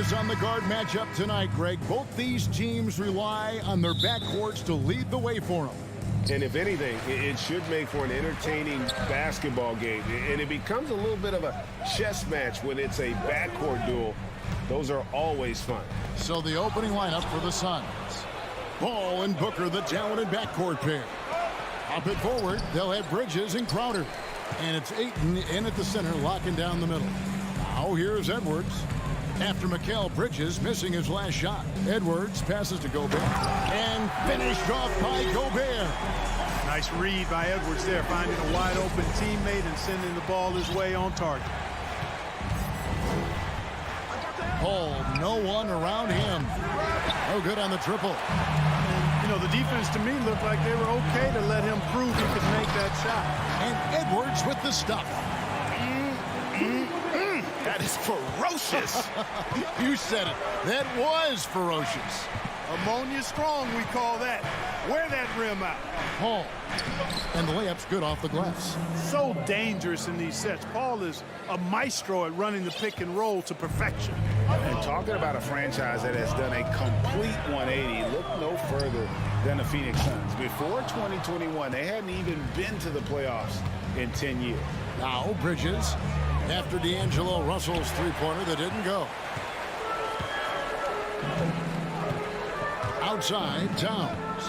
focus on the guard matchup tonight, Greg. Both these teams rely on their backcourts to lead the way for them. And if anything, it should make for an entertaining basketball game. And it becomes a little bit of a chess match when it's a backcourt duel. Those are always fun. So the opening lineup for the Suns. Ball and Booker, the talented backcourt pair. Up it forward, they'll have Bridges and Crowder. And it's Ayton in at the center, locking down the middle. Now here's Edwards. After Mikal Bridges missing his last shot. Edwards passes to Gobert. And finished off by Gobert. Nice read by Edwards there, finding a wide open teammate and sending the ball his way on target. Paul, no one around him. No good on the triple. And, you know, the defense to me looked like they were okay to let him prove he could make that shot. And Edwards with the stuff. That is ferocious. You said it. That was ferocious. Ammonia strong, we call that. Wear that rim out. Paul. And the layup's good off the glass. So dangerous in these sets. Paul is a maestro at running the pick and roll to perfection. And talking about a franchise that has done a complete 180, look no further than the Phoenix Suns. Before 2021, they hadn't even been to the playoffs in 10 years. Now Bridges. After D'Angelo Russell's three-pointer that didn't go. Outside, Towns.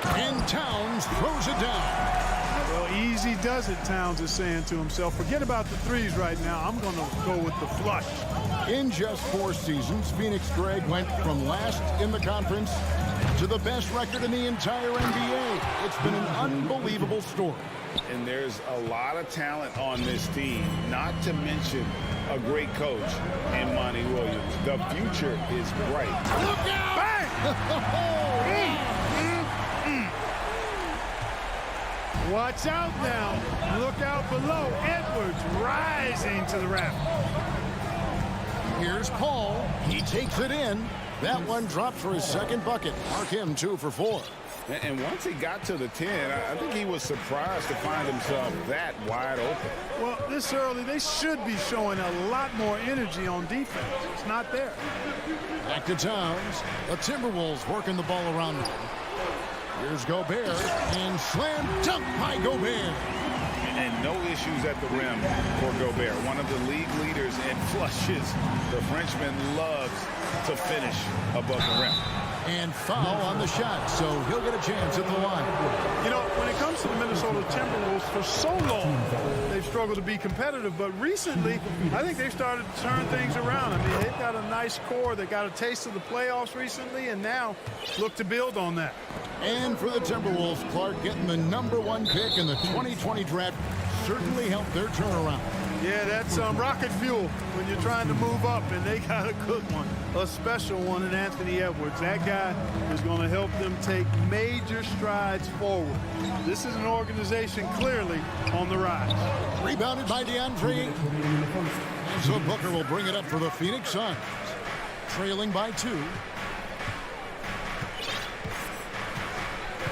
And Towns throws it down. Well, easy does it, Towns is saying to himself. Forget about the threes right now. I'm going to go with the flush. In just 4 seasons, Phoenix, Greg, went from last in the conference to the best record in the entire NBA. It's been an unbelievable story. And there's a lot of talent on this team, not to mention a great coach in Monty Williams. The future is bright. Look out! Bang! Watch out now. Look out below. Edwards rising to the raft. Here's Paul. He takes it in. That one drops for his second bucket. Mark him 2 for 4. And once he got to the 10, I think he was surprised to find himself that wide open. Well, this early, they should be showing a lot more energy on defense. It's not there. Back to Towns. The Timberwolves working the ball around him. Here's Gobert. And slam dunk by Gobert. And no issues at the rim for Gobert. One of the league leaders in flushes. The Frenchman loves to finish above the rim. And foul on the shot, so he'll get a chance at the line. You know, when it comes to the Minnesota Timberwolves, for so long, they've struggled to be competitive. But recently, I think they've started to turn things around. I mean, they've got a nice core. They got a taste of the playoffs recently, and now look to build on that. And for the Timberwolves, Clark getting the #1 pick in the 2020 draft certainly helped their turnaround. Yeah, that's rocket fuel when you're trying to move up, and they got a good one, a special one in Anthony Edwards. That guy is going to help them take major strides forward. This is an organization clearly on the rise. Rebounded by DeAndre. And so Booker will bring it up for the Phoenix Suns. Trailing by 2.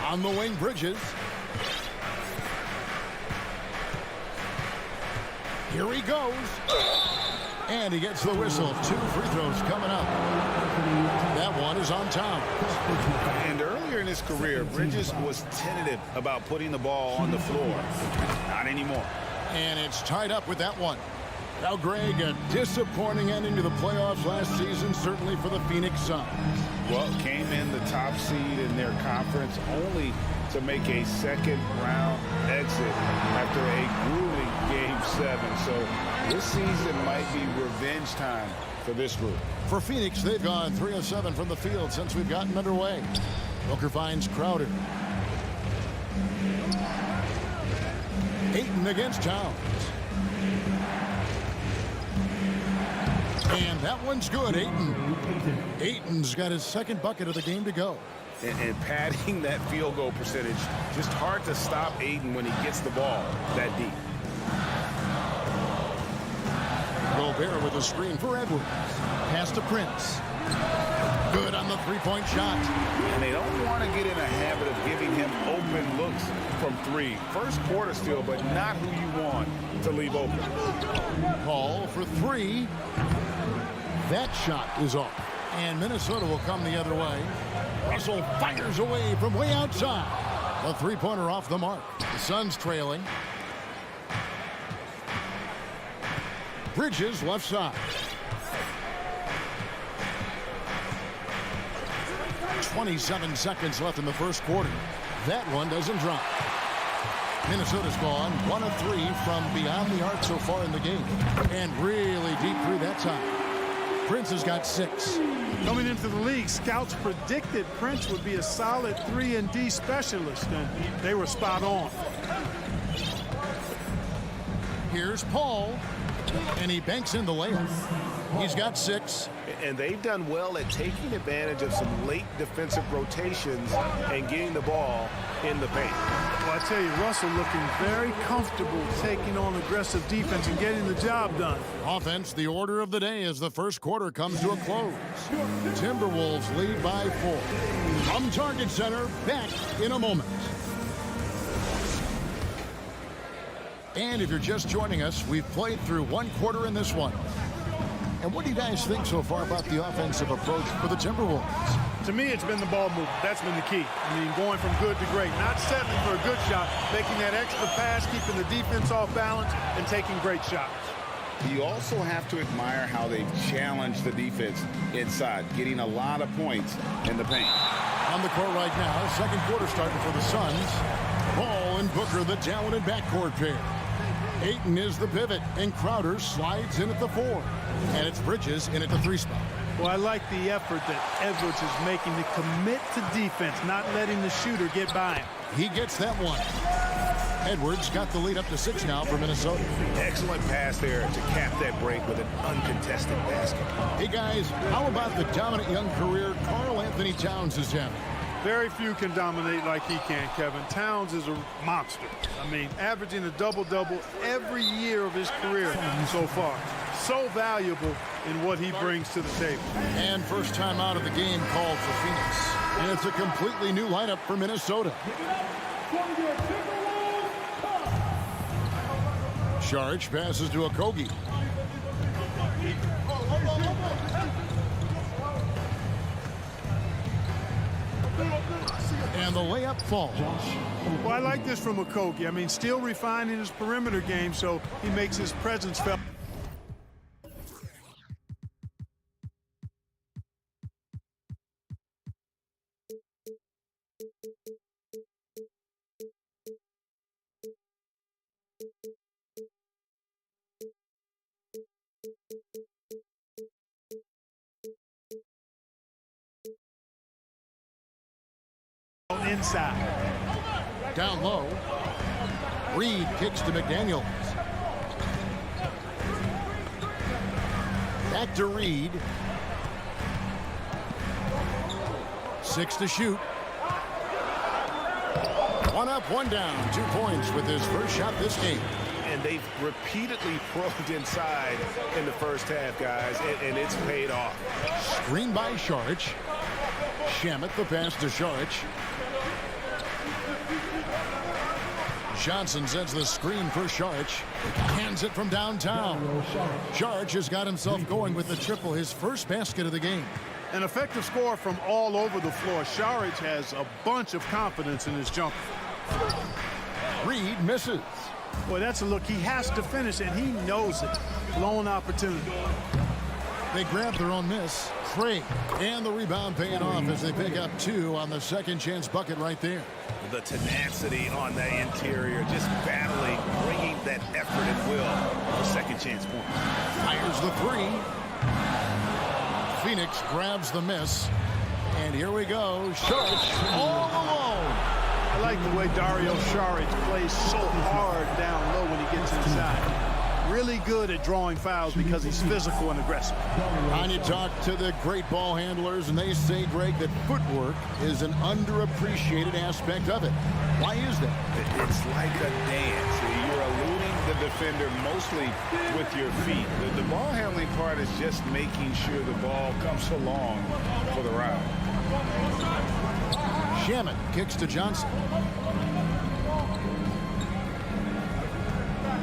On the wing, Bridges. Here he goes. And he gets the whistle. 2 free throws coming up. That one is on Towns. And earlier in his career, Bridges was tentative about putting the ball on the floor. Not anymore. And it's tied up with that one. Now, Greg, a disappointing ending to the playoffs last season, certainly for the Phoenix Suns. Well, came in the top seed in their conference only to make a second-round exit after a grueling Game 7. So this season might be revenge time for this group. For Phoenix, they've gone 3 of 7 from the field since we've gotten underway. Booker finds Crowder. Ayton against Towns. And that one's good, Ayton. Ayton's got his second bucket of the game to go. And padding that field goal percentage, just hard to stop Ayton when he gets the ball that deep. Gobert with a screen for Edwards. Pass to Prince. Good on the three-point shot. And they don't want to get in a habit of giving him open looks from three. First quarter still, but not who you want to leave open. Paul for three. That shot is off. And Minnesota will come the other way. Russell fires away from way outside. A three-pointer off the mark. The Suns trailing. Bridges left side. 27 seconds left in the first quarter. That one doesn't drop. Minnesota's gone 1 of 3 from beyond the arc so far in the game. And really deep through that time. Prince has got 6. Coming into the league, scouts predicted Prince would be a solid 3-and-D specialist, and they were spot on. Here's Paul, and he banks in the layup. He's got 6. And they've done well at taking advantage of some late defensive rotations and getting the ball in the paint. Well, I tell you, Russell looking very comfortable taking on aggressive defense and getting the job done. Offense, the order of the day as the first quarter comes to a close. Timberwolves lead by 4. From Target Center, back in a moment. And if you're just joining us, we've played through 1 quarter in this one. And what do you guys think so far about the offensive approach for the Timberwolves? To me, it's been the ball movement. That's been the key. I mean, going from good to great. Not settling for a good shot, making that extra pass, keeping the defense off balance, and taking great shots. You also have to admire how they've challenged the defense inside, getting a lot of points in the paint. On the court right now, second quarter starting for the Suns. Ball and Booker, the talented backcourt pair. Ayton is the pivot, and Crowder slides in at the 4. And it's Bridges in at the 3 spot. Well, I like the effort that Edwards is making to commit to defense, not letting the shooter get by him. He gets that one. Edwards got the lead up to 6 now for Minnesota. Excellent pass there to cap that break with an uncontested basket. Hey, guys, how about the dominant young career Karl Anthony Towns is having? Very few can dominate like he can, Kevin. Towns is a monster. I mean, averaging a double-double every year of his career so far. So valuable in what he brings to the table. And first time out of the game called for Phoenix. And it's a completely new lineup for Minnesota. Saric passes to Octopi. And the layup falls. Well, I like this from Octopi. I mean, still refining his perimeter game so he makes his presence felt. Inside. Down low. Reed kicks to McDaniels. Back to Reed. 6 to shoot. 1 up, 1 down. 2 points with his first shot this game. And they've repeatedly probed inside in the first half, guys, and it's paid off. Screen by Saric. Shamet the pass to Saric. Johnson sends the screen for Saric. Hands it from downtown. Saric has got himself going with the triple, his first basket of the game. An effective score from all over the floor. Saric has a bunch of confidence in his jumper. Reed misses. Boy, that's a look. He has to finish, and he knows it. Lone opportunity. They grab their own miss. Craig. And the rebound paying off as they pick up 2 on the second chance bucket right there. The tenacity on the interior, just battling, bringing that effort and will for second chance point. Fires the 3. Phoenix grabs the miss. And here we go. Saric all alone. I like the way Dario Saric plays so hard down low when he gets inside. Really good at drawing fouls because he's physical and aggressive. And you talk to the great ball handlers, and they say, Greg, that footwork is an underappreciated aspect of it. Why is that? It's like a dance. You're eluding the defender mostly with your feet. The ball handling part is just making sure the ball comes along for the route. Shaman kicks to Johnson.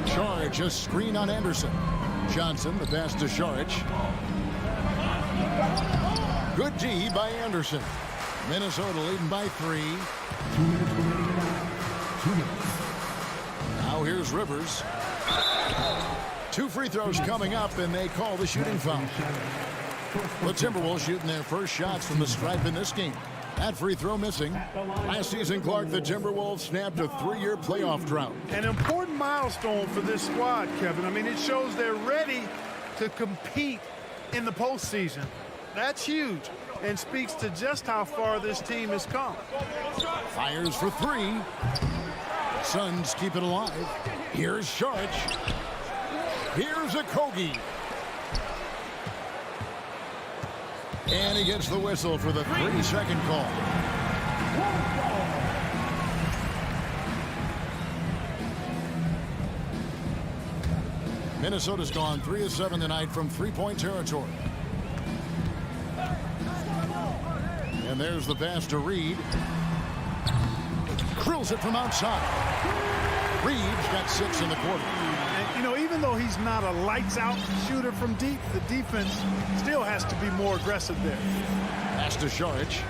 Charge a screen on Anderson. Johnson, the pass to Charge. Good D by Anderson. Minnesota leading by 3. 2 minutes remaining now. 2 minutes. Now here's Rivers. 2 free throws coming up, and they call the shooting foul. The Timberwolves shooting their first shots from the stripe in this game. That free throw missing. Last season, Clark, the Timberwolves snapped a 3-year playoff drought. An important milestone for this squad, Kevin. I mean, it shows they're ready to compete in the postseason. That's huge and speaks to just how far this team has come. Fires for 3. Suns keep it alive. Here's Sharch. Here's Okogie. And he gets the whistle for the 3-second call. Minnesota's gone 3 of 7 tonight from three-point territory. And there's the pass to Reed. Drills it from outside. Reed's got 6 in the quarter. And, you know, even though he's not a lights-out shooter from deep, the defense still has to be more aggressive there. Pass to Sharich.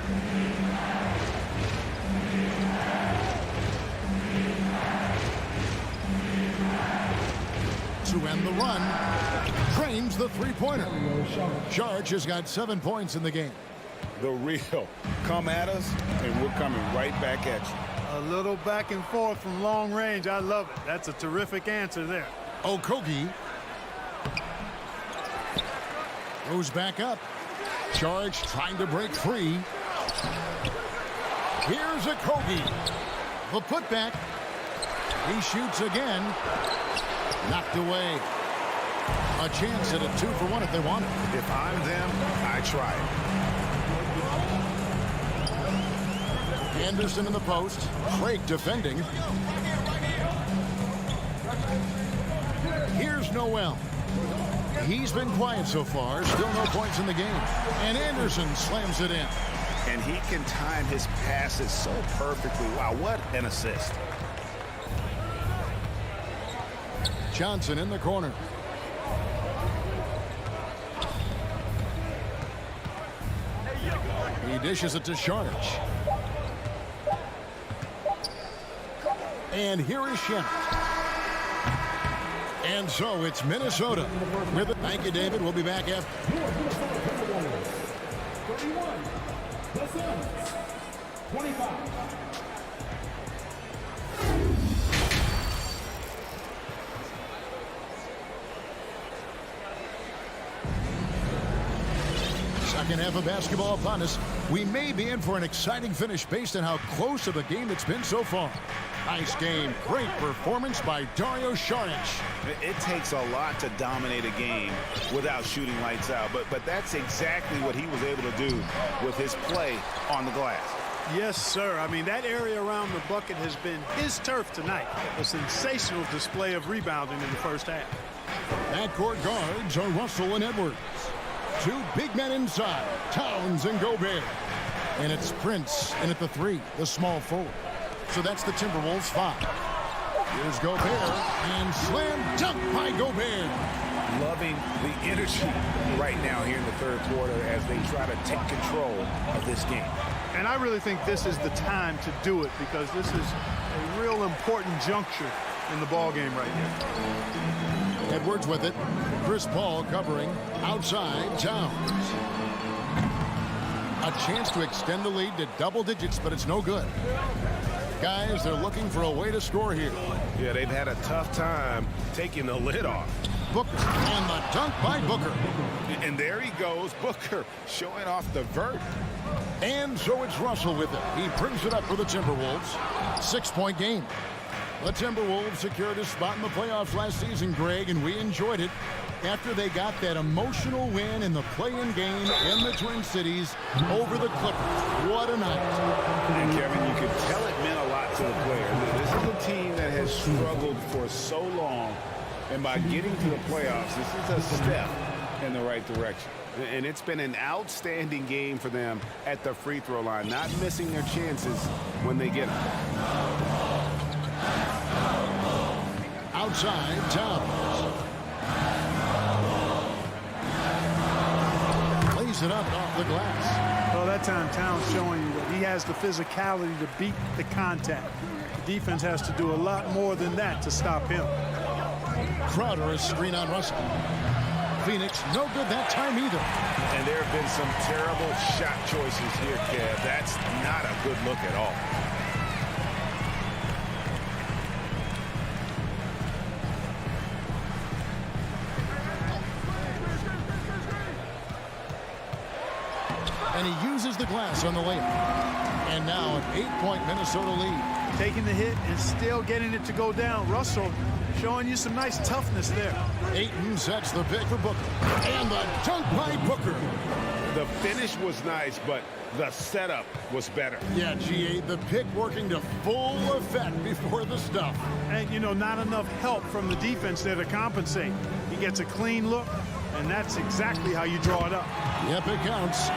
To end the run, trains the three-pointer. Sharich has got 7 points in the game. The real. Come at us, and we're coming right back at you. A little back and forth from long range. I love it. That's a terrific answer there. Okogie goes back up. Charge trying to break free. Here's Okogie. The putback. He shoots again. Knocked away. A chance at a 2 for 1 if they want it. If I'm them, I try it. Anderson in the post. Drake defending. Here's Noel. He's been quiet so far. Still no points in the game. And Anderson slams it in. And he can time his passes so perfectly. Wow, what an assist. Johnson in the corner. He dishes it to Sharich. And here is Shem. And so it's Minnesota. Thank you, David. We'll be back after. 31. The Suns. 25. Second half of basketball upon us. We may be in for an exciting finish based on how close of a game it's been so far. Nice game. Great performance by Dario Saric. It takes a lot to dominate a game without shooting lights out, but that's exactly what he was able to do with his play on the glass. Yes, sir. I mean, that area around the bucket has been his turf tonight. A sensational display of rebounding in the first half. Backcourt guards are Russell and Edwards. 2 big men inside, Towns and Gobert. And it's Prince in at the 3, the small forward. So that's the Timberwolves 5. Here's Gobert, and slam dunk by Gobert. Loving the energy right now here in the third quarter as they try to take control of this game. And I really think this is the time to do it because this is a real important juncture in the ball game right here. Edwards with it. Chris Paul covering outside Towns. A chance to extend the lead to double digits, but it's no good. Guys, they're looking for a way to score here. Yeah, they've had a tough time taking the lid off. Booker, and the dunk by Booker. And there he goes, Booker, showing off the vert. And so it's Russell with it. He brings it up for the Timberwolves. 6-point game. The Timberwolves secured a spot in the playoffs last season, Greg, and we enjoyed it after they got that emotional win in the play-in game in the Twin Cities over the Clippers. What a night. And Kevin, you could tell it meant a lot to the players. This is a team that has struggled for so long, and by getting to the playoffs, this is a step in the right direction. And it's been an outstanding game for them at the free throw line, not missing their chances when they get them. Outside, Towns. Lays it up off the glass. Well, that time Towns showing you that he has the physicality to beat the contact. The defense has to do a lot more than that to stop him. Crowder is screen on Russell. Phoenix, no good that time either. And there have been some terrible shot choices here, Kev. That's not a good look at all. And he uses the glass on the layup. And now an 8-point Minnesota lead. Taking the hit and still getting it to go down. Russell showing you some nice toughness there. Ayton sets the pick for Booker. And the dunk by Booker. The finish was nice, but the setup was better. Yeah, GA, the pick working to full effect before the stuff. And, you know, not enough help from the defense there to compensate. He gets a clean look, and that's exactly how you draw it up. Yep, it counts.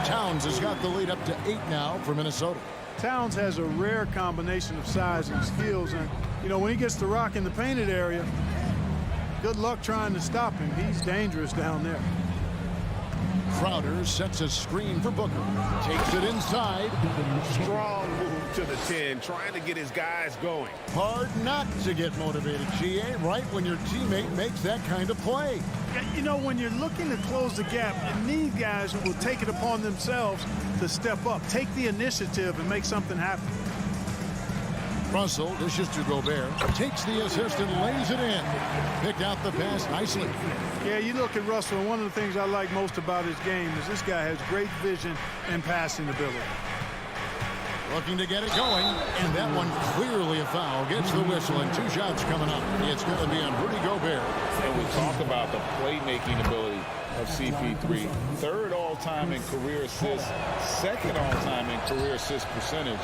Towns has got the lead up to 8 now for Minnesota. Towns has a rare combination of size and skills, and, you know, when he gets the rock in the painted area, good luck trying to stop him. He's dangerous down there. Crowder sets a screen for Booker. Takes it inside. Strong move to the 10, trying to get his guys going. Hard not to get motivated, GA, right when your teammate makes that kind of play. You know, when you're looking to close the gap, you need guys who will take it upon themselves to step up, take the initiative, and make something happen. Russell dishes to Gobert. Takes the assist and lays it in. Picked out the pass nicely. Yeah, you look at Russell, and one of the things I like most about his game is this guy has great vision and passing ability. Looking to get it going, and that one clearly a foul. Gets the whistle, and 2 shots coming up. It's going to be on Rudy Gobert. And we talk about the playmaking ability of CP3. 3rd all-time in career assists, 2nd all-time in career assist percentage,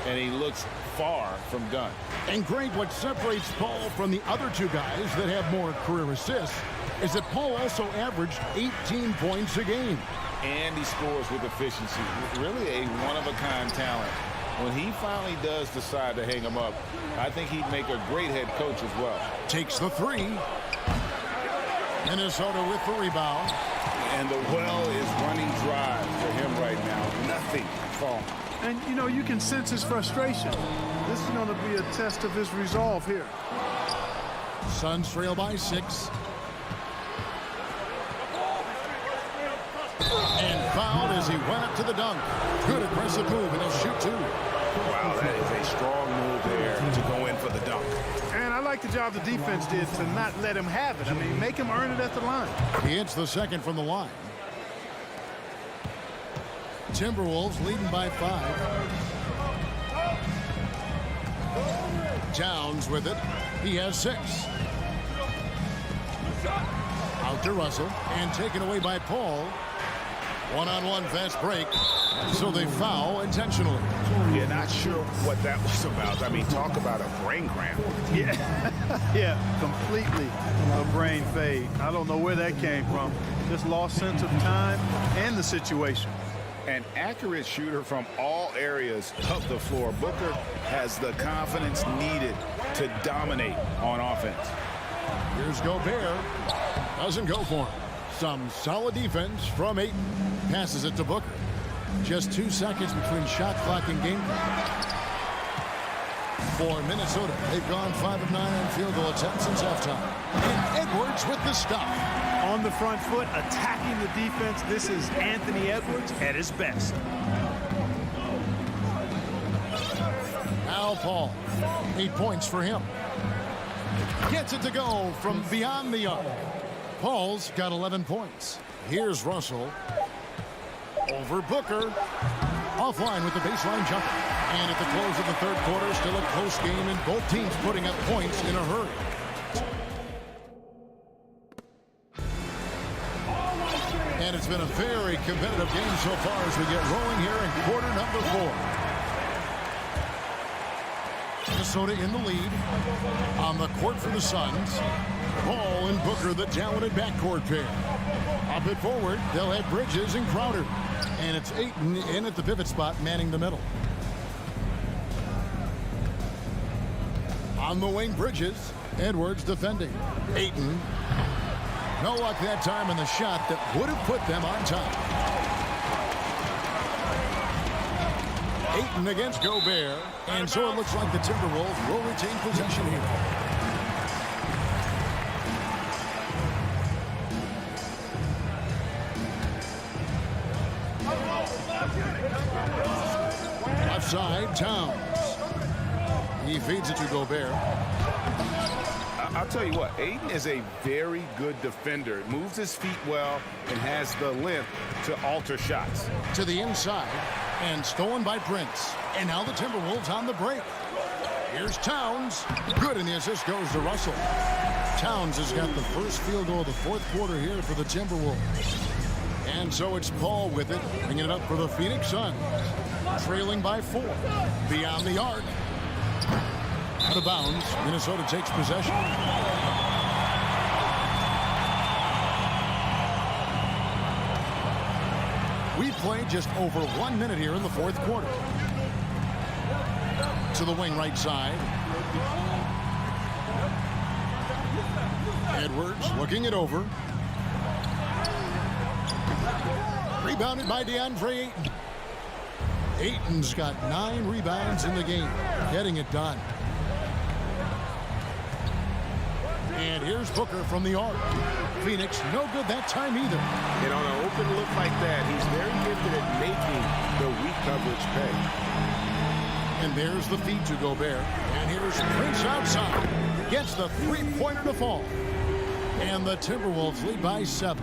and he looks far from done. And Greg, what separates Paul from the other 2 guys that have more career assists is that Paul also averaged 18 points a game. And he scores with efficiency. Really a one-of-a-kind talent. When he finally does decide to hang him up, I think he'd make a great head coach as well. Takes the 3. Minnesota with the rebound. And the well is running dry for him right now. Nothing falling. And, you know, you can sense his frustration. This is going to be a test of his resolve here. Suns trail by 6. And fouled as he went up to the dunk. Good aggressive move, and he'll shoot 2. Wow, that is a strong move there to go in for the dunk. And I like the job the defense did to not let him have it. I mean, make him earn it at the line. He hits the 2nd from the line. Timberwolves leading by 5. Towns with it. He has 6. Out to Russell, and taken away by Paul. One-on-one fast break. So they foul intentionally. Yeah, not sure what that was about. I mean, talk about a brain cramp. Yeah, yeah, completely a brain fade. I don't know where that came from. Just lost sense of time and the situation. An accurate shooter from all areas of the floor. Booker has the confidence needed to dominate on offense. Here's Gobert. Doesn't go for him. Some solid defense from Ayton. Passes it to Booker. Just 2 seconds between shot clock and game clock. For Minnesota, they've gone 5 of 9 on field goal attempts since halftime. And Edwards with the stop. On the front foot, attacking the defense. This is Anthony Edwards at his best. Al Paul, 8 points for him. Gets it to go from beyond the arc. Paul's got 11 points. Here's Russell. Over Booker. Offline with the baseline jumper. And at the close of the 3rd quarter, still a close game, and both teams putting up points in a hurry. And it's been a very competitive game so far as we get rolling here in quarter number 4. Minnesota in the lead on the court for the Suns. Ball and Booker, the talented backcourt pair. Up it forward, they'll have Bridges and Crowder. And it's Ayton in at the pivot spot, manning the middle. On the wing, Bridges. Edwards defending. Ayton. No luck that time on the shot that would have put them on top. Ayton against Gobert. And so it looks like the Timberwolves will retain possession here. Left side, Towns. He feeds it to Gobert. I'll tell you what, Ayton is a very good defender. Moves his feet well and has the length to alter shots. To the inside, and stolen by Prince. And now the Timberwolves on the break. Here's Towns. Good, and the assist goes to Russell. Towns has got the first field goal of the fourth quarter here for the Timberwolves. And so it's Paul with it, bringing it up for the Phoenix Suns. Trailing by 4. Beyond the arc. Out of bounds. Minnesota takes possession. We played just over 1 minute here in the fourth quarter. To the wing right side. Edwards looking it over. Rebounded by DeAndre Ayton. Ayton's got 9 rebounds in the game, getting it done. And here's Booker from the arc. Phoenix, no good that time either. And on an open look like that, he's very gifted at making the weak coverage pay. And there's the feed to Gobert. And here's Prince outside. Gets the three-pointer to fall. And the Timberwolves lead by 7.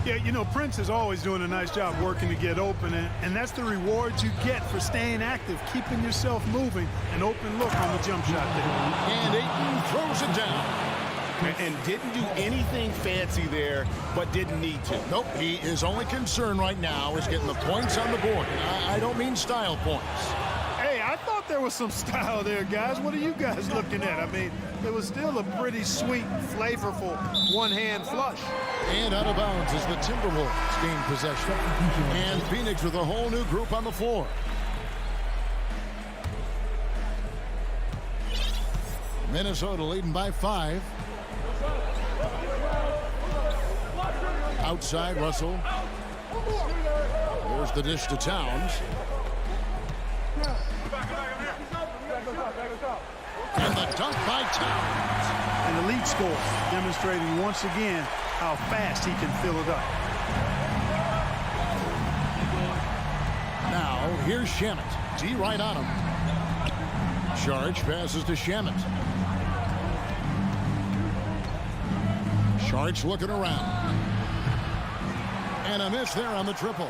Yeah, you know, Prince is always doing a nice job working to get open, and that's the reward you get for staying active, keeping yourself moving. An open look on the jump shot there. And Ayton throws it down. And didn't do anything fancy there, but didn't need to. Nope, his only concern right now is getting the points on the board. I don't mean style points. Hey, I thought there was some style there, guys. What are you guys looking at? I mean, it was still a pretty sweet, flavorful one-hand flush. And out of bounds as the Timberwolves gain possession. And Phoenix with a whole new group on the floor. Minnesota leading by 5. Outside, Russell. There's the dish to Towns. And the dunk by Towns. And the lead score, demonstrating once again how fast he can fill it up. Now, here's Shamet. D right on him. Charge passes to Shamet. Charge looking around. And a miss there on the triple.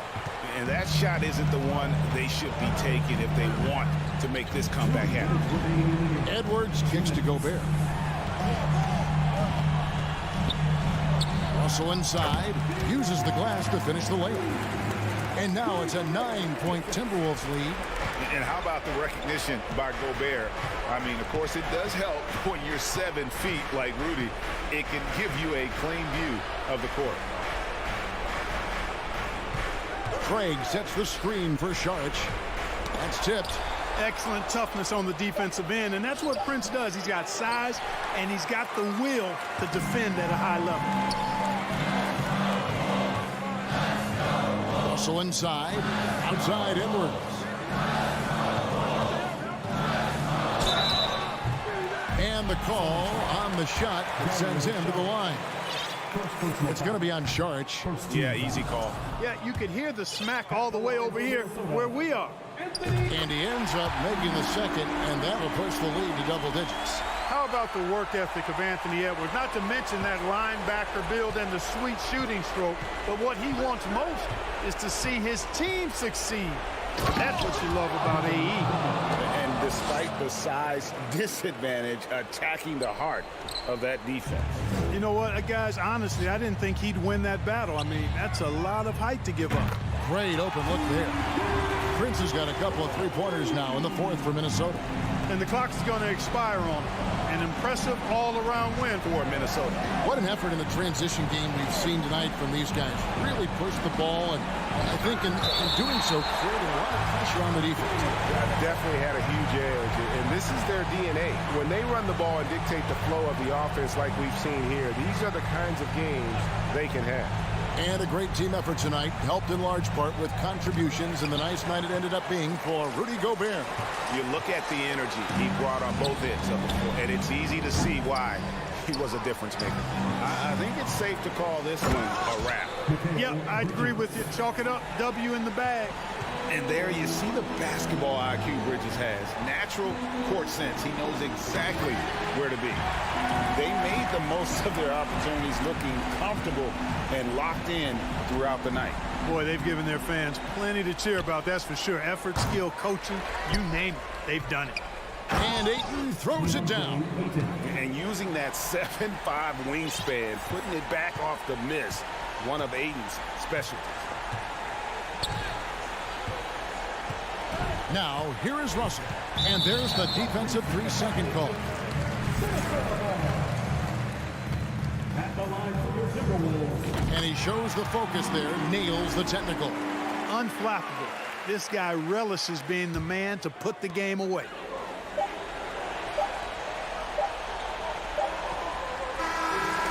And that shot isn't the one they should be taking if they want to make this comeback happen. Edwards kicks to Gobert. Russell inside, uses the glass to finish the layup. And now it's a 9-point Timberwolves lead. And how about the recognition by Gobert? I mean, of course, it does help when you're 7 feet like Rudy. It can give you a clean view of the court. Craig sets the screen for Saric. That's tipped. Excellent toughness on the defensive end, and that's what Prince does. He's got size, and he's got the will to defend at a high level. Russell inside. Outside, Edwards. And the call on the shot that sends him to the line. It's going to be on Saric. Yeah, easy call. Yeah, you could hear the smack all the way over here where we are. And he ends up making the second, and that will push the lead to double digits. How about the work ethic of Anthony Edwards? Not to mention that linebacker build and the sweet shooting stroke, but what he wants most is to see his team succeed. That's what you love about AE. And despite the size disadvantage, attacking the heart of that defense. You know what, guys, honestly, I didn't think he'd win that battle. I mean, that's a lot of height to give up. Great open look there. Prince has got a couple of three-pointers now in the fourth for Minnesota. And the clock is going to expire on him. An impressive all-around win for Minnesota. What an effort in the transition game we've seen tonight from these guys. Really pushed the ball, and I think in doing so, created a lot of pressure on the defense. Definitely had a huge edge, and this is their DNA. When they run the ball and dictate the flow of the offense like we've seen here, these are the kinds of games they can have. And a great team effort tonight, helped in large part with contributions, and the nice night it ended up being for Rudy Gobert. You look at the energy he brought on both ends of the floor, and it's easy to see why he was a difference maker. I think it's safe to call this one a wrap. Yep, I agree with you. Chalk it up, W in the bag. And there you see the basketball IQ Bridges has. Natural court sense. He knows exactly where to be. They made the most of their opportunities, looking comfortable and locked in throughout the night. Boy, they've given their fans plenty to cheer about, that's for sure. Effort, skill, coaching, you name it, they've done it. And Ayton throws it down. And using that 7'5" wingspan, putting it back off the miss, one of Ayton's specialties. Now, here is Russell. And there's the defensive 3-second call. At the line for your Timberwolves. And he shows the focus there, nails the technical. Unflappable. This guy relishes being the man to put the game away.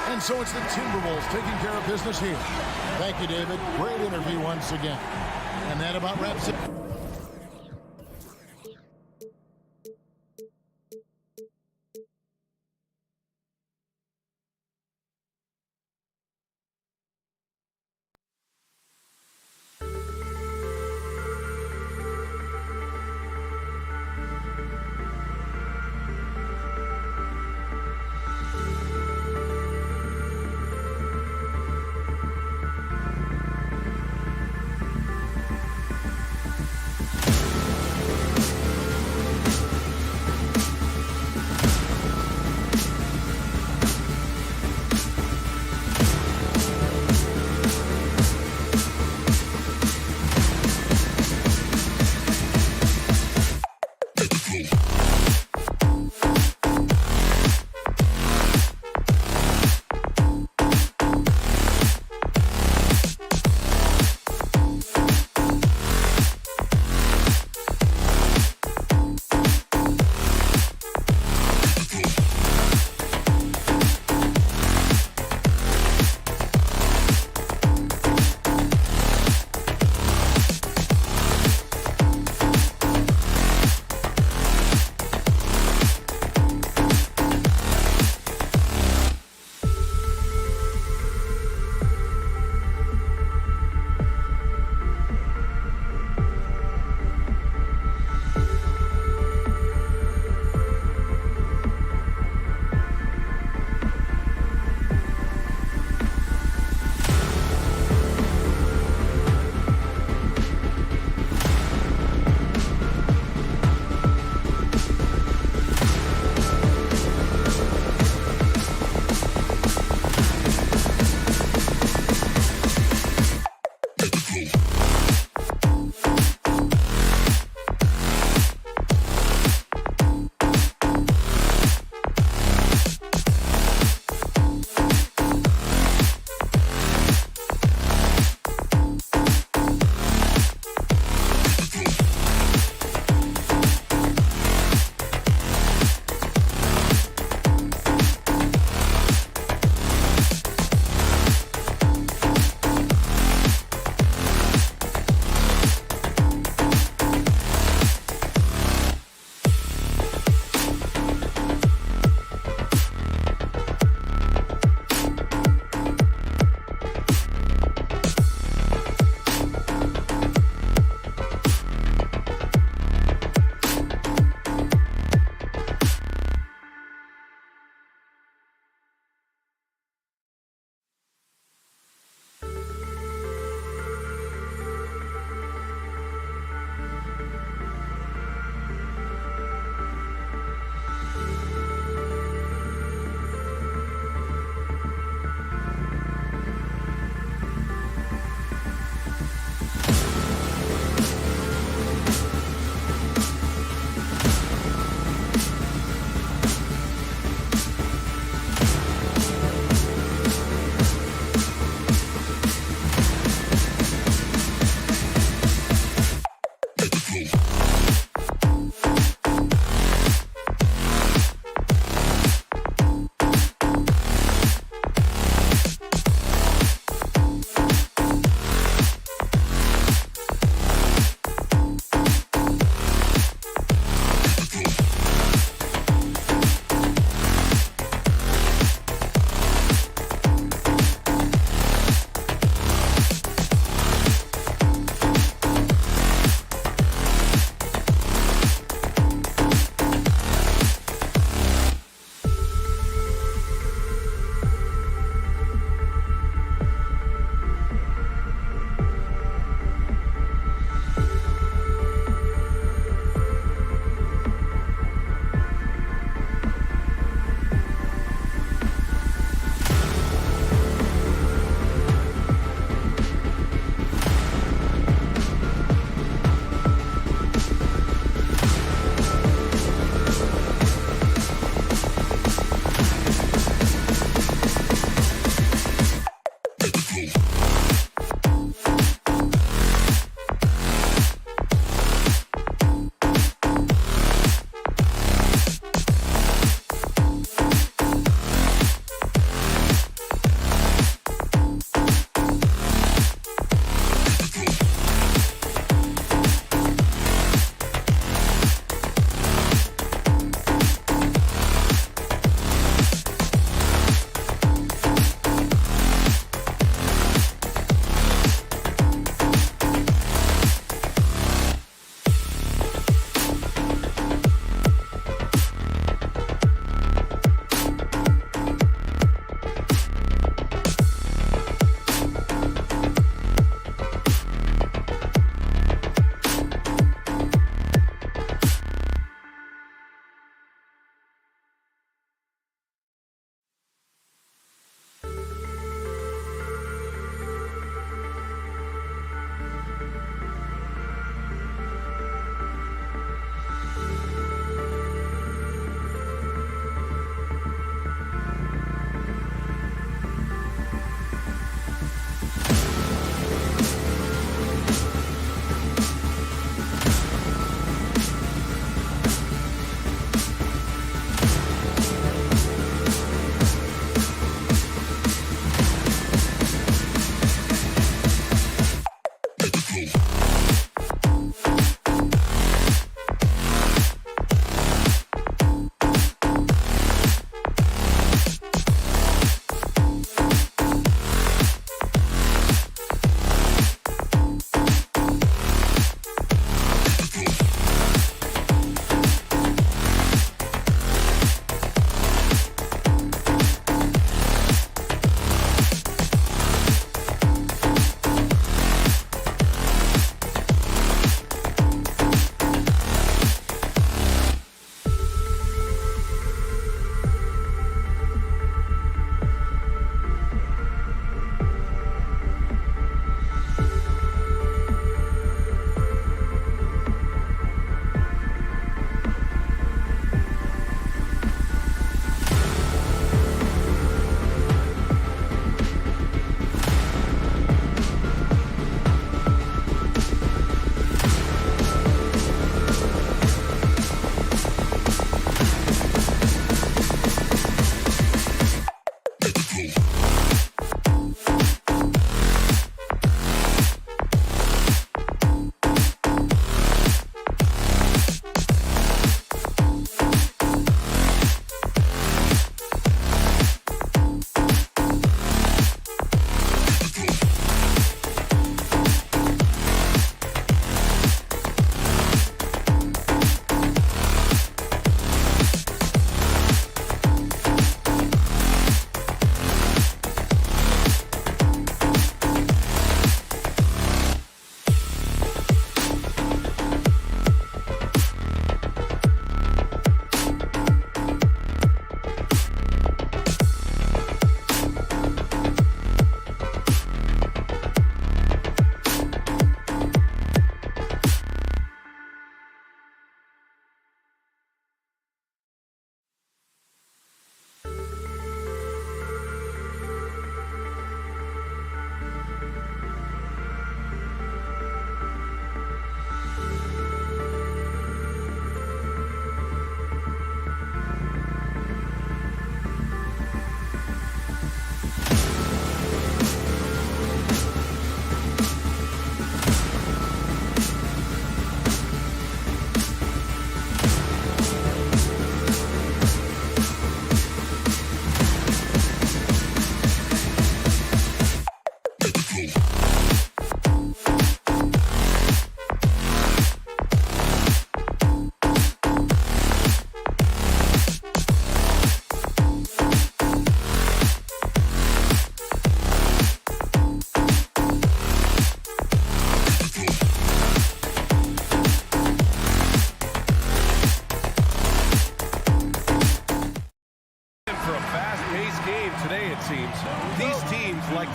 And so it's the Timberwolves taking care of business here. Thank you, David. Great interview once again. And that about wraps it.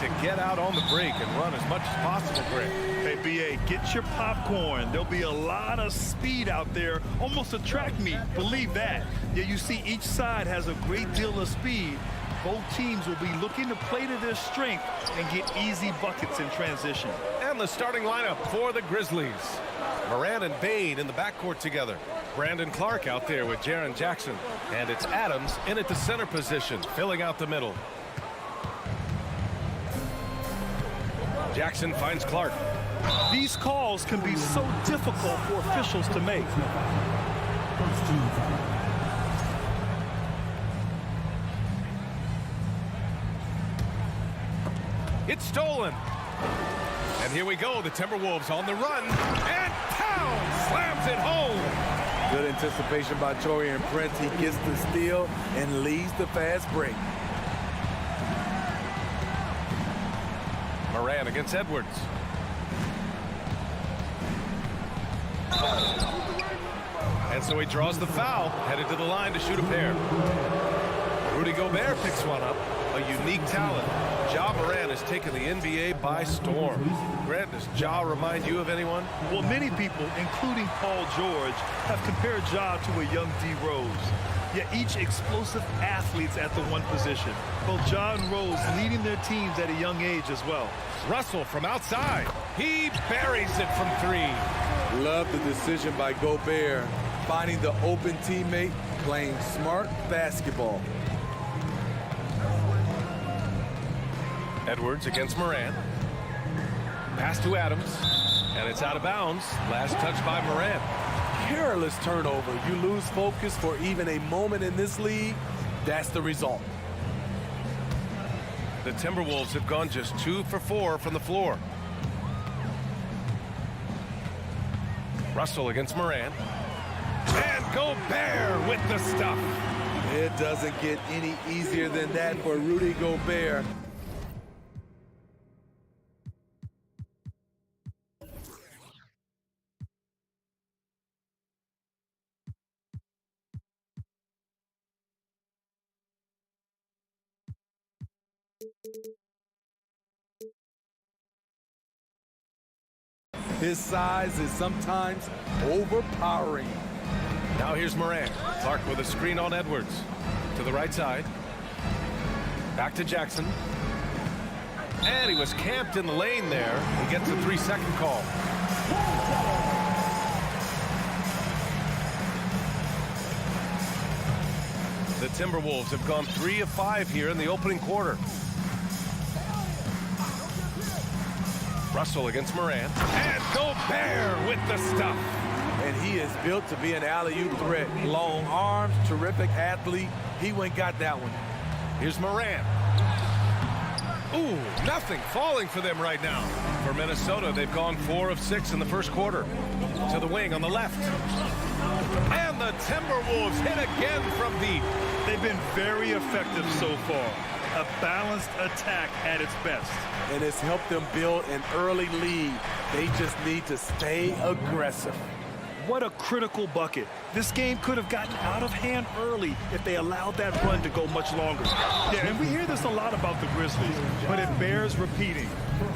to get out on the break and run as much as possible, Greg. Hey, B.A., get your popcorn. There'll be a lot of speed out there, almost a track meet. Believe that. Yeah, you see each side has a great deal of speed. Both teams will be looking to play to their strength and get easy buckets in transition. And the starting lineup for the Grizzlies. Moran and Bain in the backcourt together. Brandon Clark out there with Jaren Jackson. And it's Adams in at the center position, filling out the middle. Jackson finds Clark. These calls can be so difficult for officials to make. It's stolen. And here we go. The Timberwolves on the run. And pound slams it home. Good anticipation by Taurean Prince. He gets the steal and leads the fast break. Moran against Edwards. And so he draws the foul, headed to the line to shoot a pair. Rudy Gobert picks one up, a unique talent. Ja Moran has taken the NBA by storm. Grant, does Ja remind you of anyone? Well, many people, including Paul George, have compared Ja to a young D. Rose. Yet each explosive athletes at the one position. Both Ja and Rose leading their teams at a young age as well. Russell from outside. He buries it from three. Love the decision by Gobert, finding the open teammate, playing smart basketball. Edwards against Moran. Pass to Adams. And it's out of bounds. Last touch by Moran. Careless turnover. You lose focus for even a moment in this league. That's the result. The Timberwolves have gone just 2 for 4 from the floor. Russell against Moran. And Gobert with the stuff. It doesn't get any easier than that for Rudy Gobert. His size is sometimes overpowering. Now here's Moran. Clark with a screen on Edwards. To the right side. Back to Jackson. And he was camped in the lane there. He gets a 3-second call. The Timberwolves have gone 3 of 5 here in the opening quarter. Russell against Moran. And Gobert with the stuff. And he is built to be an alley-oop threat. Long arms, terrific athlete. He went and got that one. Here's Moran. Ooh, nothing falling for them right now. For Minnesota, they've gone 4 of 6 in the first quarter. To the wing on the left. And the Timberwolves hit again from deep. They've been very effective so far. A balanced attack at its best. And it's helped them build an early lead. They just need to stay aggressive. What a critical bucket. This game could have gotten out of hand early if they allowed that run to go much longer. Yeah, and we hear this a lot about the Grizzlies, but it bears repeating.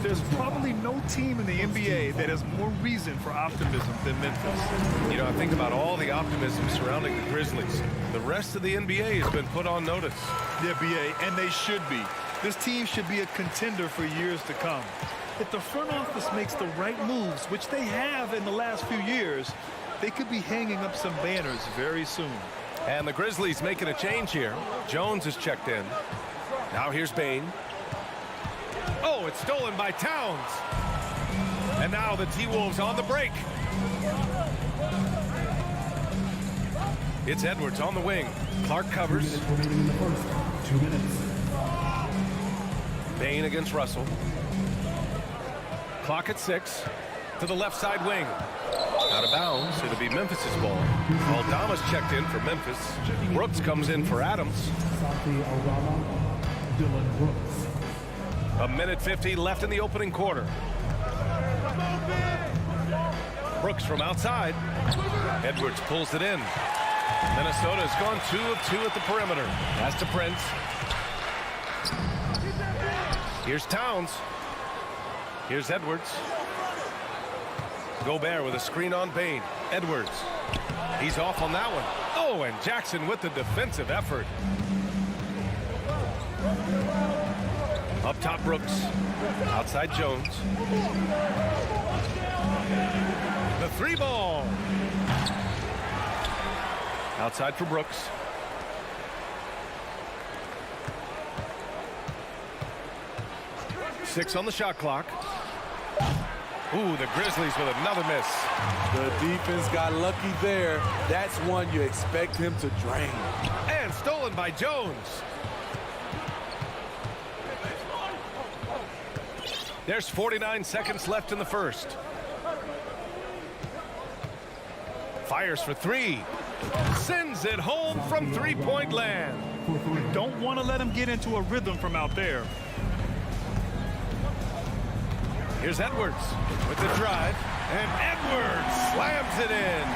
There's probably no team in the NBA that has more reason for optimism than Memphis. You know, I think about all the optimism surrounding the Grizzlies. The rest of the NBA has been put on notice. Yeah, BA, and they should be. This team should be a contender for years to come. If the front office makes the right moves, which they have in the last few years, they could be hanging up some banners very soon. And the Grizzlies making a change here. Jones is checked in. Now here's Bain. Oh, it's stolen by Towns. And now the T-Wolves on the break. It's Edwards on the wing. Clark covers. 2 minutes. Bain against Russell. Clock at 6. To the left side wing. Out of bounds. It'll be Memphis's ball. Aldama's checked in for Memphis. Brooks comes in for Adams. Dylan Brooks. A minute 50 left in the opening quarter. Brooks from outside. Edwards pulls it in. Minnesota has gone 2 of 2 at the perimeter. Pass to Prince. Here's Towns. Here's Edwards. Gobert with a screen on Bain. Edwards. He's off on that one. Oh, and Jackson with the defensive effort. Up top, Brooks. Outside, Jones. The three ball. Outside for Brooks. Six on the shot clock. Ooh, the Grizzlies with another miss. The defense got lucky there. That's one you expect him to drain. And stolen by Jones. There's 49 seconds left in the first. Fires for three. Sends it home from three-point land. Don't want to let him get into a rhythm from out there. Here's Edwards with the drive. And Edwards slams it in.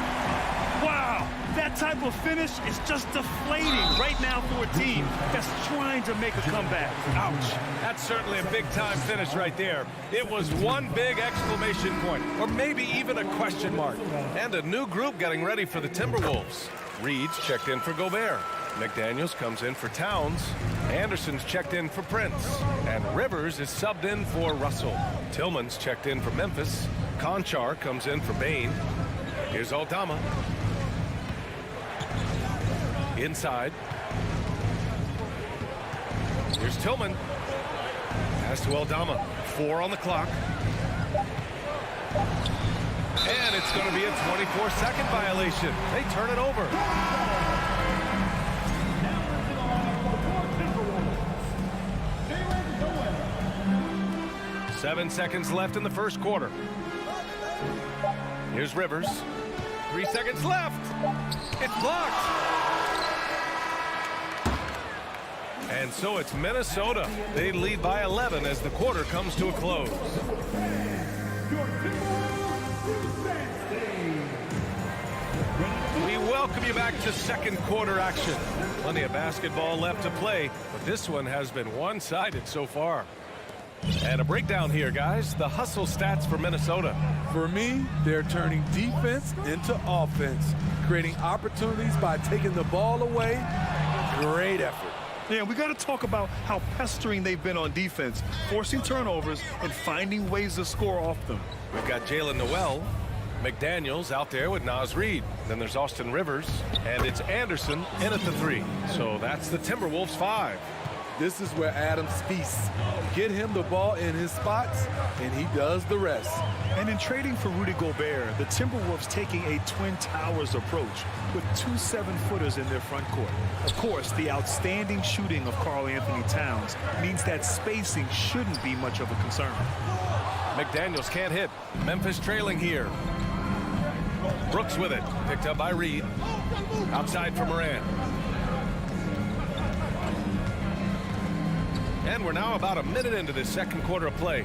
Wow, that type of finish is just deflating right now for a team that's trying to make a comeback. Ouch. That's certainly a big-time finish right there. It was one big exclamation point, or maybe even a question mark. And a new group getting ready for the Timberwolves. Reed's checked in for Gobert. McDaniels comes in for Towns. Anderson's checked in for Prince. And Rivers is subbed in for Russell. Tillman's checked in for Memphis. Conchar comes in for Bain. Here's Aldama. Inside. Here's Tillman. Pass to Aldama. 4 on the clock. And it's going to be a 24-second violation. They turn it over. Seven seconds left in the first quarter. Here's Rivers. 3 seconds left. It's blocked. And so it's Minnesota. They lead by 11 as the quarter comes to a close. We welcome you back to second quarter action. Plenty of basketball left to play, but this one has been one-sided so far. And a breakdown here, guys. The hustle stats for Minnesota. For me, they're turning defense into offense, creating opportunities by taking the ball away. Great effort. Yeah, we got to talk about how pestering they've been on defense, forcing turnovers and finding ways to score off them. We've got Jalen Noel, McDaniels out there with Naz Reid. Then there's Austin Rivers, and it's Anderson in at the 3. So that's the Timberwolves 5. This is where Adams feasts. Get him the ball in his spots, and he does the rest. And in trading for Rudy Gobert, the Timberwolves taking a Twin Towers approach with 2 7-footers in their front court. Of course, the outstanding shooting of Karl Anthony Towns means that spacing shouldn't be much of a concern. McDaniels can't hit. Memphis trailing here. Brooks with it. Picked up by Reed. Outside for Moran. And we're now about a minute into this second quarter of play.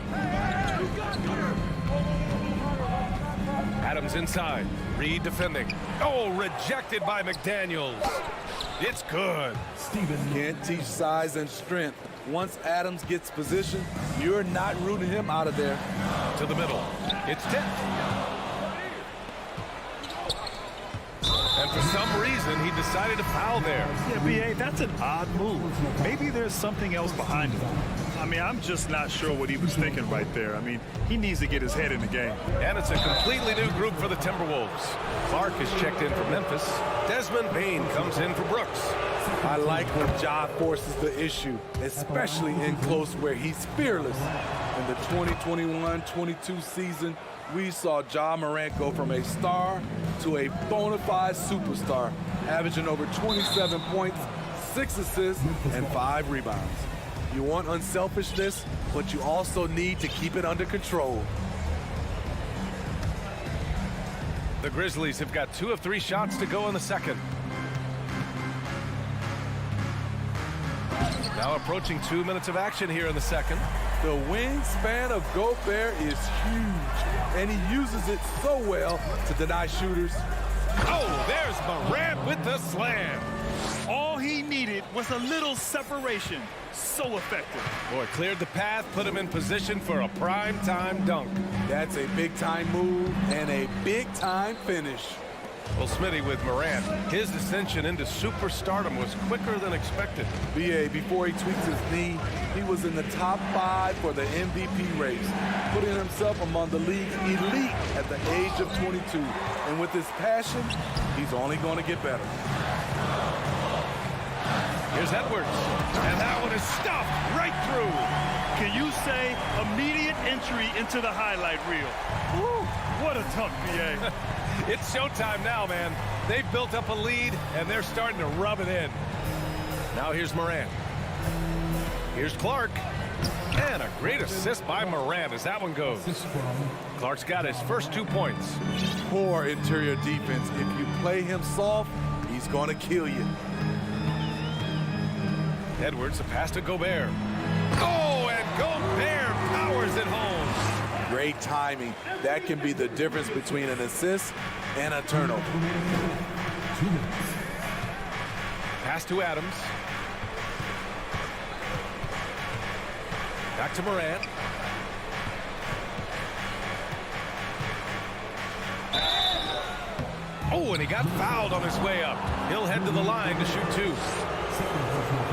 Adams inside. Reed defending. Oh, rejected by McDaniels. It's good. Can't teach size and strength. Once Adams gets position, you're not rooting him out of there. To the middle. It's tipped. And for some reason, he decided to foul there. Yeah, B.A., that's an odd move. Maybe there's something else behind it. I mean, I'm just not sure what he was thinking right there. I mean, he needs to get his head in the game. And it's a completely new group for the Timberwolves. Clark is checked in for Memphis. Desmond Bain comes in for Brooks. I like when Ja forces the issue, especially in close where he's fearless. In the 2021-22 season, we saw Ja Morant go from a star to a bona fide superstar, averaging over 27 points, 6 assists, and 5 rebounds. You want unselfishness, but you also need to keep it under control. The Grizzlies have got 2 of 3 shots to go in the second. Now approaching 2 minutes of action here in the second. The wingspan of Gobert is huge, and he uses it so well to deny shooters. Oh, there's Morant with the slam. All he needed was a little separation. So effective. Boy, cleared the path, put him in position for a prime-time dunk. That's a big-time move and a big-time finish. Well, Smitty, with Morant, his ascension into superstardom was quicker than expected. BA, before he tweaked his knee, he was in the top 5 for the MVP race, putting himself among the league's elite at the age of 22. And with his passion, he's only going to get better. Here's Edwards, and that one is stuffed right through. Can you say immediate entry into the highlight reel? Woo, what a dunk, BA. It's showtime now, man. They've built up a lead, and they're starting to rub it in. Now here's Morant. Here's Clark. And a great assist by Morant as that one goes. Clark's got his first 2 points. Poor interior defense. If you play him soft, he's going to kill you. Edwards, a pass to Gobert. Oh, and Gobert powers it home. Great timing. That can be the difference between an assist and a turnover. Pass to Adams. Back to Morant. Oh, and he got fouled on his way up. He'll head to the line to shoot 2.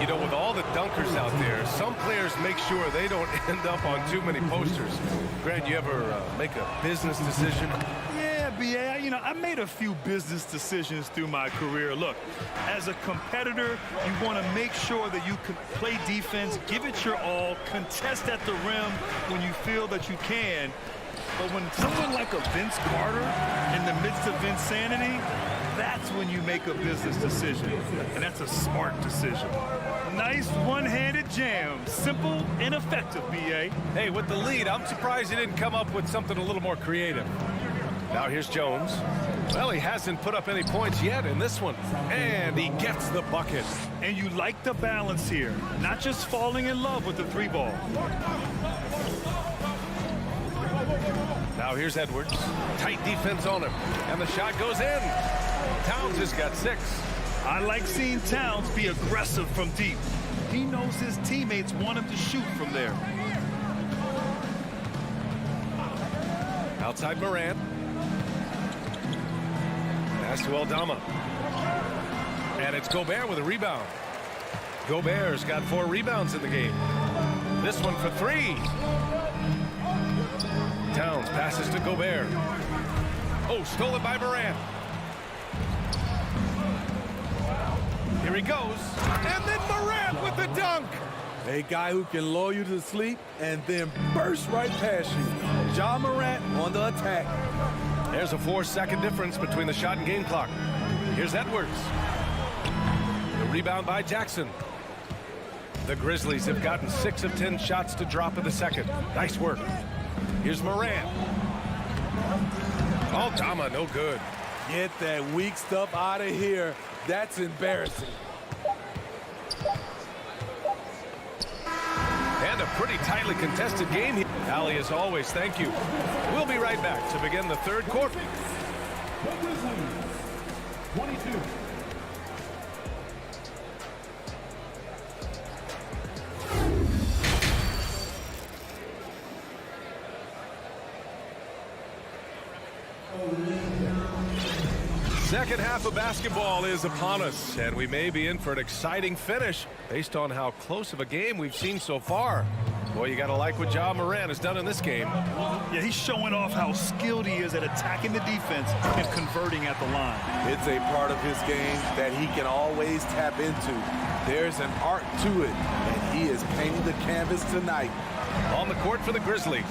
You know, with all the dunkers out there, some players make sure they don't end up on too many posters. Grant, you ever make a business decision? Yeah, BA, you know, I made a few business decisions through my career. Look, as a competitor, you want to make sure that you can play defense, give it your all, contest at the rim when you feel that you can. But when someone like a Vince Carter in the midst of insanity, that's when you make a business decision. And that's a smart decision. Nice one-handed jam. Simple and effective, BA. Hey, with the lead, I'm surprised he didn't come up with something a little more creative. Now here's Jones. Well, he hasn't put up any points yet in this one. And he gets the bucket. And you like the balance here. Not just falling in love with the 3-ball. Now here's Edwards. Tight defense on him. And the shot goes in. Towns has got 6. I like seeing Towns be aggressive from deep. He knows his teammates want him to shoot from there. Outside Morant. Pass to Aldama. And it's Gobert with a rebound. Gobert's got 4 rebounds in the game. This one for 3. Towns passes to Gobert. Oh, stolen by Morant. Here he goes. And then Morant with the dunk. A guy who can lull you to sleep and then burst right past you. Ja Morant on the attack. There's a 4-second difference between the shot and game clock. Here's Edwards. The rebound by Jackson. The Grizzlies have gotten 6 of 10 shots to drop in the second. Nice work. Here's Morant. Aldama, no good. Get that weak stuff out of here. That's embarrassing. And a pretty tightly contested game here. Ali, as always, thank you. We'll be right back to begin the 3rd quarter. The Grizzlies, 22. Second half of basketball is upon us, and we may be in for an exciting finish based on how close of a game we've seen so far. Boy, you got to like what Ja Morant has done in this game. Yeah, he's showing off how skilled he is at attacking the defense and converting at the line. It's a part of his game that he can always tap into. There's an art to it, and he is painting the canvas tonight. On the court for the Grizzlies,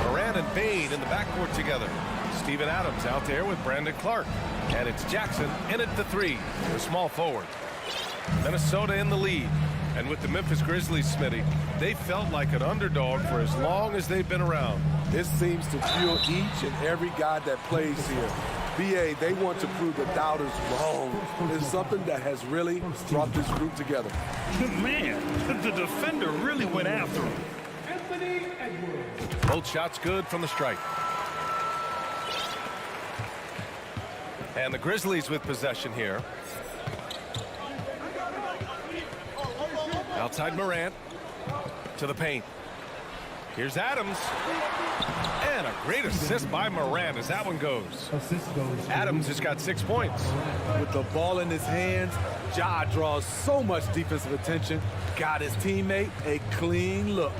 Morant and Bane in the backcourt together. Steven Adams out there with Brandon Clark. And it's Jackson in at the 3, the small forward. Minnesota in the lead. And with the Memphis Grizzlies, Smitty, they felt like an underdog for as long as they've been around. This seems to fuel each and every guy that plays here. BA, they want to prove the doubters wrong. It's something that has really brought this group together. Man, the defender really went after him. Anthony Edwards. Both shots good from the stripe. And the Grizzlies with possession here. Outside Morant to the paint. Here's Adams. And a great assist by Morant as that one goes. Adams has got 6 points. With the ball in his hands, Ja draws so much defensive attention. Got his teammate a clean look.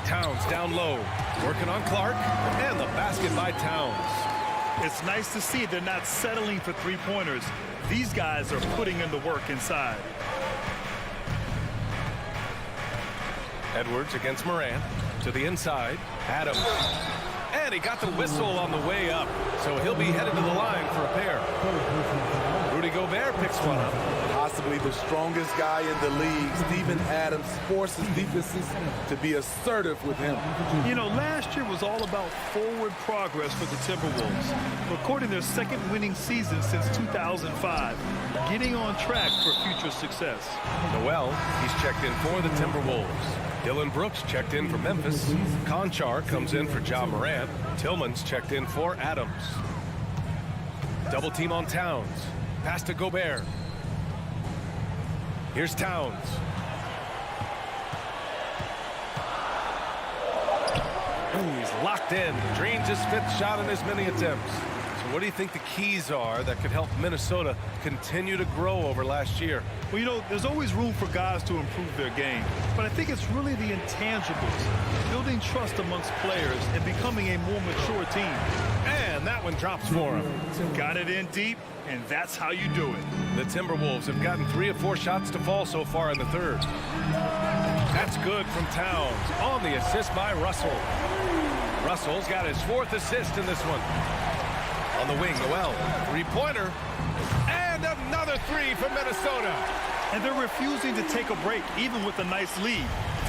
Towns down low, working on Clark, and the basket by Towns. It's nice to see they're not settling for three-pointers. These guys are putting in the work inside. Edwards against Morant to the inside. Adams. And he got the whistle on the way up, so he'll be headed to the line for a pair. Rudy Gobert picks one up. Possibly the strongest guy in the league, Steven Adams forces defenses to be assertive with him. You know, last year was all about forward progress for the Timberwolves, recording their second winning season since 2005, getting on track for future success. Noel, he's checked in for the Timberwolves. Dylan Brooks checked in for Memphis. Conchar comes in for Ja Morant. Tillman's checked in for Adams. Double team on Towns. Pass to Gobert. Here's Towns. Ooh, he's locked in. Drains his 5th shot in as many attempts. So what do you think the keys are that could help Minnesota continue to grow over last year? Well, you know, there's always room for guys to improve their game, but I think it's really the intangibles, building trust amongst players and becoming a more mature team. And that one drops for him. Got it in deep, and that's how you do it. The Timberwolves have gotten 3 of 4 shots to fall so far in the third. That's good from Towns on the assist by Russell. Russell's got his 4th assist in this one. On the wing, Noel, 3-pointer, and another 3 from Minnesota. And they're refusing to take a break, even with a nice lead.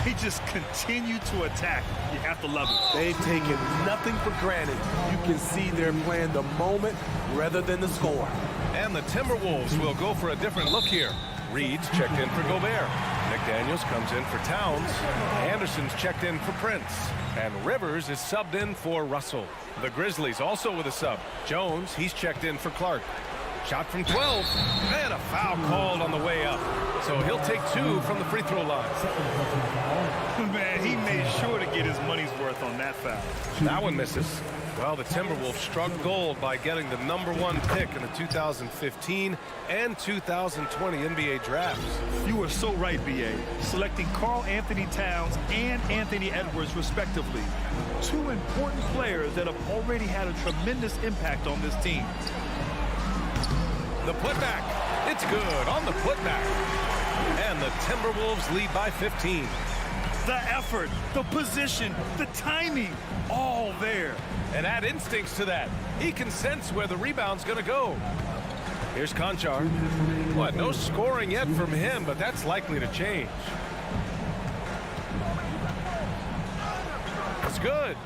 They just continue to attack. You have to love it. They've taken nothing for granted. You can see they're playing the moment rather than the score. And the Timberwolves will go for a different look here. Reed's checked in for Gobert. McDaniels comes in for Towns. Anderson's checked in for Prince. And Rivers is subbed in for Russell. The Grizzlies also with a sub. Jones, he's checked in for Clark. Shot from 12, and a foul called on the way up. So he'll take 2 from the free throw line. Man, he made sure to get his money's worth on that foul. That one misses. Well, the Timberwolves struck gold by getting the #1 pick in the 2015 and 2020 NBA drafts. You were so right, B.A. Selecting Karl Anthony Towns and Anthony Edwards, respectively. 2 important players that have already had a tremendous impact on this team. The putback. It's good on the putback. And the Timberwolves lead by 15. The effort, the position, the timing, all there. And add instincts to that. He can sense where the rebound's going to go. Here's Conchar. What, no scoring yet from him, but that's likely to change. It's good.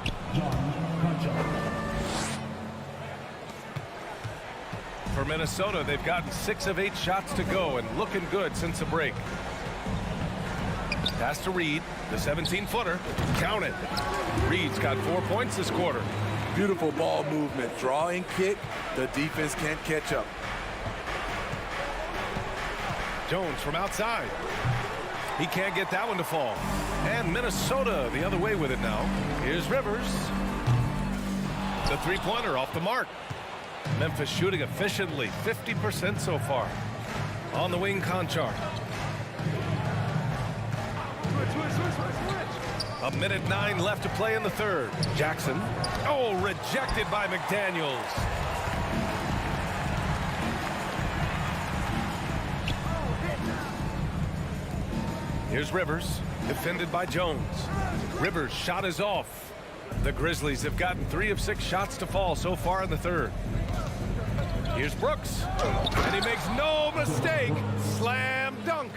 For Minnesota, they've gotten 6 of 8 shots to go and looking good since the break. Pass to Reed, the 17-footer. Count it. Reed's got 4 points this quarter. Beautiful ball movement. Draw and kick. The defense can't catch up. Jones from outside. He can't get that one to fall. And Minnesota the other way with it now. Here's Rivers. The 3-pointer off the mark. Memphis shooting efficiently, 50% so far. On the wing, Conchar. A minute 9 left to play in the third. Jackson. Oh, rejected by McDaniels. Here's Rivers, defended by Jones. Rivers' shot is off. The Grizzlies have gotten 3 of 6 shots to fall so far in the third. Here's Brooks, and he makes no mistake. Slam dunk.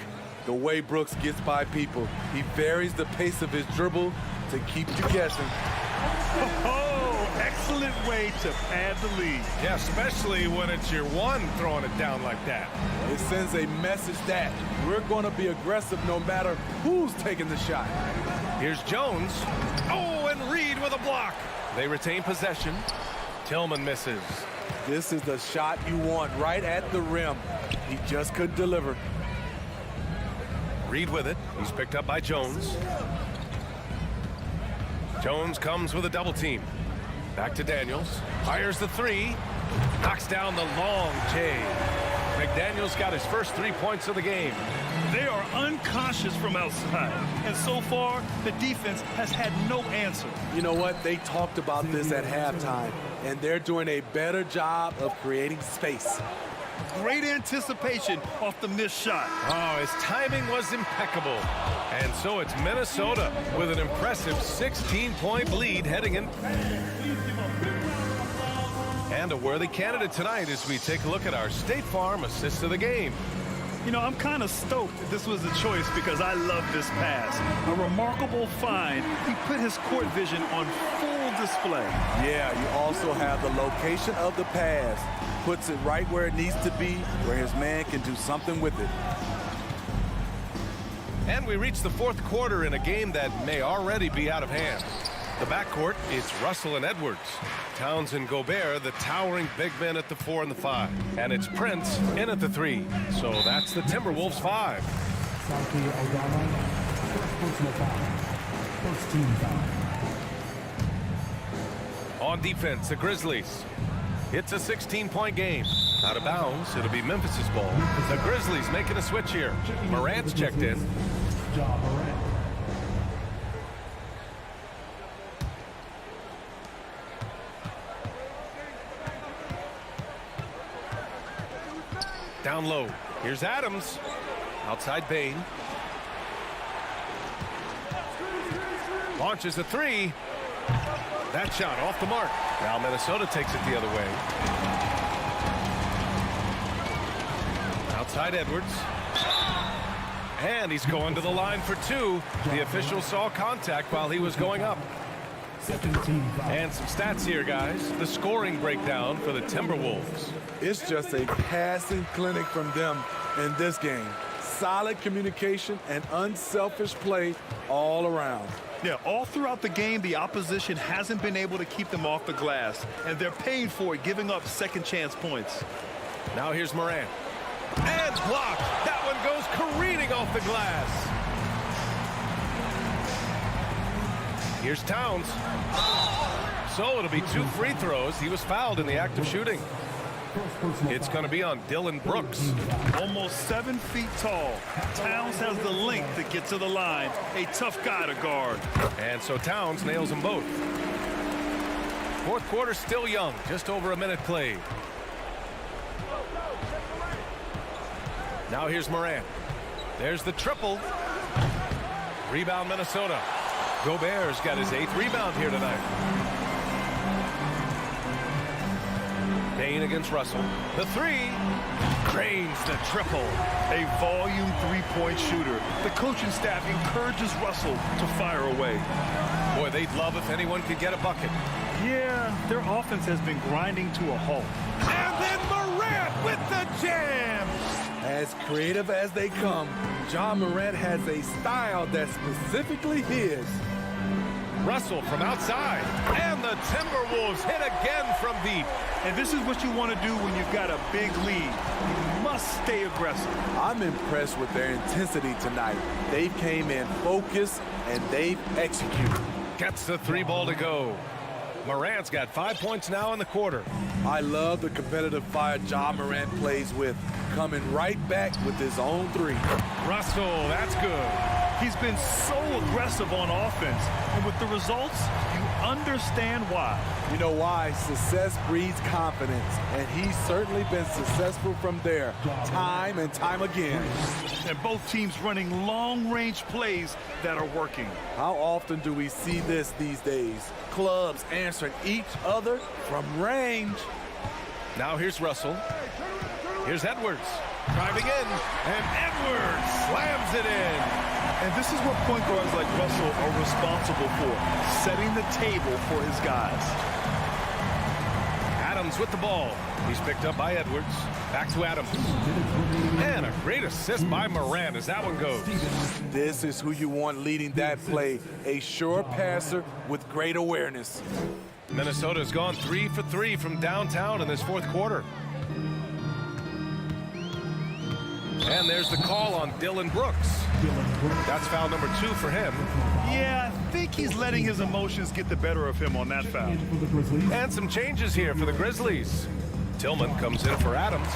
The way Brooks gets by people, he varies the pace of his dribble to keep you guessing. Oh, excellent way to pad the lead. Yeah, especially when it's your one throwing it down like that. It sends a message that we're going to be aggressive no matter who's taking the shot. Here's Jones. Oh, and Reed with a block. They retain possession. Tillman misses. This is the shot you want right at the rim. He just couldn't deliver. Reed with it. He's picked up by Jones. Jones comes with a double team. Back to Daniels. Fires the three. Knocks down the long J. McDaniels got his first 3 points of the game. They are unconscious from outside, and so far, the defense has had no answer. You know what? They talked about this at halftime, and they're doing a better job of creating space. Great anticipation off the missed shot. Oh, his timing was impeccable. And so it's Minnesota with an impressive 16-point lead heading in. And a worthy candidate tonight as we take a look at our State Farm assist of the game. You know, I'm kind of stoked that this was a choice because I love this pass. A remarkable find. He put his court vision on full display. Yeah, you also have the location of the pass. Puts it right where it needs to be, where his man can do something with it. And we reach the fourth quarter in a game that may already be out of hand. The backcourt, it's Russell and Edwards. Towns and Gobert, the towering big men at the 4 and the 5. And it's Prince in at the 3. So that's the Timberwolves 5. On defense, the Grizzlies. It's a 16-point game. Out of bounds, it'll be Memphis's ball. The Grizzlies making a switch here. Morant's checked in. Down low. Here's Adams. Outside Bain. Launches a 3. That shot off the mark. Now Minnesota takes it the other way. Outside Edwards. And he's going to the line for 2. The official saw contact while he was going up. And some stats here, guys. The scoring breakdown for the Timberwolves. It's just a passing clinic from them in this game. Solid communication and unselfish play all around. Yeah, all throughout the game, the opposition hasn't been able to keep them off the glass, and they're paying for it, giving up second chance points. Now here's Morant. And blocked. That one goes careening off the glass. Here's Towns. So it'll be 2 free throws. He was fouled in the act of shooting. It's going to be on Dylan Brooks. Almost 7 feet tall. Towns has the length to get to the line. A tough guy to guard. And so Towns nails them both. Fourth quarter still young. Just over a minute played. Now here's Morant. There's the triple. Rebound Minnesota. Gobert's got his 8th rebound here tonight. Bain against Russell. The 3. Drains the triple. A volume 3-point shooter. The coaching staff encourages Russell to fire away. Boy, they'd love if anyone could get a bucket. Yeah, their offense has been grinding to a halt. And then Morant with the jam. As creative as they come, Ja Morant has a style that's specifically his. Russell from outside. And the Timberwolves hit again from deep. And this is what you want to do when you've got a big lead. You must stay aggressive. I'm impressed with their intensity tonight. They came in focused and they've executed. Gets the 3 ball to go. Morant's got 5 points now in the quarter. I love the competitive fire Ja Morant plays with, coming right back with his own 3. Russell, that's good. He's been so aggressive on offense, and with the results, you understand why. You know why? Success breeds confidence, and he's certainly been successful from there, time and time again. And both teams running long-range plays that are working. How often do we see this these days? Clubs answering each other from range. Now here's Russell. Here's Edwards. Driving in, and Edwards slams it in. And this is what point guards like Russell are responsible for, setting the table for his guys. Adams with the ball. He's picked up by Edwards. Back to Adams. And a great assist by Morant as that one goes. This is who you want leading that play, a sure passer with great awareness. Minnesota's gone 3 for 3 from downtown in this fourth quarter. And there's the call on Dylan Brooks. That's foul number 2 for him. Yeah, I think he's letting his emotions get the better of him on that foul. And some changes here for the Grizzlies. Tillman comes in for Adams,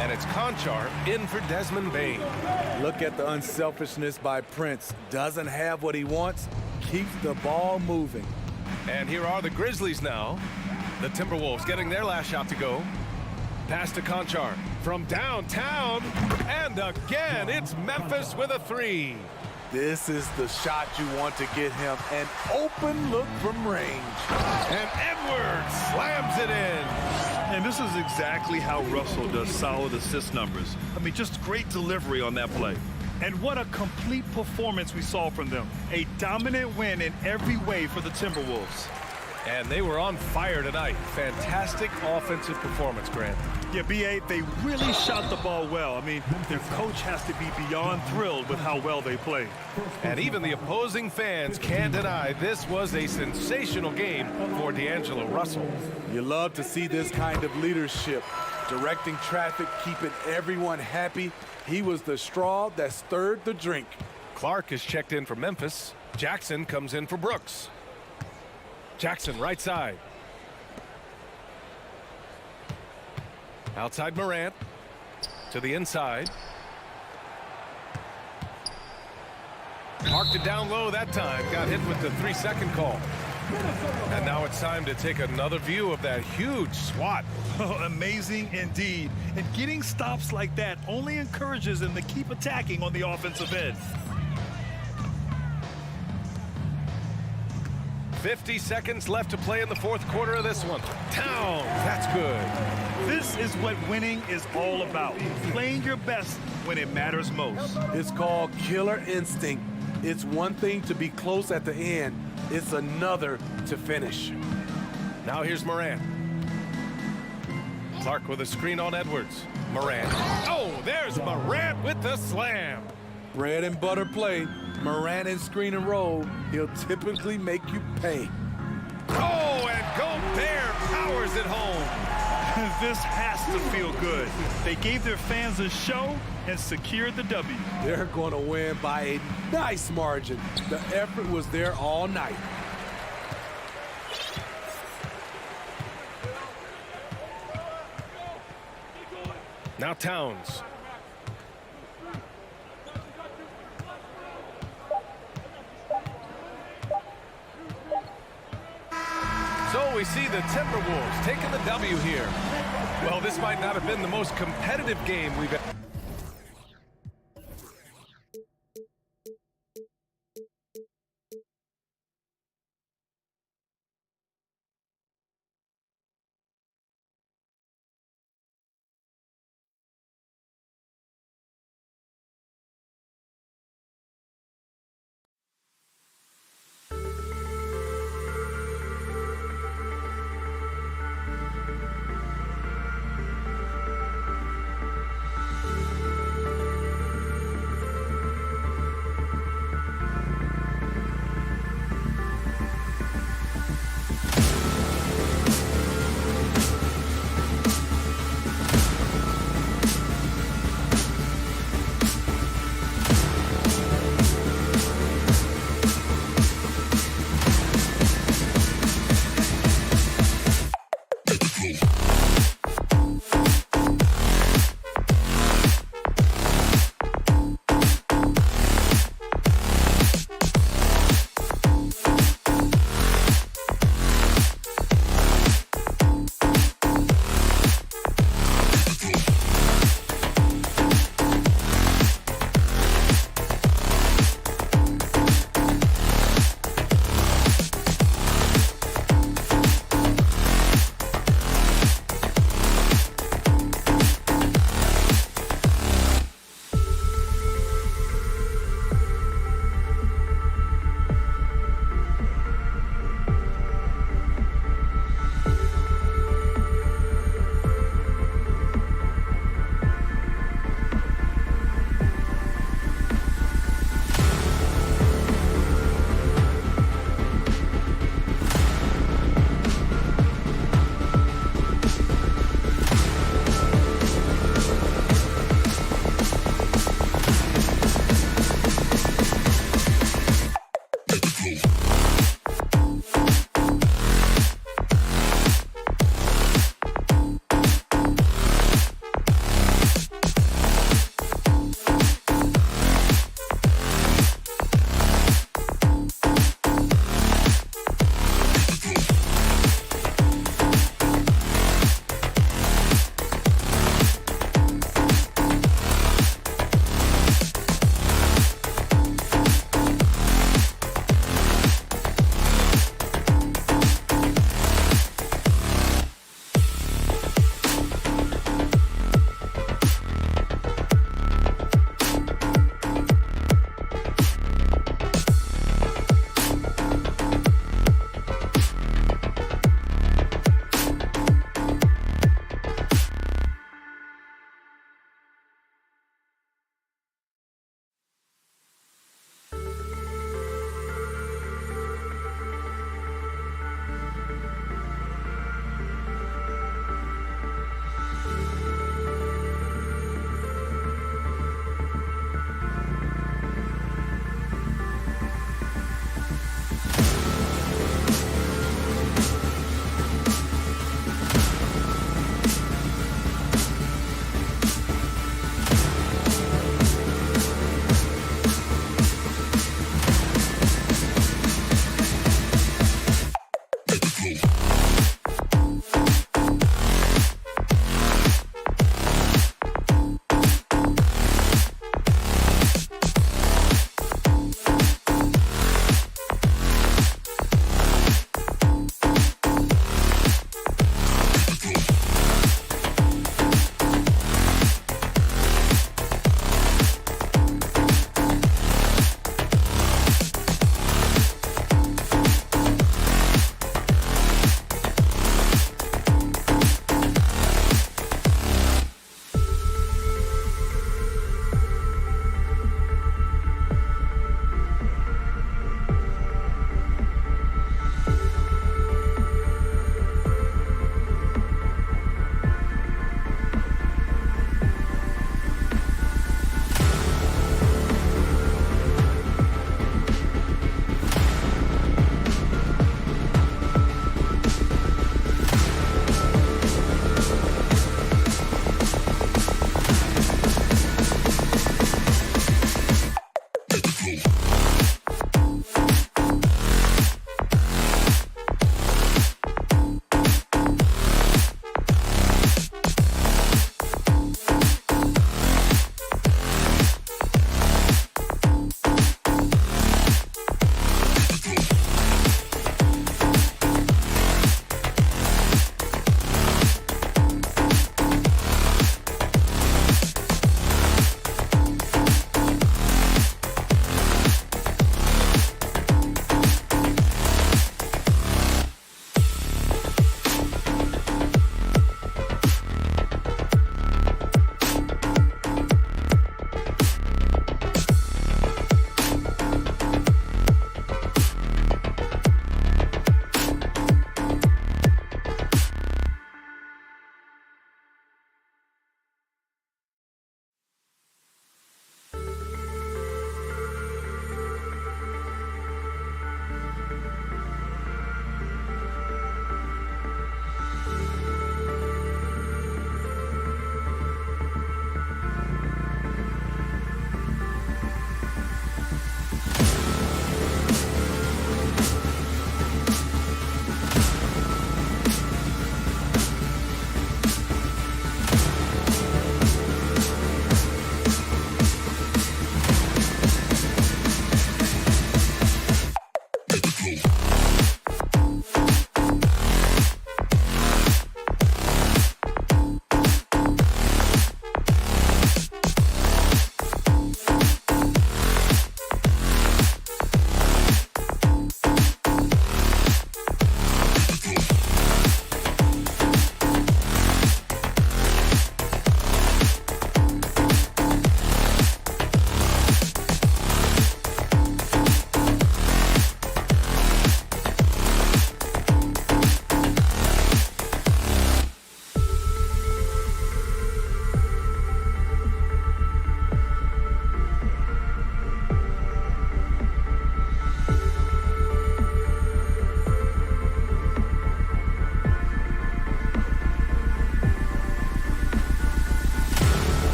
and it's Conchar in for Desmond Bain. Look at the unselfishness by Prince. Doesn't have what he wants, keeps the ball moving. And here are the Grizzlies now. The Timberwolves getting their last shot to go. Pass to Conchar from downtown, and again, it's Memphis with a 3. This is the shot you want to get him, an open look from range. And Edwards slams it in. And this is exactly how Russell does solid assist numbers. I mean, just great delivery on that play. And what a complete performance we saw from them. A dominant win in every way for the Timberwolves. And they were on fire tonight. Fantastic offensive performance, Grant. Yeah, B.A., they really shot the ball well. I mean, their coach has to be beyond thrilled with how well they played. And even the opposing fans can't deny this was a sensational game for D'Angelo Russell. You love to see this kind of leadership, directing traffic, keeping everyone happy. He was the straw that stirred the drink. Clark is checked in for Memphis. Jackson comes in for Brooks. Jackson right side. Outside Morant. To the inside. Parked it down low that time. Got hit with the 3-second call. And now it's time to take another view of that huge swat. Oh, amazing indeed. And getting stops like that only encourages them to keep attacking on the offensive end. 50 seconds left to play in the fourth quarter of this one. Towns, that's good. This is what winning is all about. Playing your best when it matters most. It's called killer instinct. It's one thing to be close at the end. It's another to finish. Now here's Morant. Clark with a screen on Edwards. Morant. Oh, there's Morant with the slam. Bread and butter play. Morant and screen and roll. He'll typically make you pay. Oh, and Gobert powers it home. This has to feel good. They gave their fans a show and secured the W. They're going to win by a nice margin. The effort was there all night. Now Towns. So we see the Timberwolves taking the W here. Well, this might not have been the most competitive game we've had.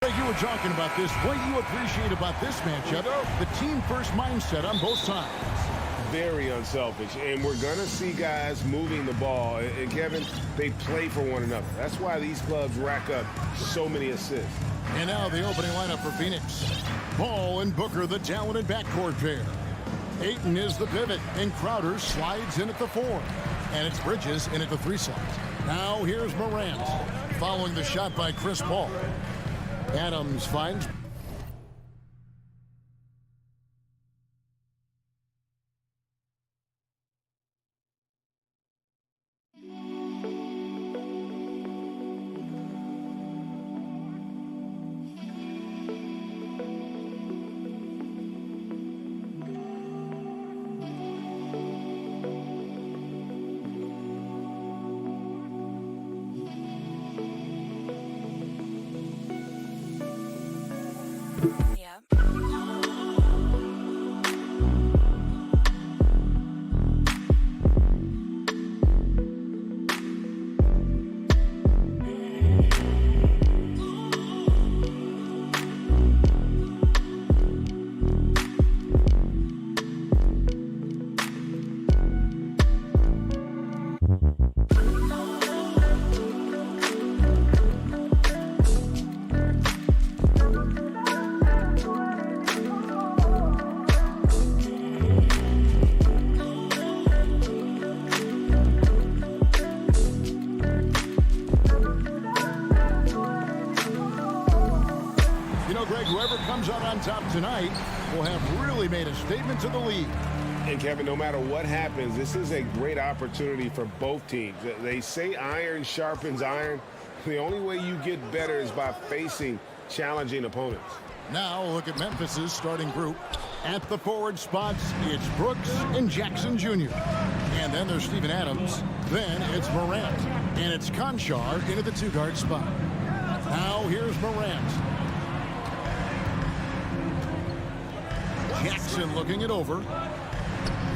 You were talking about this. What you appreciate about this matchup, the team-first mindset on both sides. Very unselfish, and we're going to see guys moving the ball. And, Kevin, they play for one another. That's why these clubs rack up so many assists. And now the opening lineup for Phoenix. Ball and Booker, the talented backcourt pair. Ayton is the pivot, and Crowder slides in at the 4. And it's Bridges in at the 3 slot. Now here's Morant, following the shot by Chris Paul. Adams finds... Whoever comes out on top tonight will have really made a statement to the league. And, Kevin, no matter what happens, this is a great opportunity for both teams. They say iron sharpens iron. The only way you get better is by facing challenging opponents. Now look at Memphis's starting group. At the forward spots, it's Brooks and Jackson Jr. And then there's Steven Adams. Then it's Morant. And it's Conchar into the 2-guard spot. Now here's Morant. Jackson looking it over.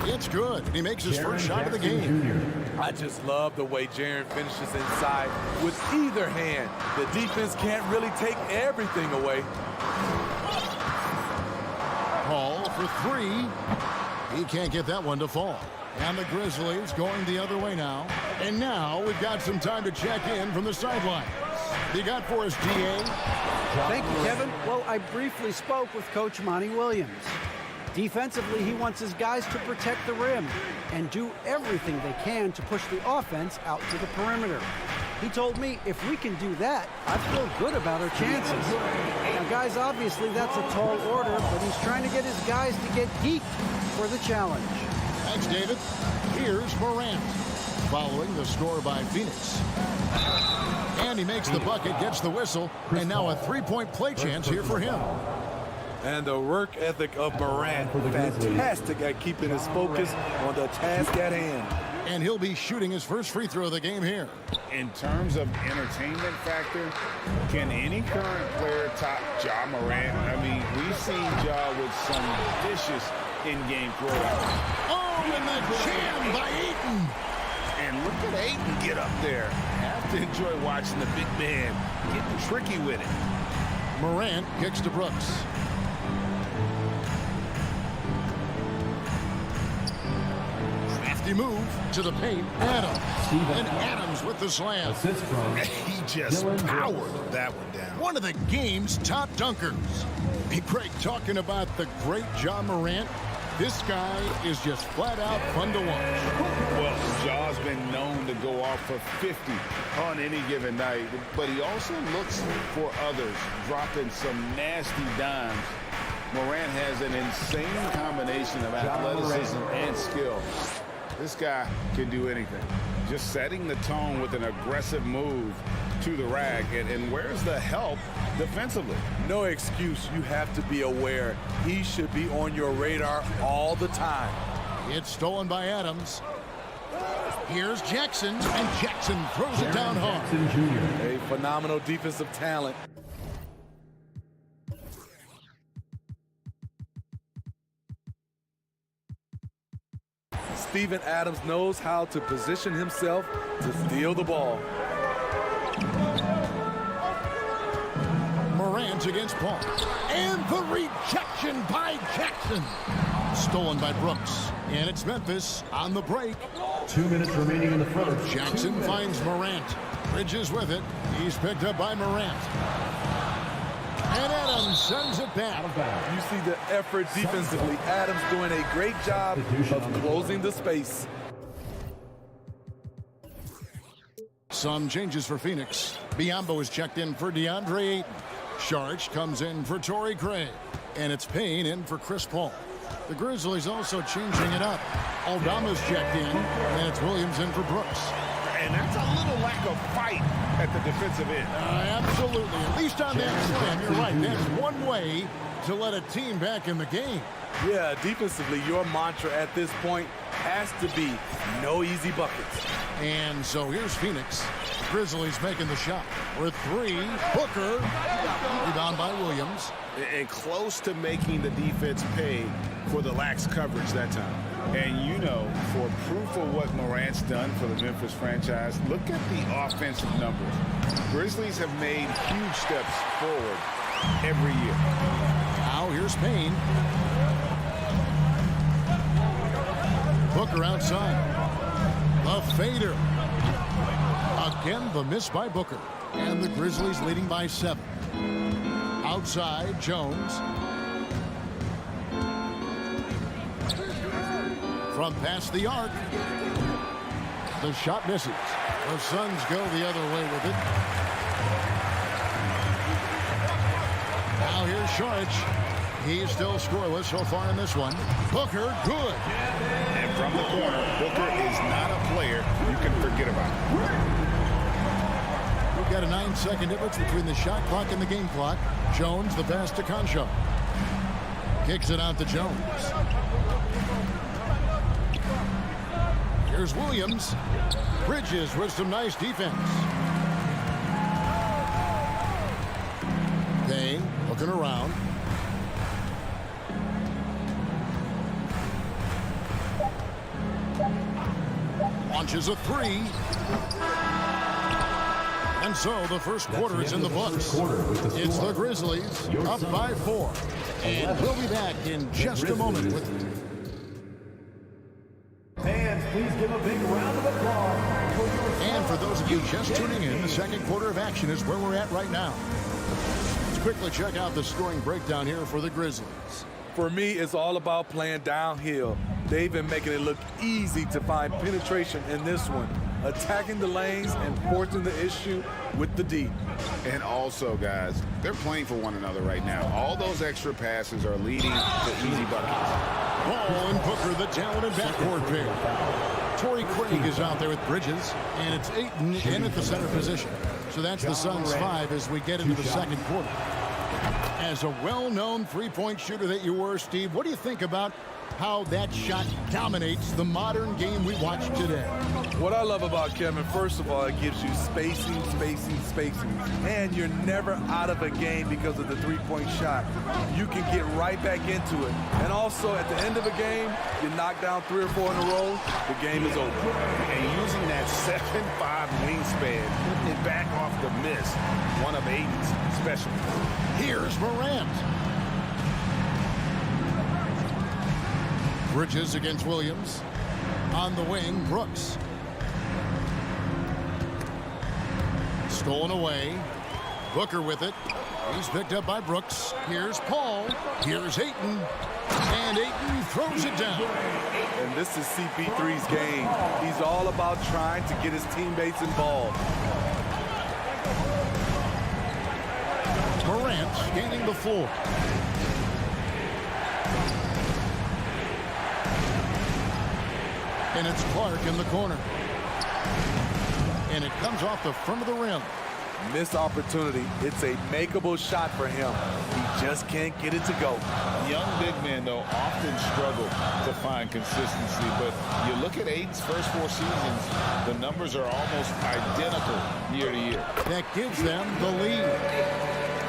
It's good. He makes his first shot of the game. I just love the way Jaren finishes inside with either hand. The defense can't really take everything away. Paul for 3. He can't get that one to fall. And the Grizzlies going the other way now. And now we've got some time to check in from the sideline. You got for us, DA? Thank you, Kevin. Well, I briefly spoke with Coach Monty Williams. Defensively, he wants his guys to protect the rim and do everything they can to push the offense out to the perimeter. He told me if we can do that, I feel good about our chances. Now, guys, obviously that's a tall order, but he's trying to get his guys to get geeked for the challenge. Thanks, David. Here's Morant, following the score by Phoenix. And he makes the bucket, gets the whistle, and now a 3-point play chance here for him. And the work ethic of Morant, fantastic at keeping his focus on the task at hand. And he'll be shooting his first free throw of the game here. In terms of entertainment factor, can any current player top Ja Morant? I mean, we've seen Ja with some vicious in-game throwouts. Oh, and the jam by Ayton. And look at Ayton get up there. Have to enjoy watching the big man getting tricky with it. Morant kicks to Brooks. Crafty move to the paint. Adams. And Adams with the slam. He just powered that one down. One of the game's top dunkers. Hey, Craig, talking about the great Ja Morant, this guy is just flat out fun to watch. Well, Ja's been known to go off for 50 on any given night, but he also looks for others, dropping some nasty dimes. Morant has an insane combination of athleticism and skill. This guy can do anything. Just setting the tone with an aggressive move to the rack. And where's the help defensively? No excuse. You have to be aware. He should be on your radar all the time. It's stolen by Adams. Here's Jackson, and Jackson throws it down hard. A phenomenal defensive talent. Steven Adams knows how to position himself to steal the ball. Morant against Paul. And the rejection by Jackson. Stolen by Brooks. And it's Memphis on the break. 2 minutes remaining in the first. Jackson finds Morant. Bridges with it. He's picked up by Morant. And Adams sends it back. You see the effort defensively. Adams doing a great job of closing the space. Some changes for Phoenix. Biyombo is checked in for DeAndre Ayton. Sharch comes in for Torrey Craig. And it's Payne in for Chris Paul. The Grizzlies also changing it up. Aldama's checked in, and it's Williams in for Brooks. And that's a little lack of fight at the defensive end. Absolutely. At least on that slam, you're right. That's one way to let a team back in the game. Yeah, defensively, your mantra at this point has to be no easy buckets. And so here's Phoenix. Grizzlies making the shot. With three, Booker. Rebound by Williams. And close to making the defense pay for the lax coverage that time. And you know, for proof of what Morant's done for the Memphis franchise, look at the offensive numbers. Grizzlies have made huge steps forward every year. Now here's Payne. Booker outside. The fader. Again, the miss by Booker. And the Grizzlies leading by 7. Outside, Jones. From past the arc. The shot misses. The Suns go the other way with it. Now here's Sharch. He's still scoreless so far in this one. Booker, good. And from the corner, Booker is not a player you can forget about. We've got a 9-second difference between the shot clock and the game clock. Jones, the pass to Concho. Kicks it out to Jones. Here's Williams. Bridges with some nice defense. Payne looking around. Launches a three. And so the first quarter is in the books. It's the Grizzlies up by 4. And we'll be back in just a moment with Fans, please give a big round of applause. And for those of you just tuning in, the second quarter of action is where we're at right now. Let's quickly check out the scoring breakdown here for the Grizzlies. For me, it's all about playing downhill. They've been making it look easy to find penetration in this one, attacking the lanes and forcing the issue with the D. And also, guys, they're playing for one another right now. All those extra passes are leading to easy buckets. Paul and Booker, the talented backcourt pair. Torrey Craig is out there with Bridges, and it's Ayton in at the center position. So that's the Suns' 5 as we get into the second quarter. As a well-known three-point shooter that you were, Steve, what do you think about how that shot dominates the modern game we watch today? What I love about Kevin, first of all, it gives you spacing. And you're never out of a game because of the three-point shot. You can get right back into it. And also, at the end of a game, you knock down 3 or 4 in a row, the game is over. And using that 7'5" wingspan, putting it back off the miss, one of Ayton's specialties. Here's Morant. Bridges against Williams. On the wing, Brooks. Stolen away. Booker with it. He's picked up by Brooks. Here's Paul. Here's Ayton. And Ayton throws it down. And this is CP3's game. He's all about trying to get his teammates involved. Morant gaining the floor. And it's Clark in the corner. And it comes off the front of the rim. Missed opportunity. It's a makeable shot for him. He just can't get it to go. Young big men, though, often struggle to find consistency. But you look at Ayton's first 4 seasons, the numbers are almost identical year to year. That gives them the lead.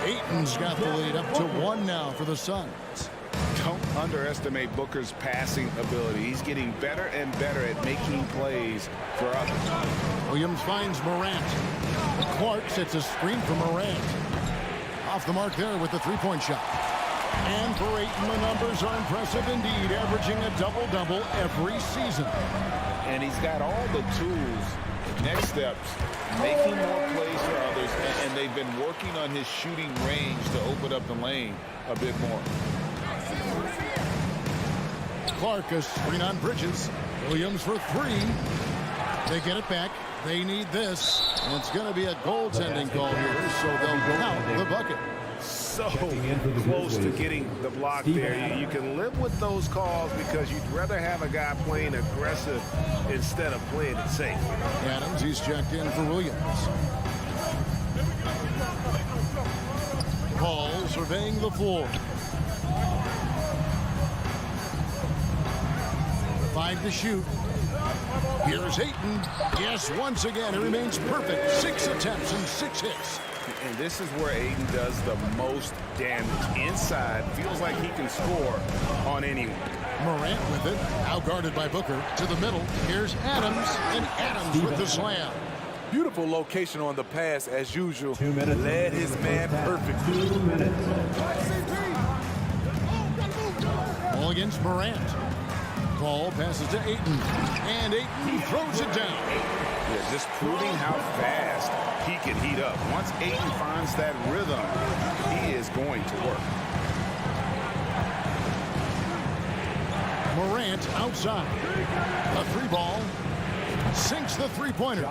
Ayton's got the lead up to 1 now for the Suns. Don't underestimate Booker's passing ability. He's getting better and better at making plays for others. Williams finds Morant. Clark sets a screen for Morant. off the mark there with the three-point shot. And for Ayton, the numbers are impressive indeed, averaging a double-double every season. And he's got all the tools, next steps, making more plays for others, and they've been working on his shooting range to open up the lane a bit more. Clark, a screen on Bridges. Williams for three. They get it back. They need this. And it's going to be a goaltending call here, so they'll count the bucket. So close to getting the block there. You can live with those calls because you'd rather have a guy playing aggressive instead of playing it safe. Adams, he's checked in for Williams. Paul surveying the floor. 5 to shoot. Here's Ayton. Yes, once again, it remains perfect. 6 attempts and 6 hits. And this is where Ayton does the most damage. Inside, feels like he can score on anyone. Morant with it, outguarded by Booker. To the middle, here's Adams, and Adams with the slam. Beautiful location on the pass as usual. 2 minutes. Led his man perfectly. 2 minutes. Ball against Morant. Ball passes to Ayton, and Ayton throws it down. Yeah, just proving how fast he can heat up. Once Ayton finds that rhythm, he is going to work. Morant outside. The three ball sinks the three-pointer.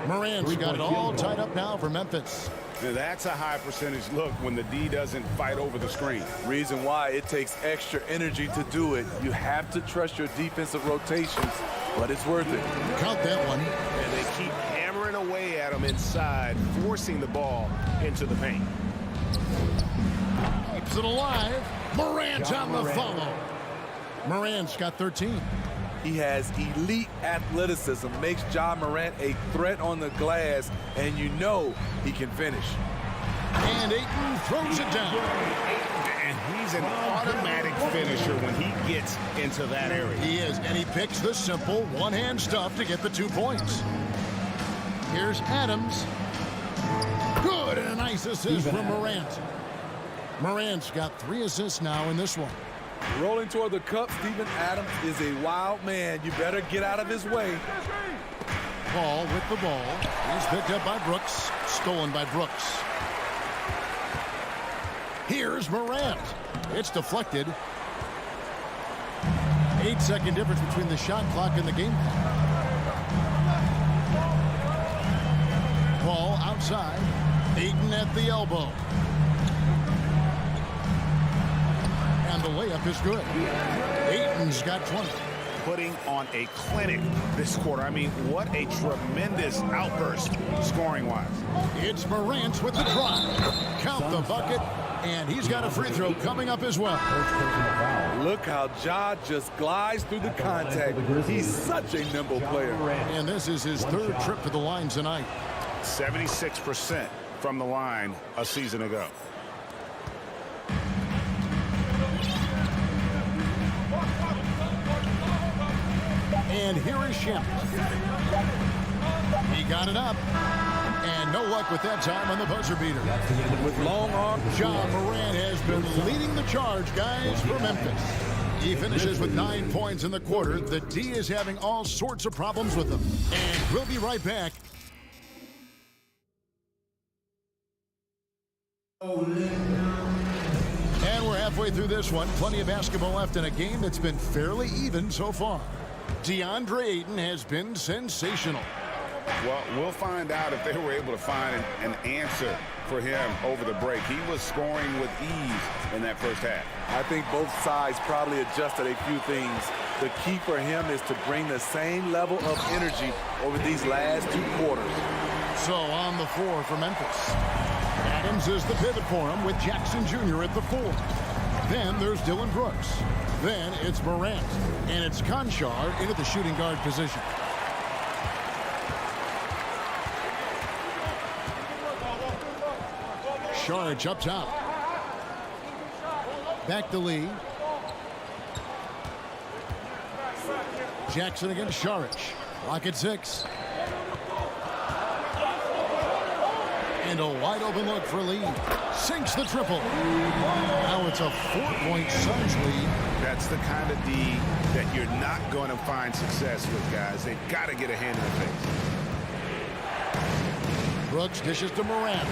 Morant's got it all tied up now for Memphis. Now that's a high percentage look when the D doesn't fight over the screen. Reason why it takes extra energy to do it. You have to trust your defensive rotations, but it's worth it. Count that one. And they keep hammering away at him inside, forcing the ball into the paint. Keeps it alive. Morant on the follow. Morant's got 13. He has elite athleticism, makes Ja Morant a threat on the glass, and you know he can finish. And Ayton throws it down. And he's an automatic finisher when he gets into that area. He is, and he picks the simple one-hand stuff to get the 2 points. Here's Adams. Good, and a nice assist from Morant. Morant's got 3 assists now in this one. Rolling toward the cup, Steven Adams is a wild man. You better get out of his way. Paul with the ball. He's picked up by Brooks. Stolen by Brooks. Here's Morant. It's deflected. 8-second difference between the shot clock and the game clock. Paul outside. Ayton at the elbow. And the layup is good. Ayton's got 20. Putting on a clinic this quarter. I mean, what a tremendous outburst scoring-wise. It's Morant with the try. Count the bucket, and he's got a free throw coming up as well. Look how Ja just glides through the contact. He's such a nimble player. And this is his 3rd trip to the line tonight. 76% from the line a season ago. And here is Shep. He got it up. And no luck with that time on the buzzer beater. With long arms, Ja Morant has been leading the charge, guys, for Memphis. He finishes with 9 points in the quarter. The D is having all sorts of problems with him. And we'll be right back. And we're halfway through this one. Plenty of basketball left in a game that's been fairly even so far. DeAndre Ayton has been sensational. Well, we'll find out if they were able to find an answer for him over the break. He was scoring with ease in that first half. I think both sides probably adjusted a few things. The key for him is to bring the same level of energy over these last 2 quarters. So on the floor for Memphis. Adams is the pivot for him with Jackson Jr. at the 4. Then there's Dylan Brooks. Then it's Morant. And it's Conchar into the shooting guard position. Saric up top. Back to Lee. Jackson against Saric. Clock at 6. And a wide open look for Lee. Sinks the triple. Now it's a 4-point Suns lead. That's the kind of D that you're not going to find success with, guys. They've got to get a hand in the face. Brooks dishes to Morant.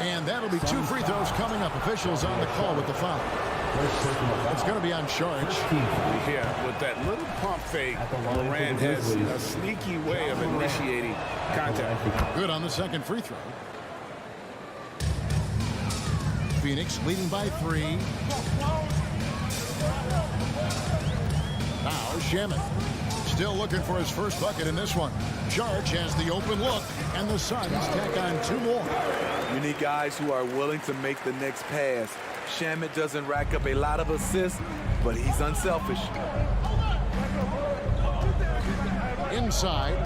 And that'll be 2 free throws coming up. Officials on the call with the foul. It's going to be on charge. Yeah, with that little pump fake, Morant has a sneaky way of initiating contact. Good on the second free throw. Phoenix leading by 3. Now Shaman still looking for his first bucket in this one. Charge has the open look, and the Suns tack on 2 more. You need guys who are willing to make the next pass. Shaman doesn't rack up a lot of assists, but he's unselfish. Inside.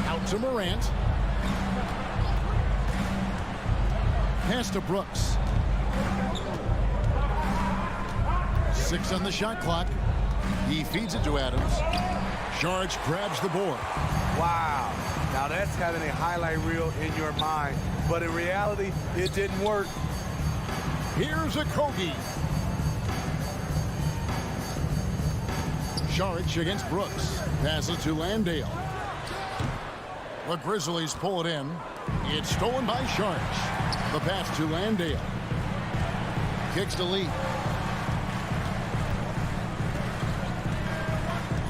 Out to Morant. Pass to Brooks. 6 on the shot clock. He feeds it to Adams. Charge grabs the board. Wow. Now that's having a highlight reel in your mind, but in reality, it didn't work. Here's a Kogi. Charge against Brooks. Passes to Landale. The Grizzlies pull it in. It's stolen by Charge. The pass to Landale. Kicks to Lee.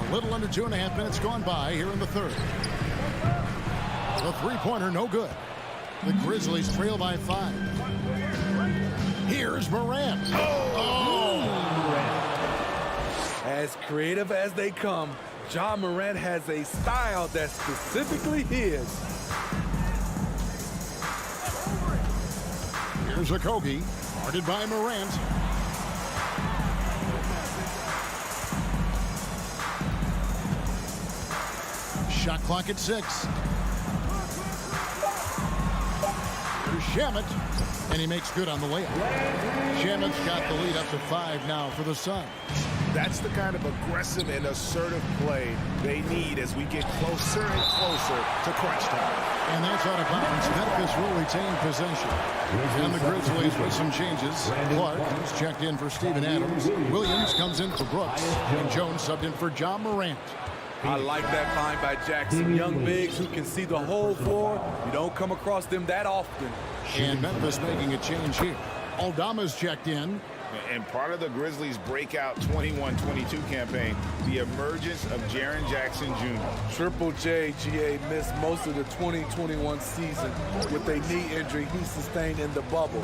A little under 2.5 minutes gone by here in the third. The three-pointer no good. The Grizzlies trail by 5. Here's Morant. As creative as they come, Ja Morant has a style that's specifically his. Here's a Kogi, guarded by Morant. Shot clock at 6. Here's Shamet, and he makes good on the layup. Shamet's got the lead up to 5 now for the Suns. That's the kind of aggressive and assertive play they need as we get closer and closer to crunch time. And that's out of bounds. Memphis will retain possession. And the Grizzlies with some changes. Clark, who's checked in for Steven Adams. Williams comes in for Brooks. And Jones subbed in for Ja Morant. I like that find by Jackson. Young bigs who can see the whole floor. You don't come across them that often. And Memphis making a change here. Aldama's checked in. And part of the Grizzlies' breakout 21-22 campaign, the emergence of Jaren Jackson Jr. Triple J, GA, missed most of the 2021 season with a knee injury he sustained in the bubble.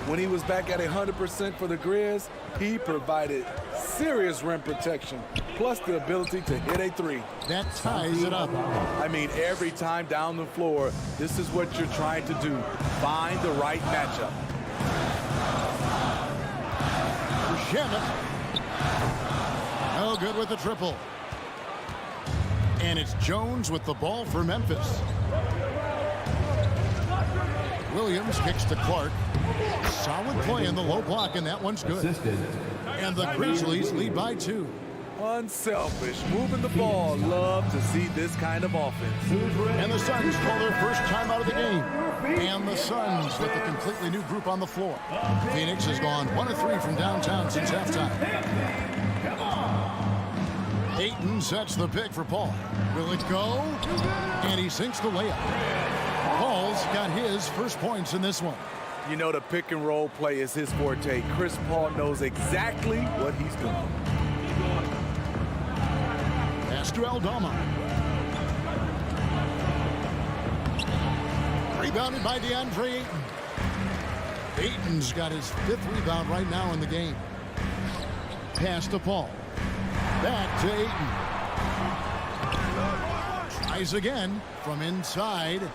When he was back at 100% for the Grizz, he provided serious rim protection, plus the ability to hit a 3. That ties it up. I mean, every time down the floor, this is what you're trying to do. Find the right matchup. Shamet. No good with the triple. And it's Jones with the ball for Memphis. Williams kicks to Clark. Solid play in the low block, and that one's good. And the Grizzlies lead by 2. Unselfish, moving the ball. Love to see this kind of offense. And the Suns call their first time out of the game. And the Suns with a completely new group on the floor. Phoenix has gone 1 of 3 from downtown since halftime. Ayton sets the pick for Paul. Will it go? And he sinks the layup. Paul's got his first points in this one. You know, the pick and roll play is his forte. Chris Paul knows exactly what he's doing. Pass to Aldama. Rebounded by DeAndre Ayton. Ayton's got his 5th rebound right now in the game. Pass to Paul. Back to Ayton. Tries again from inside.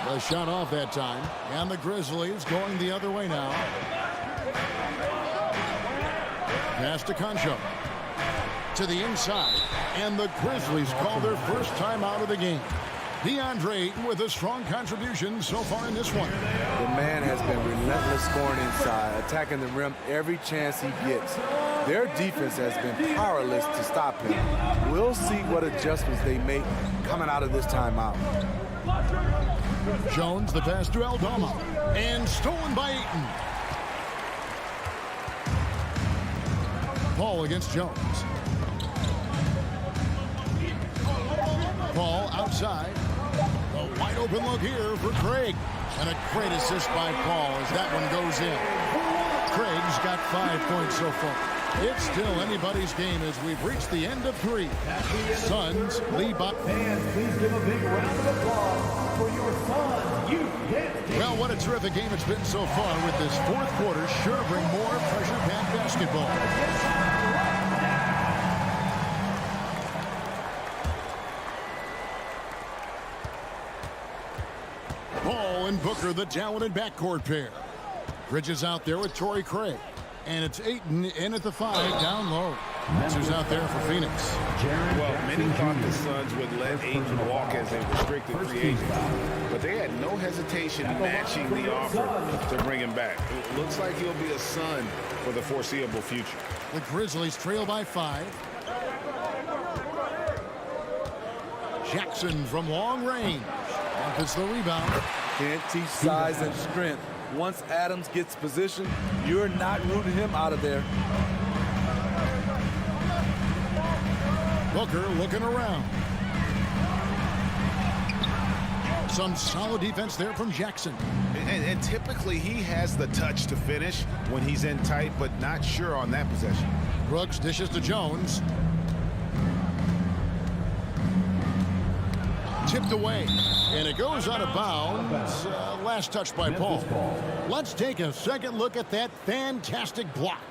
The shot off that time. And the Grizzlies going the other way now. Pass to Concho. To the inside. And the Grizzlies call their first time out of the game. DeAndre with a strong contribution so far in this one. The man has been relentless scoring inside, attacking the rim every chance he gets. Their defense has been powerless to stop him. We'll see what adjustments they make coming out of this timeout. Jones, the pass to Aldama, and stolen by Ayton. Paul against Jones. Paul outside. A wide open look here for Craig. And a great assist by Paul as that one goes in. Craig's got 5 points so far. It's still anybody's game as we've reached the end of 3. Suns lead by. Fans, please give a big round of applause for your Suns youth dance. Well, what a terrific game it's been so far with this fourth quarter. Sure bring more pressure-packed basketball. Ball and Booker, the talented backcourt pair. Bridges out there with Torrey Craig. And it's Ayton in at the 5, down low. Who's out there for Phoenix? Well, many thought the Suns would let Ayton walk as a restricted free agent, but they had no hesitation matching the offer to bring him back. It looks like he'll be a Sun for the foreseeable future. The Grizzlies trail by 5. Jackson from long range. Memphis the rebound. Can't teach size and strength. Once Adams gets position, you're not rooting him out of there. Booker looking around. Some solid defense there from Jackson. And typically he has the touch to finish when he's in tight, but not sure on that possession. Brooks dishes to Jones. Tipped away, and it goes out of bounds. Last touch by Paul. Let's take a second look at that fantastic block.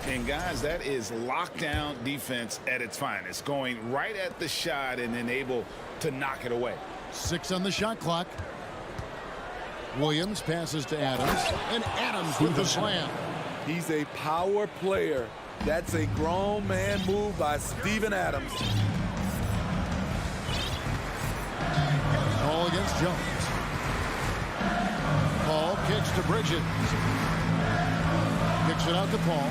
And guys, that is lockdown defense at its finest, going right at the shot and then able to knock it away. 6 on the shot clock. Williams passes to Adams, and Adams with the slam. He's a power player. That's a grown man move by Steven Adams. Paul against Jones. Paul kicks to Bridges. Kicks it out to Paul.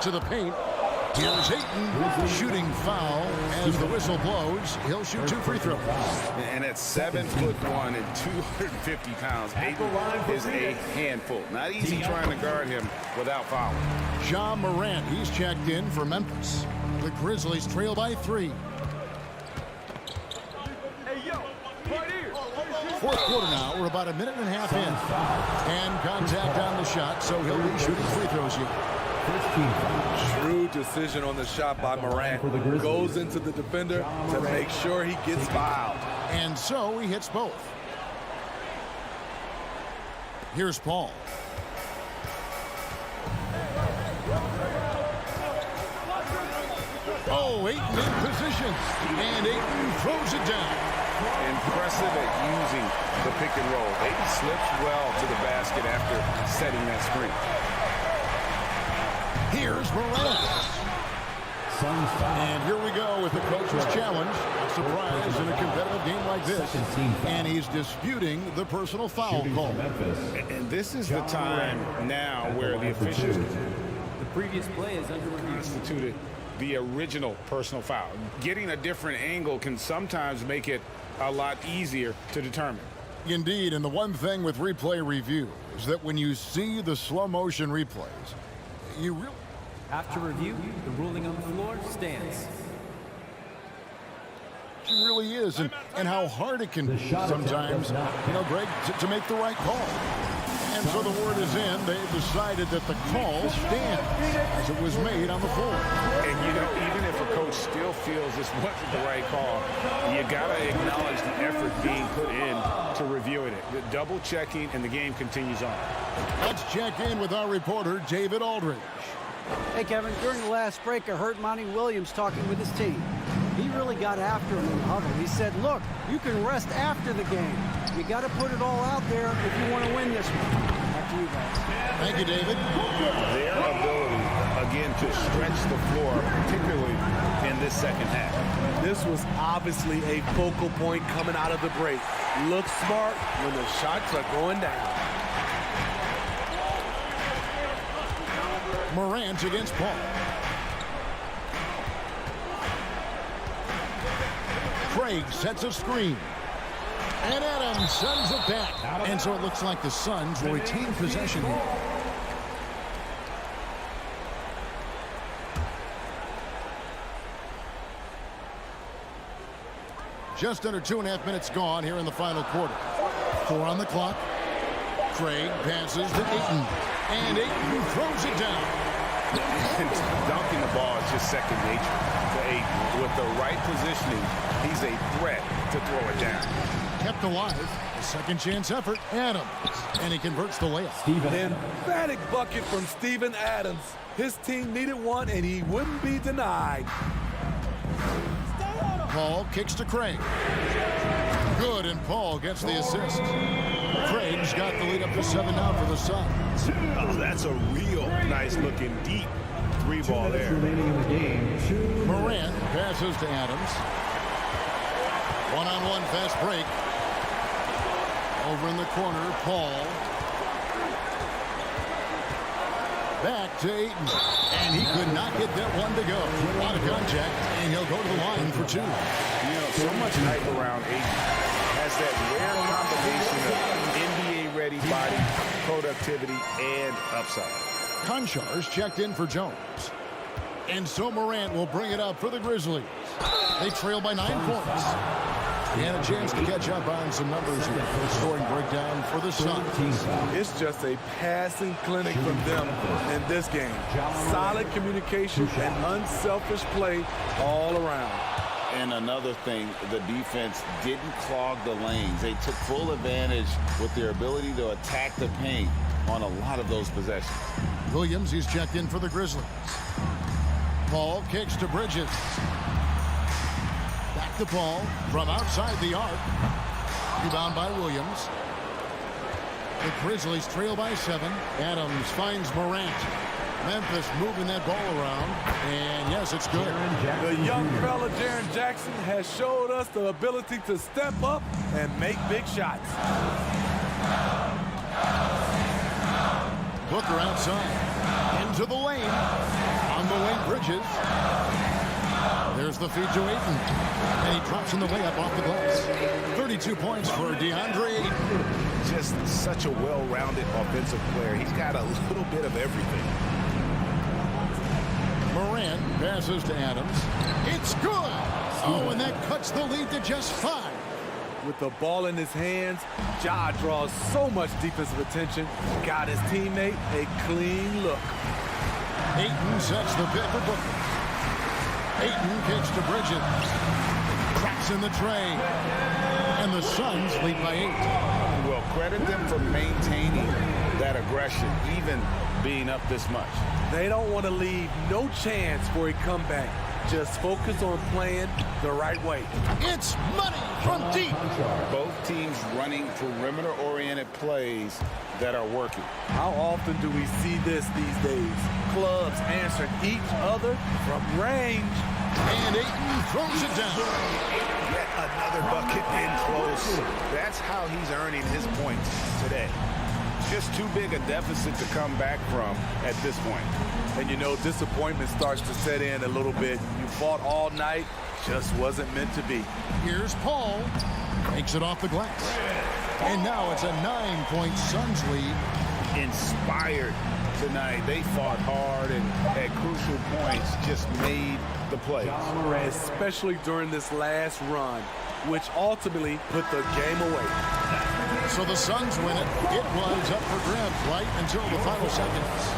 To the paint. Here's Ayton. Shooting foul as the whistle blows. He'll shoot 2 free throws. And at 7'1" and 250 pounds, Ayton is a handful. Not easy trying to guard him without fouling. Ja Morant, he's checked in for Memphis. The Grizzlies trail by 3. Fourth quarter now. We're about a minute and a half in. And contact on the shot, so he'll be shooting free throws here. Shrewd decision on the shot by Morant. Goes into the defender to make sure he gets fouled. And so he hits both. Here's Paul. Oh, Ayton in position. And Ayton throws it down. Impressive at using the pick and roll. Ayton slips well to the basket after setting that screen. Here's Morant. And here we go with the coach's challenge. A surprise in a competitive game like this. And he's disputing the personal foul call. And this is the time now where the officials The previous play is under review. constituted the original personal foul. Getting a different angle can sometimes make it a lot easier to determine. Indeed, and the one thing with replay review is that when you see the slow motion replays, you really... After review, the ruling on the floor stands. It really is, and how hard it can be sometimes, Greg, to make the right call. And so the word is in. They've decided that the call stands as it was made on the floor. And, even if a coach still feels this wasn't the right call, you got to acknowledge the effort being put in to reviewing it. The double checking, and the game continues on. Let's check in with our reporter, David Aldridge. Hey, Kevin, during the last break, I heard Monty Williams talking with his team. He really got after him in the huddle. He said, look, you can rest after the game. You got to put it all out there if you want to win this one. Back to you guys. Thank you, David. Their ability, again, to stretch the floor, particularly in this second half. This was obviously a focal point coming out of the break. Look smart when the shots are going down. Morant against Paul. Craig sets a screen. And Adams sends it back. And so it looks like the Suns will retain possession here. Just under 2.5 minutes gone here in the final quarter. 4 on the clock. Craig passes to Ayton. And Ayton throws it down. Dunking the ball is just second nature to Ayton. With the right positioning, he's a threat to throw it down. Kept alive. A second chance effort. Adams. And he converts the layup. An emphatic bucket from Steven Adams. His team needed one, and he wouldn't be denied. Paul kicks to Craig. Good, and Paul gets the assist. Craig's got the lead up to 7 now for the Suns. Oh, that's a real nice-looking deep three-ball there. Morant passes to Adams. One-on-one fast break. Over in the corner, Paul. Back to Ayton. And he could not get that one to go. A lot of contact, and he'll go to the line for 2. You know, so much hype around Ayton. Has that rare combination of NBA-ready body, productivity, and upside. Konchar's checked in for Jones. And so Morant will bring it up for the Grizzlies. They trail by 9 points. He had a chance to catch up on some numbers here. Scoring breakdown for the Suns. It's just a passing clinic from them in this game. Solid communication and unselfish play all around. And another thing, the defense didn't clog the lanes. They took full advantage with their ability to attack the paint on a lot of those possessions. Williams, he's checked in for the Grizzlies. Paul kicks to Bridges. Back to Paul from outside the arc. Rebound by Williams. The Grizzlies trail by 7. Adams finds Morant. Memphis moving that ball around. And yes, it's good. The young fella, Jaren Jackson, has showed us the ability to step up and make big shots. Booker outside. Into the lane. On the wing, Bridges. There's the feed to Ayton. And he drops in the layup off the glass. 32 points for DeAndre Ayton. Just such a well-rounded offensive player. He's got a little bit of everything. Morant passes to Adams. It's good. Oh, and that cuts the lead to just 5. With the ball in his hands, Ja draws so much defensive attention. Got his teammate a clean look. Ayton sets the pick for Booker. Ayton kicks to Bridges. Drops in the tray. And the Suns lead by 8. Well, credit them for maintaining that aggression, even being up this much. They don't want to leave no chance for a comeback. Just focus on playing the right way. It's money from deep. Both teams running perimeter-oriented plays that are working. How often do we see this these days? Clubs answering each other from range. And Ayton throws it down. Yet another bucket in close. That's how he's earning his points today. Just too big a deficit to come back from at this point. And you know, disappointment starts to set in a little bit. You fought all night, just wasn't meant to be. Here's Paul. Takes it off the glass. And now it's a 9-point Suns lead. Inspired tonight. They fought hard and at crucial points just made the plays. Especially during this last run, which ultimately put the game away. So the Suns win it. It was up for grabs right until the final seconds.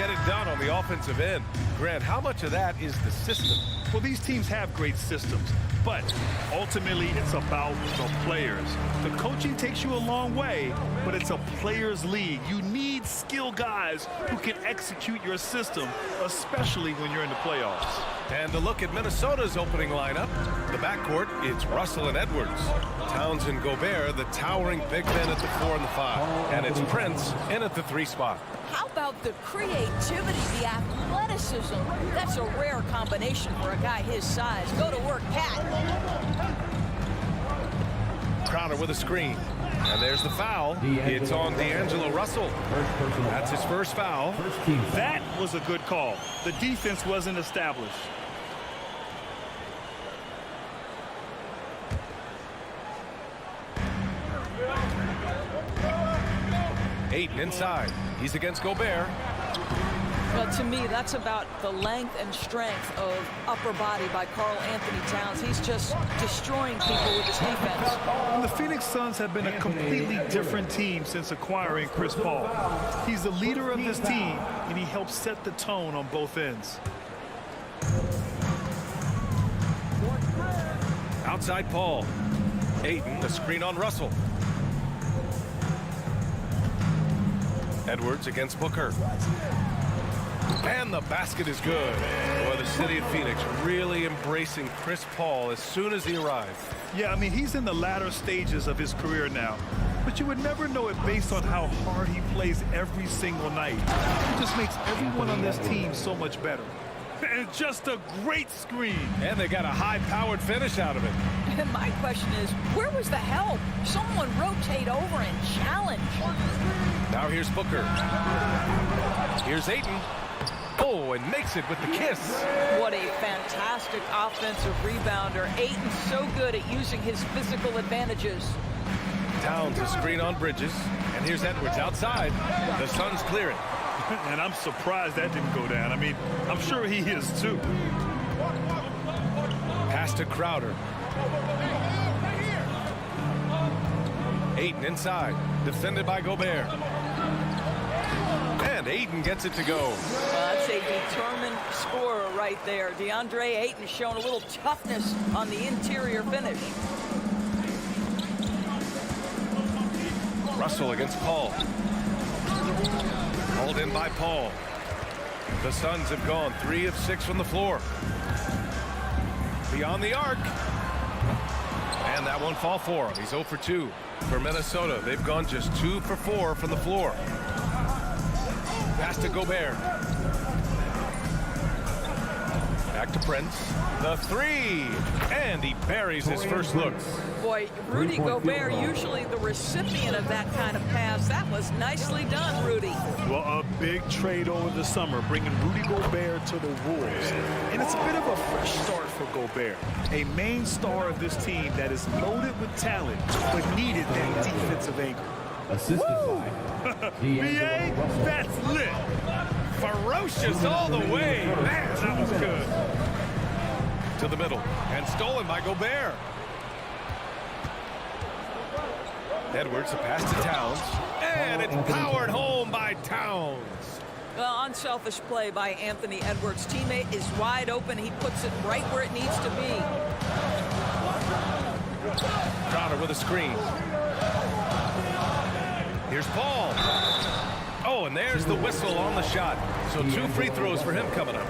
get it done on the offensive end. Grant, how much of that is the system? Well, these teams have great systems, but ultimately it's about the players. The coaching takes you a long way, but it's a players' league. You need skilled guys who can execute your system, especially when you're in the playoffs. And to look at Minnesota's opening lineup, the backcourt, it's Russell and Edwards. Towns and Gobert, the towering big men at the 4 and the 5. And it's Prince in at the 3 spot. How about the creativity, the athleticism? That's a rare combination for a guy his size. Go to work, Cat. Crowder with a screen. And there's the foul. It's on D'Angelo Russell. That's his first foul. That was a good call. The defense wasn't established. Ayton inside. He's against Gobert. Well, to me, that's about the length and strength of upper body by Karl Anthony Towns. He's just destroying people with his defense. And the Phoenix Suns have been a completely different team since acquiring Chris Paul. He's the leader of this team, and he helps set the tone on both ends. Outside Paul. Ayton, the screen on Russell. Edwards against Booker. And the basket is good. Boy, the city of Phoenix really embracing Chris Paul as soon as he arrived. Yeah, I mean, he's in the latter stages of his career now. But you would never know it based on how hard he plays every single night. He just makes everyone on this team so much better. And just a great screen. And they got a high-powered finish out of it. And my question is, where was the help? Someone rotate over and challenge. Now here's Booker. Here's Ayton. Oh, and makes it with the kiss. What a fantastic offensive rebounder. Ayton's so good at using his physical advantages. Towns a screen on Bridges. And here's Edwards outside. The Suns clear it. And I'm surprised that didn't go down. I mean, I'm sure he is too. Pass to Crowder. Ayton inside. Defended by Gobert. And Ayton gets it to go. That's a determined scorer right there. DeAndre Ayton showing a little toughness on the interior finish. Russell against Paul. Hauled in by Paul. The Suns have gone 3 of 6 from the floor. Beyond the arc. And that won't fall for him. He's 0 for 2. For Minnesota, they've gone just 2 for 4 from the floor. Pass to Gobert. Back to Prince. The 3. And he buries his first look. Boy, Rudy Gobert, usually the recipient of that kind of pass. That was nicely done, Rudy. Well, a big trade over the summer, bringing Rudy Gobert to the Wolves. And it's a bit of a fresh start for Gobert. A main star of this team that is loaded with talent, but needed that defensive anchor. Assisted by BA, that's lit. Ferocious all the way. Man, that was good. To the middle. And stolen by Gobert. Edwards, a pass to Towns. And it's powered home by Towns. Well, unselfish play by Anthony Edwards. Teammate is wide open. He puts it right where it needs to be. Crowder with a screen. Here's Paul. Oh, and there's the whistle on the shot. So 2 free throws for him coming up.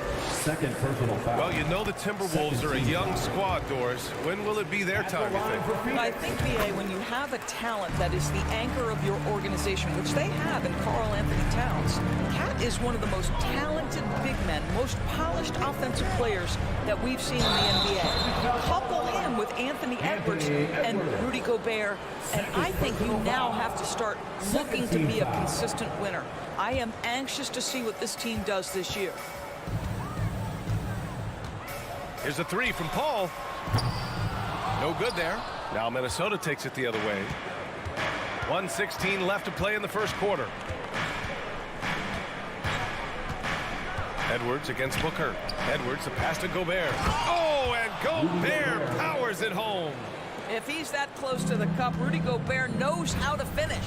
second personal foul. Well, you know the Timberwolves are a young squad, Doris. When will it be their time, you think? I think, B.A., when you have a talent that is the anchor of your organization, which they have in Karl Anthony Towns, Cat is one of the most talented big men, most polished offensive players that we've seen in the NBA. Couple him with Anthony Edwards and Rudy Gobert, and I think you now have to start looking to be a consistent winner. I am anxious to see what this team does this year. Here's a 3 from Paul. No good there. Now Minnesota takes it the other way. 1:16 left to play in the first quarter. Edwards against Booker. Edwards, a pass to Gobert. Oh, and Gobert powers it home. If he's that close to the cup, Rudy Gobert knows how to finish.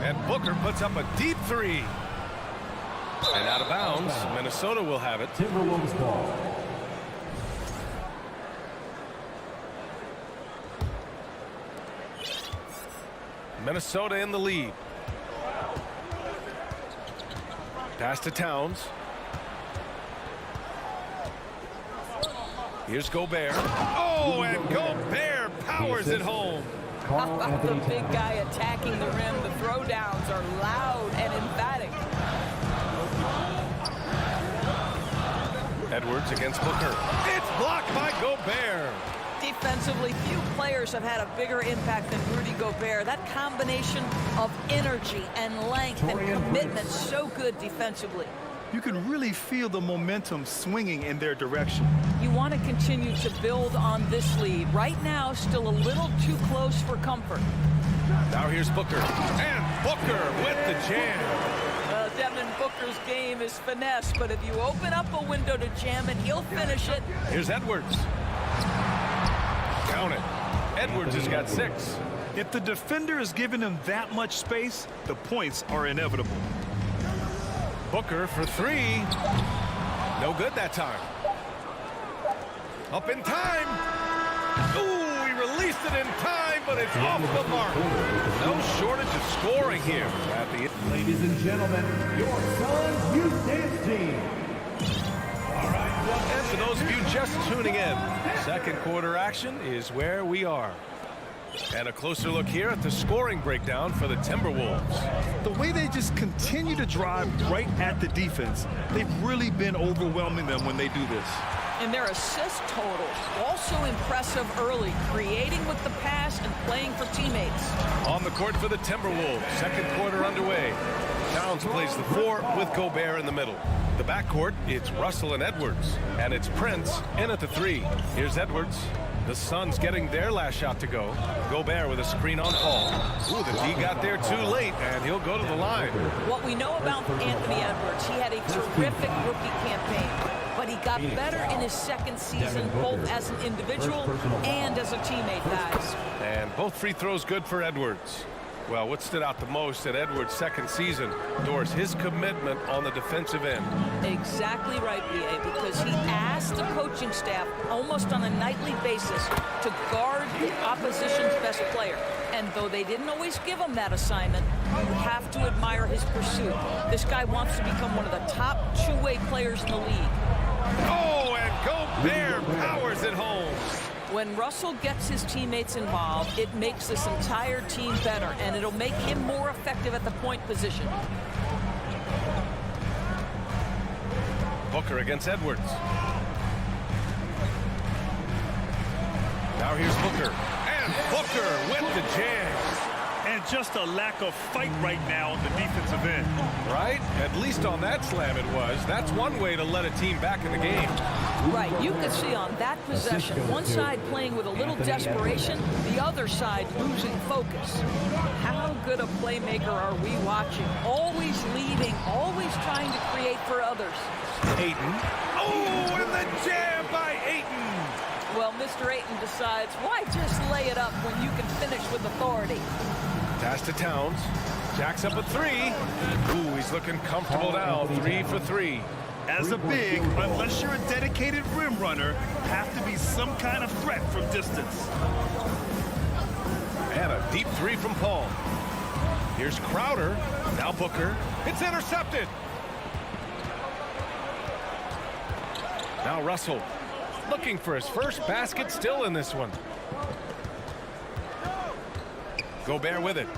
And Booker puts up a deep 3. And out of bounds, Minnesota will have it. Timberwolves ball. Minnesota in the lead. Pass to Towns. Here's Gobert. Oh, and Gobert powers it home. How about the big guy attacking the rim? The throwdowns are loud and emphatic. Edwards against Booker. It's blocked by Gobert. Defensively, few players have had a bigger impact than Rudy Gobert. That combination of energy and length and commitment, so good defensively. You can really feel the momentum swinging in their direction. You want to continue to build on this lead. Right now, still a little too close for comfort. Now here's Booker. And Booker with the jam. Devin Booker's game is finesse, but if you open up a window to jam it, he'll finish it. Here's Edwards. Count it. Edwards has got 6. If the defender is giving him that much space, the points are inevitable. Booker for 3. No good that time. Up in time. Ooh, he released it in time, but it's off the mark. No shortage of scoring here at the end. Ladies and gentlemen, your son's youth dance team. All right. And for those of you just tuning in, second quarter action is where we are. And a closer look here at the scoring breakdown for the Timberwolves. The way they just continue to drive right at the defense, they've really been overwhelming them when they do this. And their assist totals also impressive early, creating with the pass and playing for teammates. On the court for the Timberwolves, second quarter underway. Towns plays the 4 with Gobert in the middle. The backcourt, it's Russell and Edwards. And it's Prince in at the 3. Here's Edwards. The Suns getting their last shot to go. Gobert with a screen on Paul. Ooh, the D got there too late, and he'll go to the line. What we know about Anthony Edwards, he had a terrific rookie campaign, but he got better in his second season, both as an individual and as a teammate, guys. And both free throws good for Edwards. Well, what stood out the most at Edwards' second season, Doris, his commitment on the defensive end. Exactly right, B.A., because he asked the coaching staff almost on a nightly basis to guard the opposition's best player. And though they didn't always give him that assignment, you have to admire his pursuit. This guy wants to become one of the top two-way players in the league. Oh, and Gobert powers it home. When Russell gets his teammates involved, it makes this entire team better, and it'll make him more effective at the point position. Booker against Edwards. Now here's Booker. And Booker with the jam. And just a lack of fight right now on the defensive end. Right? At least on that slam it was. That's one way to let a team back in the game. Right, you could see on that possession, one side playing with a little desperation, the other side losing focus. How good a playmaker are we watching? Always leading, always trying to create for others. Ayton. Oh, and the jam by Ayton. Well, Mr. Ayton decides, why just lay it up when you can finish with authority? Pass to Towns. Jacks up a 3. Ooh, he's looking comfortable now. 3 for 3. As a big, unless you're a dedicated rim runner, have to be some kind of threat from distance. And a deep 3 from Paul. Here's Crowder. Now Booker. It's intercepted. Now Russell. Looking for his first basket, still in this one. Gobert with it.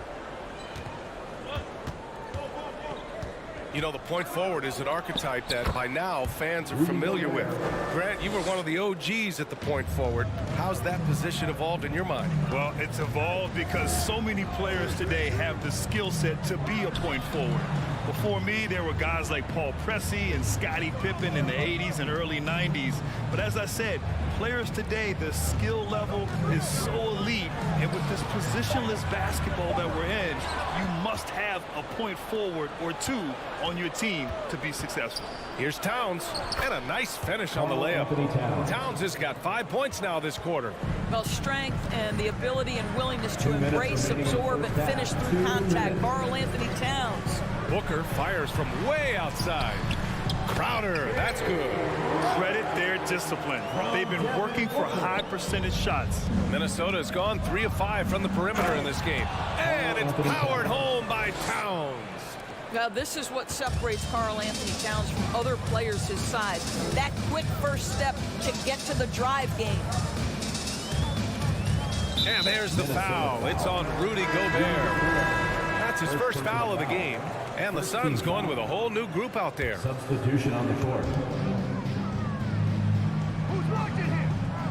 You know, the point forward is an archetype that by now fans are familiar with. Grant, you were one of the OGs at the point forward. How's that position evolved in your mind? Well, it's evolved because so many players today have the skill set to be a point forward. Before me, there were guys like Paul Pressey and Scottie Pippen in the 80s and early 90s. But as I said, players today, the skill level is so elite. And with this positionless basketball that we're in, you must have a point forward or two on your team to be successful. Here's Towns, and a nice finish on the layup. Towns has got 5 points now this quarter. Well, strength and the ability and willingness to embrace, absorb, and finish through contact. Karl Anthony Towns. Booker fires from way outside. Crowder, that's good. Credit their discipline. They've been working for high percentage shots. Minnesota has gone 3 of 5 from the perimeter in this game. And it's powered home by Towns. Now, this is what separates Karl Anthony Towns from other players his size. That quick first step to get to the drive game. And there's the foul. It's on Rudy Gobert. That's his first foul of the game. And the Suns going with a whole new group out there. Substitution on the court.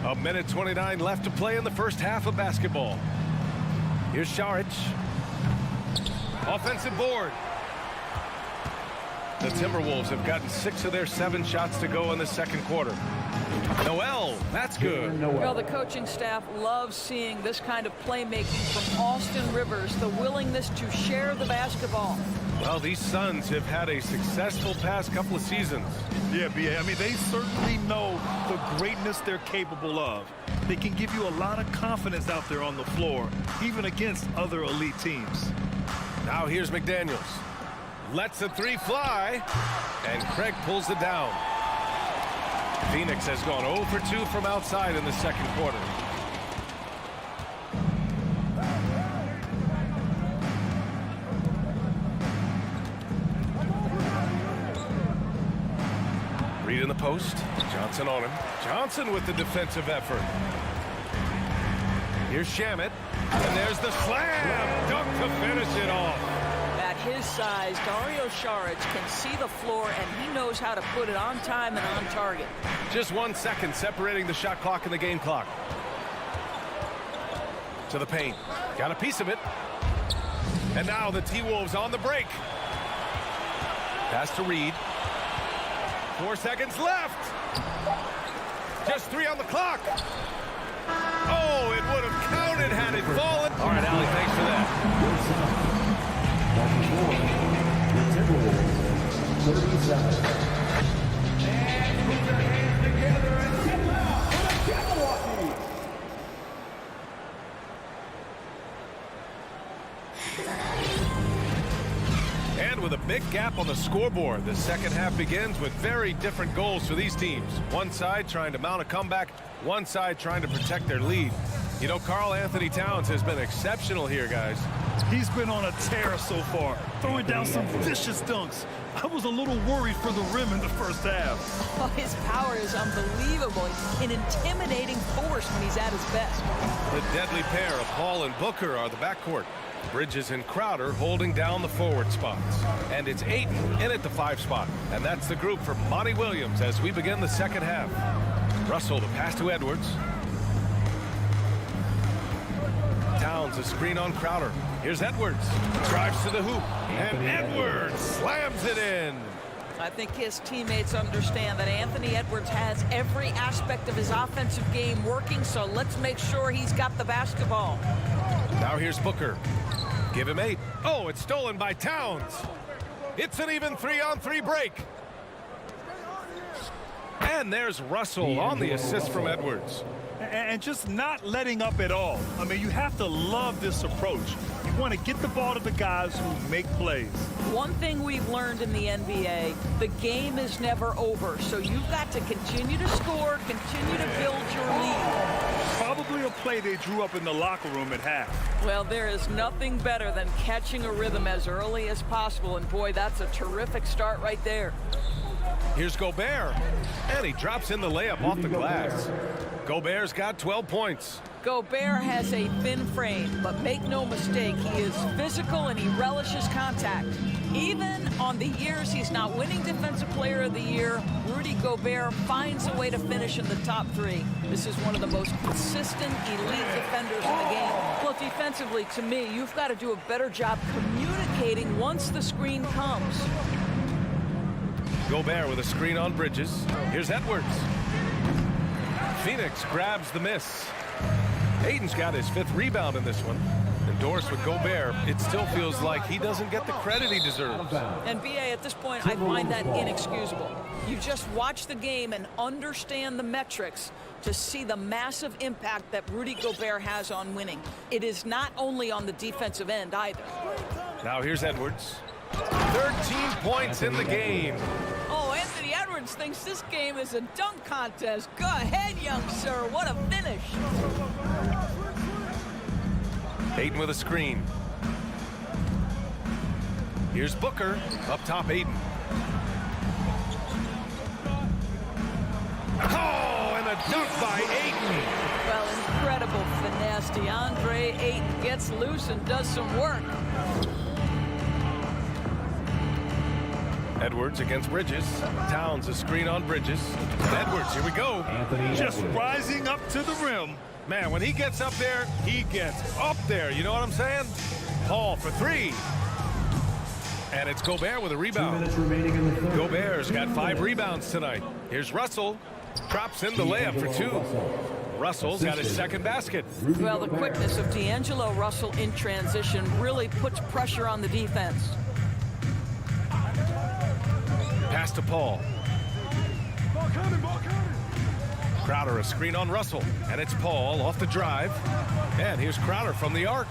A minute 29 left to play in the first half of basketball. Here's Šarić. Offensive board. The Timberwolves have gotten 6 of their 7 shots to go in the second quarter. Noel, that's good. Well, the coaching staff loves seeing this kind of playmaking from Austin Rivers, the willingness to share the basketball. Well, these Suns have had a successful past couple of seasons. Yeah, B.A. I mean, they certainly know the greatness they're capable of. They can give you a lot of confidence out there on the floor, even against other elite teams. Now here's McDaniels. Lets the 3 fly, and Craig pulls it down. Phoenix has gone 0 for 2 from outside in the second quarter. Reed in the post. Johnson on him. Johnson with the defensive effort. Here's Shamet. And there's the slam. Dunk to finish it off. At his size, Dario Šarić can see the floor, and he knows how to put it on time and on target. Just 1 second separating the shot clock and the game clock. To the paint. Got a piece of it. And now the T-Wolves on the break. Pass to Reed. 4 seconds left. Just 3 on the clock. Oh, it would have counted had it fallen. All right, Allie, thanks for that. The Timberwolves, 37. And put your hands together and get loud for the Milwaukee. And with a big gap on the scoreboard, the second half begins with very different goals for these teams. One side trying to mount a comeback, one side trying to protect their lead. You know, Karl Anthony Towns has been exceptional here, guys. He's been on a tear so far, throwing down some vicious dunks. I was a little worried for the rim in the first half. Oh, his power is unbelievable. He's an intimidating force when he's at his best. The deadly pair of Paul and Booker are the backcourt. Bridges and Crowder holding down the forward spots. And it's Ayton in at the 5 spot. And that's the group for Monty Williams as we begin the second half. Russell, the pass to Edwards. Towns, a screen on Crowder. Here's Edwards. Drives to the hoop. And Edwards slams it in. I think his teammates understand that Anthony Edwards has every aspect of his offensive game working, so let's make sure he's got the basketball. Now here's Booker. Give him 8. Oh, it's stolen by Towns. It's an even 3-on-3 break. And there's Russell on the assist from Edwards. And just not letting up at all. I mean, you have to love this approach. You want to get the ball to the guys who make plays. One thing we've learned in the NBA, the game is never over. So you've got to continue to score, continue to build your lead. Probably a play they drew up in the locker room at half. Well, there is nothing better than catching a rhythm as early as possible. And boy, that's a terrific start right there. Here's Gobert. And he drops in the layup off the glass. Gobert's got 12 points. Gobert has a thin frame, but make no mistake, he is physical and he relishes contact. Even on the years he's not winning Defensive Player of the Year, Rudy Gobert finds a way to finish in the top 3. This is one of the most consistent elite defenders in the game. Well, defensively, to me, you've got to do a better job communicating once the screen comes. Gobert with a screen on Bridges. Here's Edwards. Phoenix grabs the miss. Ayton's got his 5th rebound in this one. Endorsed with Gobert, it still feels like he doesn't get the credit he deserves. And B.A., at this point, I find that inexcusable. You just watch the game and understand the metrics to see the massive impact that Rudy Gobert has on winning. It is not only on the defensive end either. Now here's Edwards. 13 points in the game. Oh, Anthony Edwards thinks this game is a dunk contest. Go ahead, young sir. What a finish. Ayton with a screen. Here's Booker. Up top, Ayton. Oh, and a dunk by Ayton. Well, incredible finesse. DeAndre Ayton gets loose and does some work. Edwards against Bridges. Towns a screen on Bridges. Edwards, here we go. Just rising up to the rim. Man, when he gets up there, he gets up there. You know what I'm saying? Paul for three. And it's Gobert with a rebound. Gobert's got 5 rebounds tonight. Here's Russell. Drops in the layup for 2. Russell's got his second basket. Well, the quickness of D'Angelo Russell in transition really puts pressure on the defense. Pass to Paul. Crowder a screen on Russell. And it's Paul off the drive. And here's Crowder from the arc.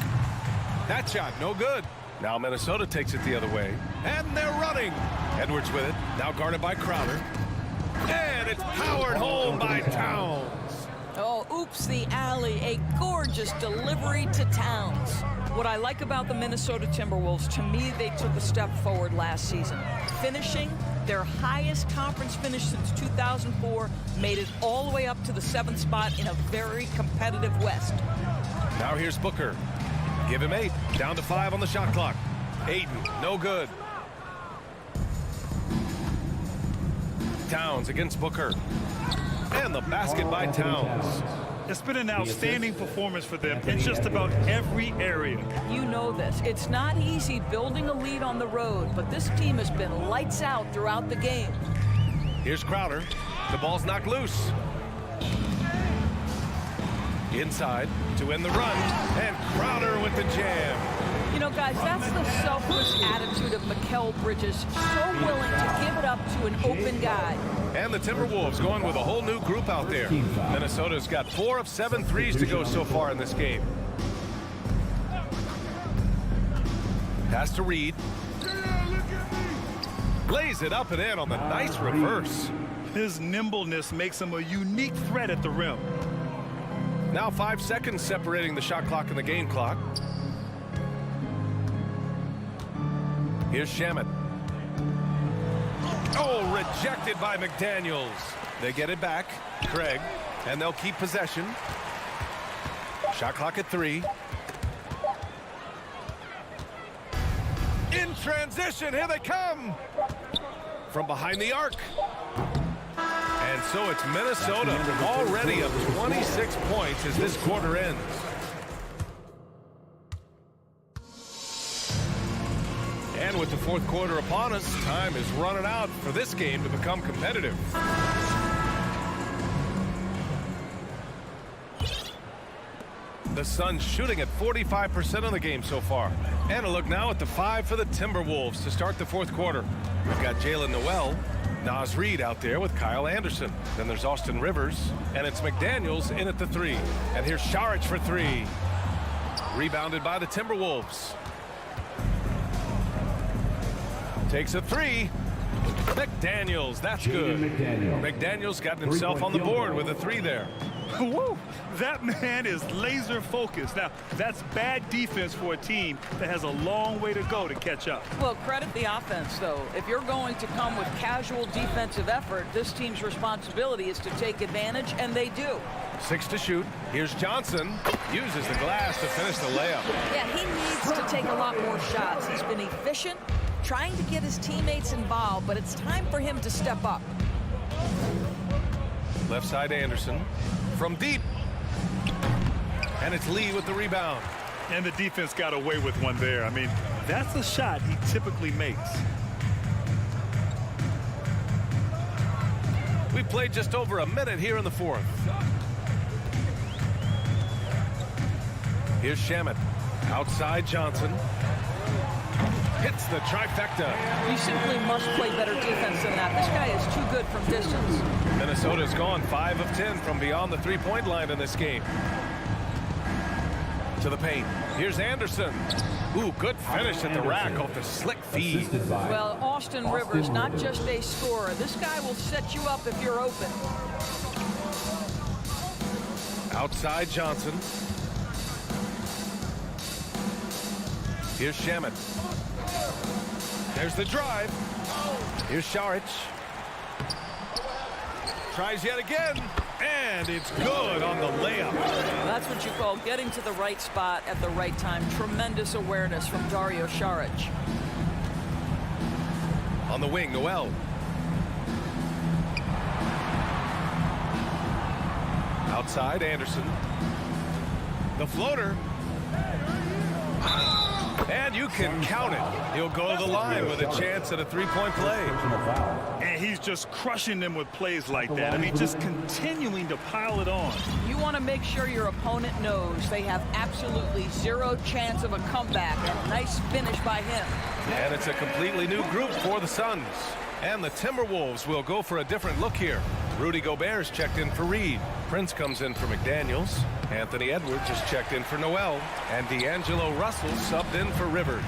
That shot, no good. Now Minnesota takes it the other way. And they're running. Edwards with it. Now guarded by Crowder. And it's powered home by Towns. Oh, oops, the alley. A gorgeous delivery to Towns. What I like about the Minnesota Timberwolves, to me, they took a step forward last season. Finishing their highest conference finish since 2004, made it all the way up to the 7th spot in a very competitive West. Now here's Booker. Give him 8. Down to 5 on the shot clock. Ayton, no good. Towns against Booker. And the basket by Towns. It's been an outstanding performance for them in just about every area. You know this. It's not easy building a lead on the road, but this team has been lights out throughout the game. Here's Crowder. The ball's knocked loose. Inside to end the run. And Crowder with the jam. You know, guys, that's the selfless attitude of Mikal Bridges. So willing to give it up to an open guy. And the Timberwolves going with a whole new group out there. Minnesota's got 4 of 7 threes to go so far in this game. Pass to Reed. Lays it up and in on the nice reverse. His nimbleness makes him a unique threat at the rim. Now 5 seconds separating the shot clock and the game clock. Here's Shamet. Oh, rejected by McDaniels. They get it back. Craig. And they'll keep possession. Shot clock at 3. In transition. Here they come. From behind the arc. And so it's Minnesota already up 26 points as this quarter ends. And with the 4th quarter upon us, time is running out for this game to become competitive. The Suns shooting at 45% of the game so far. And a look now at the 5 for the Timberwolves to start the 4th quarter. We've got Jalen Noel, Naz Reid out there with Kyle Anderson. Then there's Austin Rivers, and it's McDaniels in at the 3. And here's Saric for 3. Rebounded by the Timberwolves. Takes a 3. McDaniels, that's good. McDaniels got himself on the board with a 3 there. Woo! That man is laser focused. Now, that's bad defense for a team that has a long way to go to catch up. Well, credit the offense, though. If you're going to come with casual defensive effort, this team's responsibility is to take advantage, and they do. 6 to shoot. Here's Johnson. Uses the glass to finish the layup. Yeah, he needs to take a lot more shots. He's been efficient, trying to get his teammates involved, but it's time for him to step up. Left side Anderson. From deep. And it's Lee with the rebound. And the defense got away with one there. I mean, that's a shot he typically makes. We played just over a minute here in the 4th. Here's Shamet. Outside Johnson. Hits the trifecta. You simply must play better defense than that. This guy is too good from distance. Minnesota's gone 5 of 10 from beyond the 3-point line in this game. To the paint. Here's Anderson. Ooh, good finish at the rack off the slick feed. Well, Austin Rivers, not just a scorer. This guy will set you up if you're open. Outside Johnson. Here's Shamet. There's the drive. Here's Šarić. Tries yet again. And it's good on the layup. That's what you call getting to the right spot at the right time. Tremendous awareness from Dario Šarić. On the wing, Noel. Outside, Anderson. The floater. And you can count it. He'll go to the line with a chance at a three-point play. And he's just crushing them with plays like that. I mean, just continuing to pile it on. You want to make sure your opponent knows they have absolutely zero chance of a comeback. And nice finish by him. And it's a completely new group for the Suns. And the Timberwolves will go for a different look here. Rudy Gobert's checked in for Reed. Prince comes in for McDaniels. Anthony Edwards is checked in for Noel. And D'Angelo Russell subbed in for Rivers.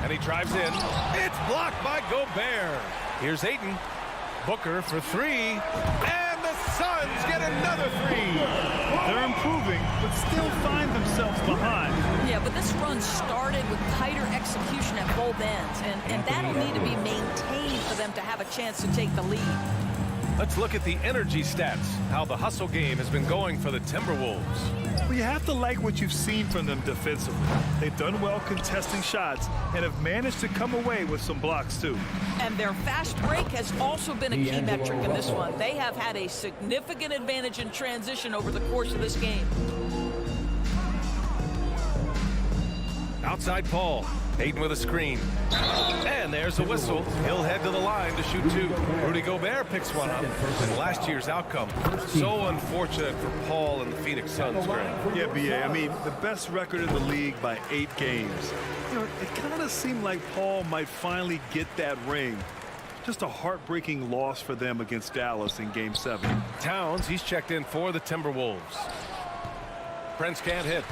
And he drives in. It's blocked by Gobert. Here's Ayton. Booker for three. And the Suns get another three. They're improving, but still find themselves behind. Yeah, but this run started with tighter execution at both ends, and that'll need to be maintained for them to have a chance to take the lead. Let's look at the energy stats, how the hustle game has been going for the Timberwolves. Well, you have to like what you've seen from them defensively. They've done well contesting shots and have managed to come away with some blocks, too. And their fast break has also been a key metric in this one. They have had a significant advantage in transition over the course of this game. Outside Paul. Ayton with a screen. And there's a whistle. He'll head to the line to shoot two. Rudy Gobert picks one up. And last year's outcome. So unfortunate for Paul and the Phoenix Suns, Greg. Yeah, B.A. I mean, the best record in the league by 8 games. You know, it kind of seemed like Paul might finally get that ring. Just a heartbreaking loss for them against Dallas in Game 7. Towns, he's checked in for the Timberwolves. Prince can't hit.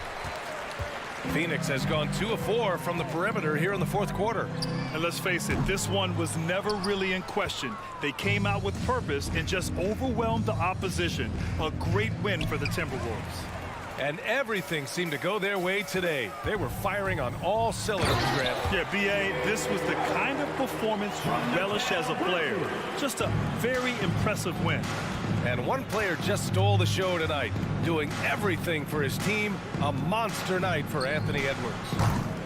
Phoenix has gone 2 of 4 from the perimeter here in the fourth quarter. And let's face it, this one was never really in question. They came out with purpose and just overwhelmed the opposition. A great win for the Timberwolves. And everything seemed to go their way today. They were firing on all cylinders, Grant. Yeah, B.A., this was the kind of performance you relish as a player. Just a very impressive win. And one player just stole the show tonight, doing everything for his team. A monster night for Anthony Edwards.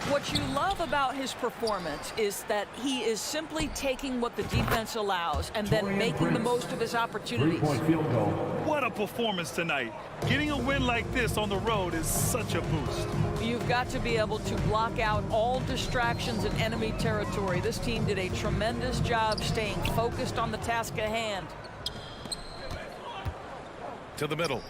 What you love about his performance is that he is simply taking what the defense allows and then making the most of his opportunities. What a performance tonight. Getting a win like this on the road is such a boost. You've got to be able to block out all distractions in enemy territory. This team did a tremendous job staying focused on the task at hand. To the middle.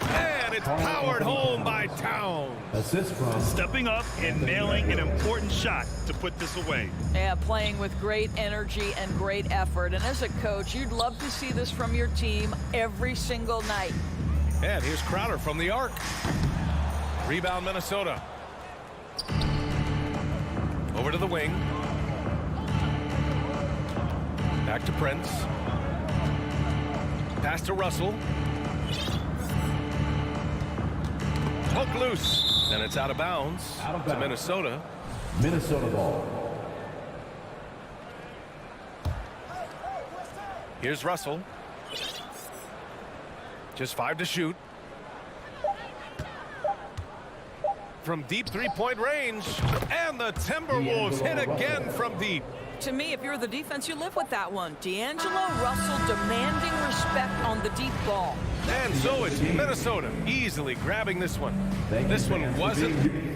And it's powered home by Towns. Assist from stepping up and nailing an important shot to put this away. Yeah, playing with great energy and great effort. And as a coach, you'd love to see this from your team every single night. And here's Crowder from the arc. Rebound Minnesota. Over to the wing. Back to Prince. Pass to Russell. Hook loose, and it's out of bounds to Minnesota. Minnesota ball. Here's Russell. Just 5 to shoot. From deep three-point range, and the Timberwolves hit again from deep. To me, if you're the defense, you live with that one. D'Angelo Russell demanding respect on the deep ball. And so it's Minnesota easily grabbing this one. This one wasn't.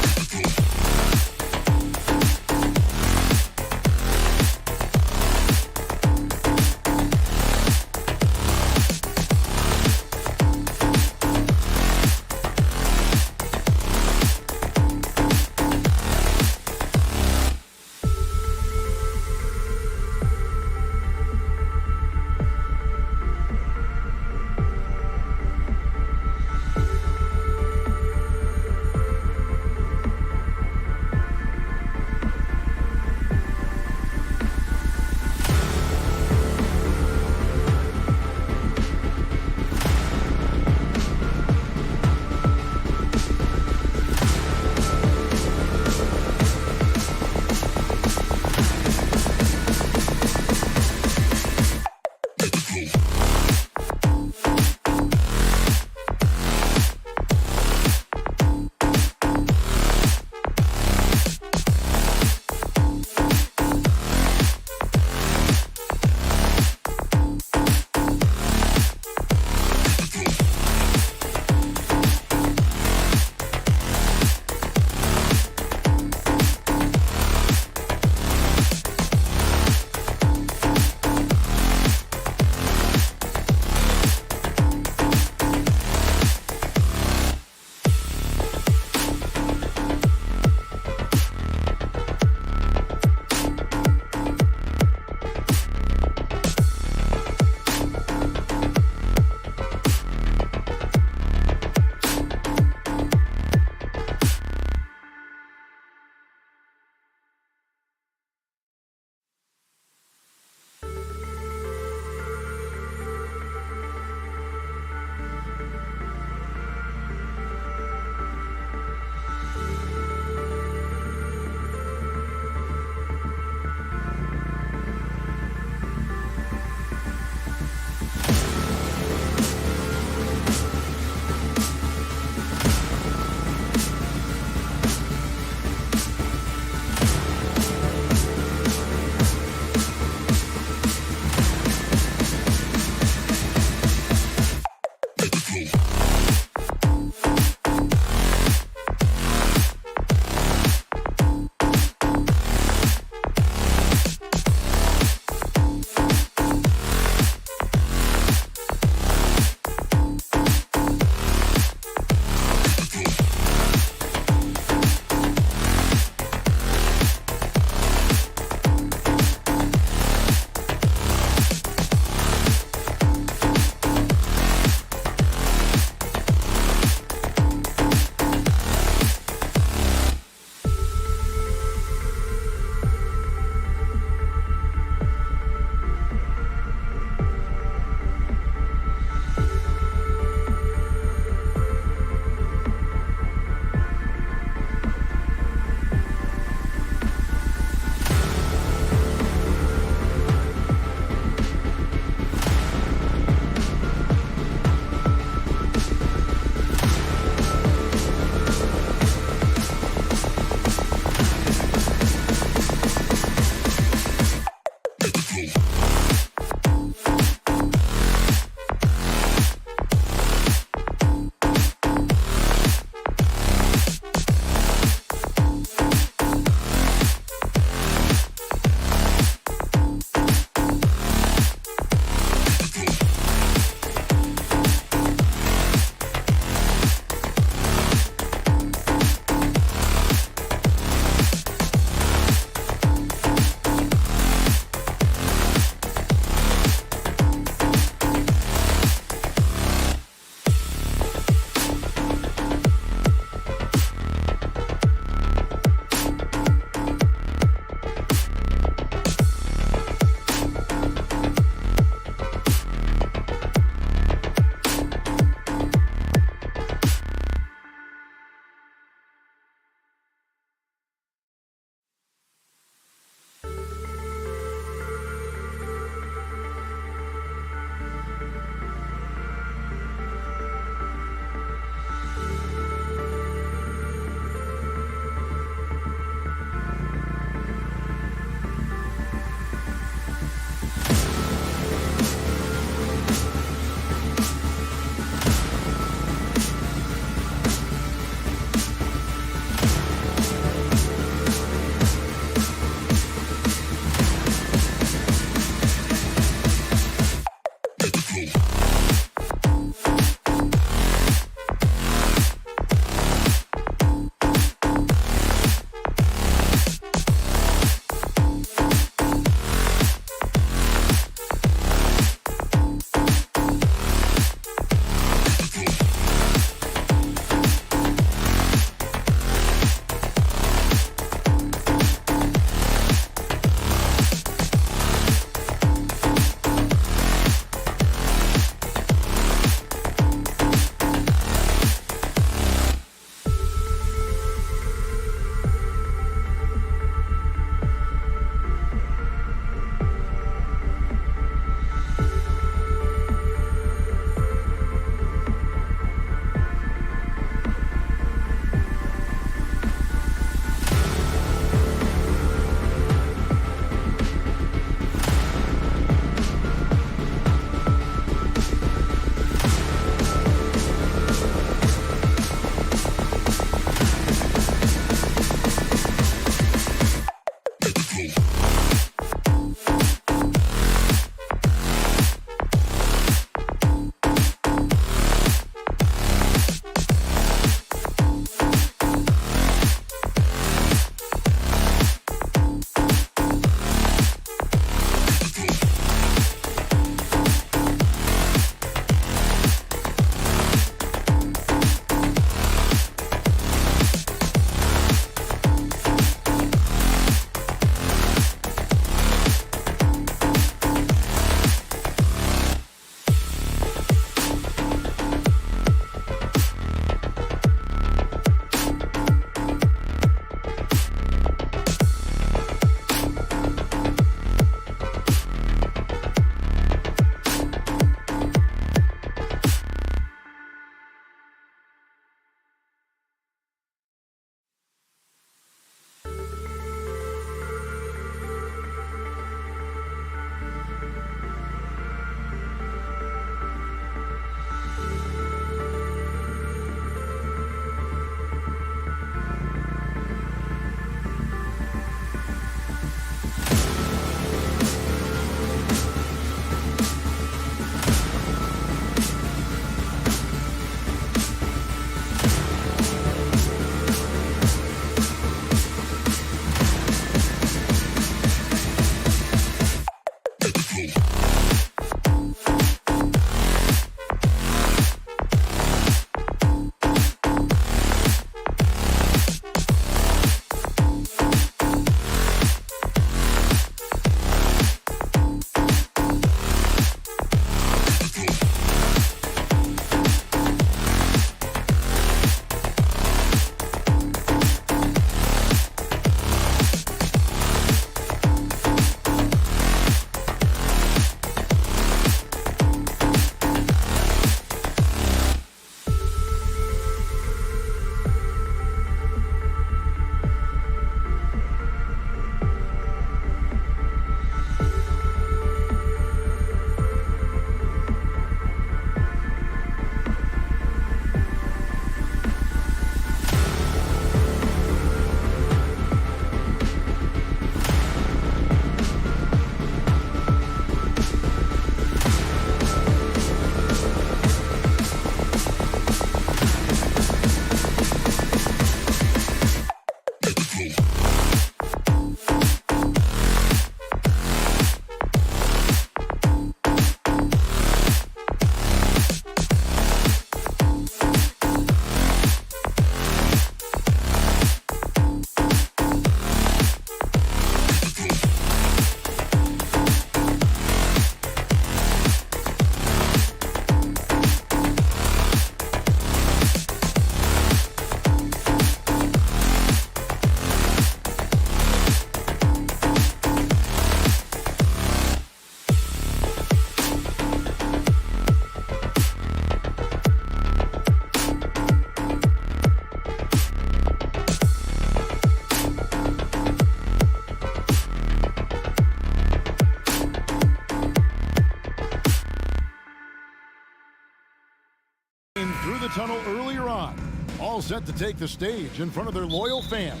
the tunnel earlier on, all set to take the stage in front of their loyal fans.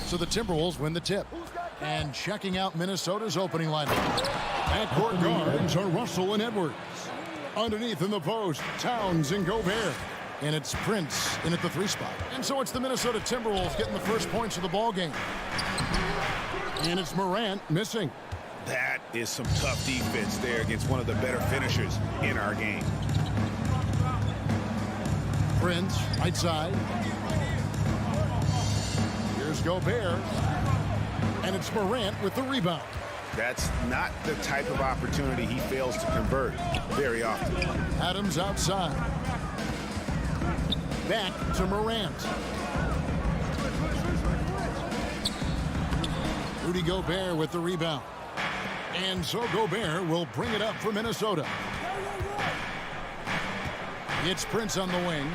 So the Timberwolves win the tip. And checking out Minnesota's opening lineup. Backcourt guards are Russell and Edwards. Underneath in the post, Towns and Gobert. And it's Prince in at the 3 spot. And so it's the Minnesota Timberwolves getting the first points of the ball game. And it's Morant missing. That is some tough defense there against one of the better finishers in our game. Prince, right side. Here's Gobert. And it's Morant with the rebound. That's not the type of opportunity he fails to convert very often. Adams outside. Back to Morant. Rudy Gobert with the rebound. And so Gobert will bring it up for Minnesota. It's Prince on the wing.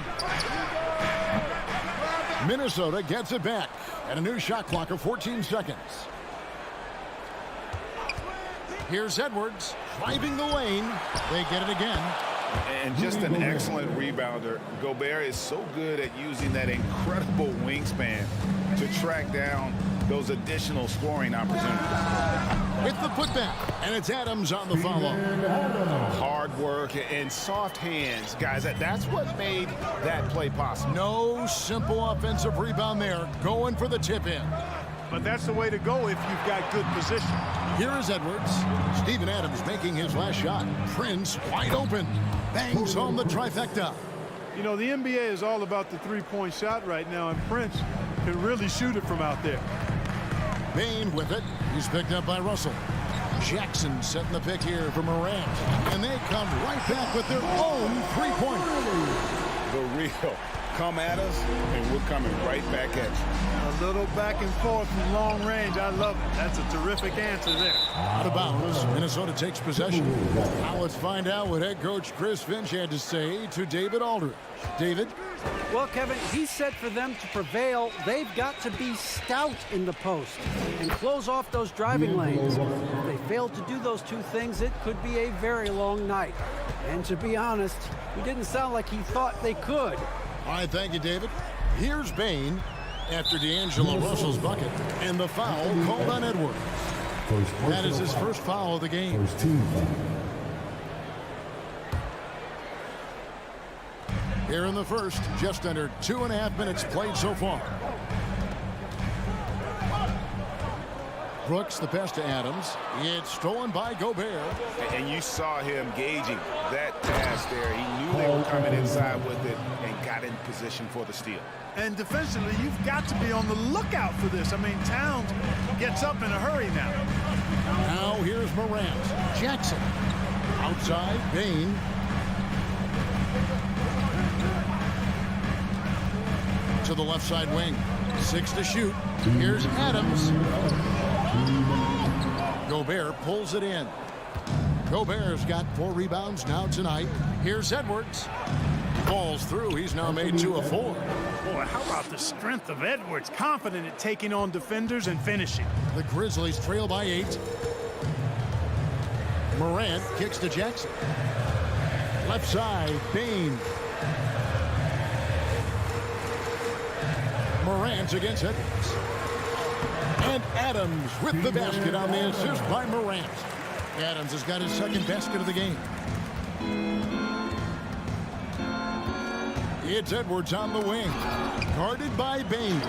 Minnesota gets it back at a new shot clock of 14 seconds. Here's Edwards driving the lane. They get it again. And just an excellent rebounder. Gobert is so good at using that incredible wingspan to track down those additional scoring opportunities. With the putback, and it's Adams on the follow. Hard work and soft hands, guys. That's what made that play possible. No simple offensive rebound there. Going for the tip-in. But that's the way to go if you've got good position. Here is Edwards. Steven Adams making his last shot. Prince wide open. Bangs home the trifecta. You know, the NBA is all about the three-point shot right now, and Prince can really shoot it from out there. Bane with it. He's picked up by Russell. Jackson setting the pick here for Morant. And they come right back with their own three-pointer. The real. Come at us, and we're coming right back at you. A little back and forth from long range. I love it. That's a terrific answer there. Out of bounds. Minnesota takes possession. Now let's find out what head coach Chris Finch had to say to David Aldridge. David? Well, Kevin, he said for them to prevail, they've got to be stout in the post and close off those driving lanes. If they fail to do those two things, it could be a very long night. And to be honest, he didn't sound like he thought they could. All right, thank you, David. Here's Bane after D'Angelo Russell's bucket, and the foul called on Edwards. That is his first foul of the game. Here in the first, just under 2.5 minutes played so far. Brooks, the pass to Adams. It's stolen by Gobert. And you saw him gauging that pass there. He knew they were coming inside with it and got in position for the steal. And defensively, you've got to be on the lookout for this. I mean, Towns gets up in a hurry now. Now here's Morant. Jackson. Outside, Bane. To the left side wing. 6 to shoot. Here's Adams. Gobert pulls it in. Gobert's got 4 rebounds now tonight. Here's Edwards. Falls through. He's now made 2 of 4. Boy, how about the strength of Edwards? Confident at taking on defenders and finishing. The Grizzlies trail by 8. Morant kicks to Jackson. Left side, Bane. Morant against Edwards. And Adams with the basket on the assist by Morant. Adams has got his second basket of the game. It's Edwards on the wing. Guarded by Bane.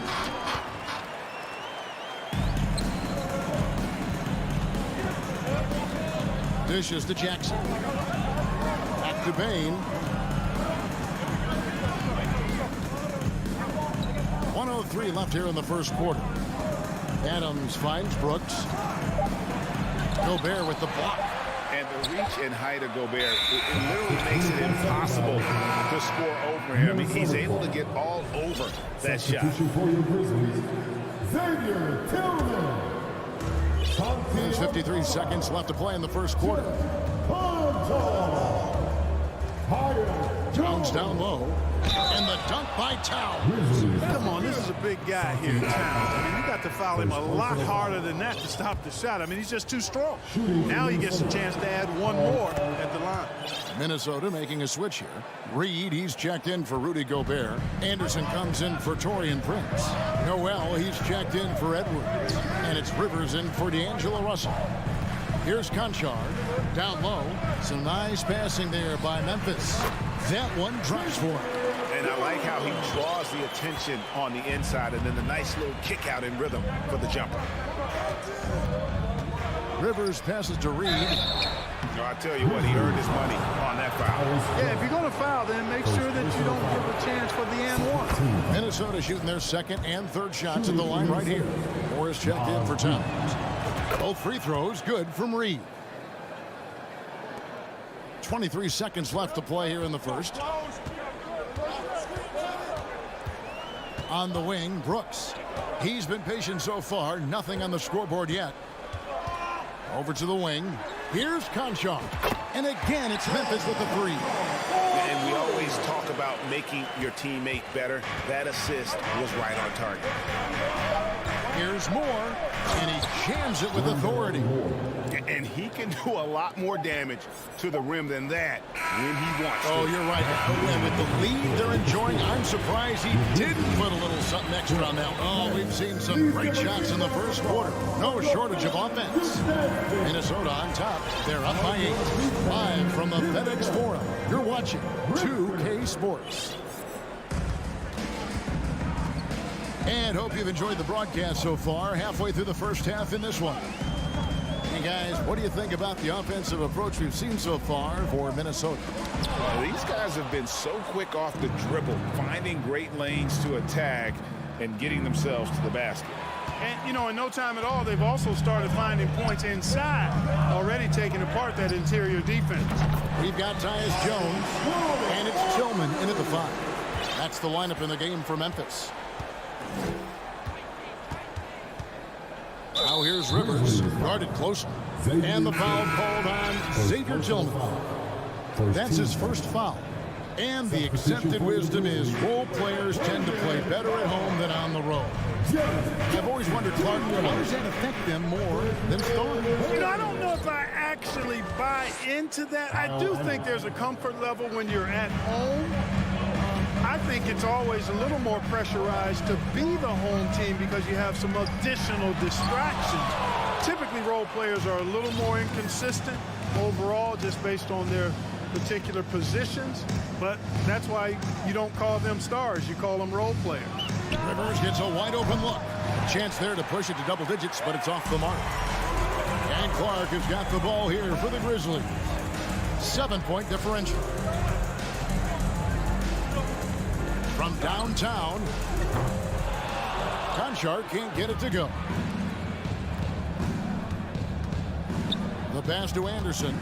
Dishes to Jackson. Back to Bane. 1:03 left here in the first quarter. Adams finds Brooks. Gobert with the block. And the reach and height of Gobert, it literally makes it impossible to score over him. He's able to get all over that shot. There's 53 seconds left to play in the first quarter. Jones down low. And the dunk by Towns. Come on, this is a big guy here, Towns. I mean, you got to foul him a lot harder than that to stop the shot. I mean, he's just too strong. Now he gets a chance to add one more at the line. Minnesota making a switch here. Reed, he's checked in for Rudy Gobert. Anderson comes in for Taurean Prince. Noel, he's checked in for Edwards. And it's Rivers in for D'Angelo Russell. Here's Conchar, down low. Some nice passing there by Memphis. That one drops for him. And I like how he draws the attention on the inside and then the nice little kick out in rhythm for the jumper. Rivers passes to Reed. No, I tell you what, he earned his money on that foul. Yeah, if you're going to foul, then make sure that you don't give a chance for the and one. Minnesota shooting their second and third shots at the line right here. Morris checked in for Towns. Both free throws good from Reed. 23 seconds left to play here in the first. On the wing, Brooks. He's been patient so far. Nothing on the scoreboard yet. Over to the wing. Here's Conchar. And again, it's Memphis with the three. And we always talk about making your teammate better. That assist was right on target. Here's Moore, and he jams it with authority. And he can do a lot more damage to the rim than that when he wants to. Oh, you're right. And with the lead they're enjoying, I'm surprised he didn't put a little something extra on that. Oh, we've seen some great shots in the first quarter. No shortage of offense. Minnesota on top. They're up by 8. Live from the FedEx Forum. You're watching 2K Sports. And hope you've enjoyed the broadcast so far. Halfway through the first half in this one. Hey guys, what do you think about the offensive approach we've seen so far for Minnesota? Well, these guys have been so quick off the dribble, finding great lanes to attack and getting themselves to the basket. And, you know, in no time at all, they've also started finding points inside, already taking apart that interior defense. We've got Tyus Jones, and it's Tillman in at the 5. That's the lineup in the game for Memphis. Now here's Rivers, guarded closely. And the foul called on Xavier Tillman. That's his first foul. And the accepted wisdom is role players tend to play better at home than on the road. I've always wondered, Clark, why does that affect them more than stars? You know, I don't know if I actually buy into that. I do think there's a comfort level when you're at home. I think it's always a little more pressurized to be the home team because you have some additional distractions. Typically, role players are a little more inconsistent overall just based on their particular positions, but that's why you don't call them stars. You call them role players. Rivers gets a wide open look. Chance there to push it to double digits, but it's off the mark. And Clark has got the ball here for the Grizzlies. 7-point differential. From downtown, Conchar can't get it to go. The pass to Anderson.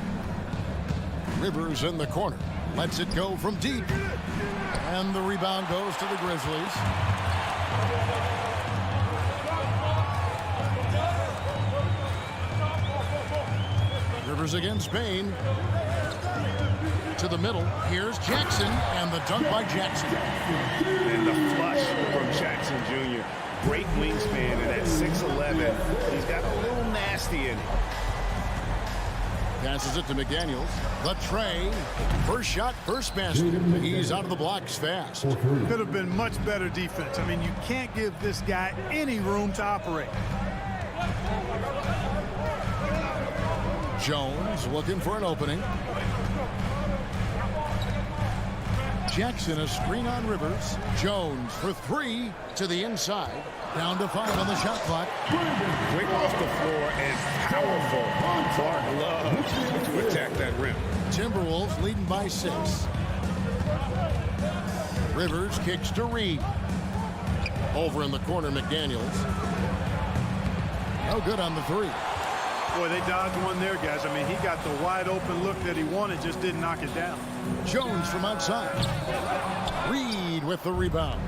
Rivers in the corner. Lets it go from deep. And the rebound goes to the Grizzlies. Rivers against Payne. To the middle. Here's Jackson, and the dunk by Jackson. And the flush from Jackson Jr. Great wingspan, and at 6'11", he's got a little nasty in it. Passes it to McDaniels. The tray. First shot, first basket. He's out of the blocks fast. Could have been much better defense. I mean, you can't give this guy any room to operate. Jones looking for an opening. Jackson, a screen on Rivers. Jones for 3 to the inside. Down to 5 on the shot clock. Quick off the floor and powerful. Clark loves to attack that rim. Timberwolves leading by 6. Rivers kicks to Reed. Over in the corner, McDaniels. No good on the 3. Boy, they dodged one there, guys. I mean, he got the wide open look that he wanted, just didn't knock it down. Jones from outside. Reed with the rebound.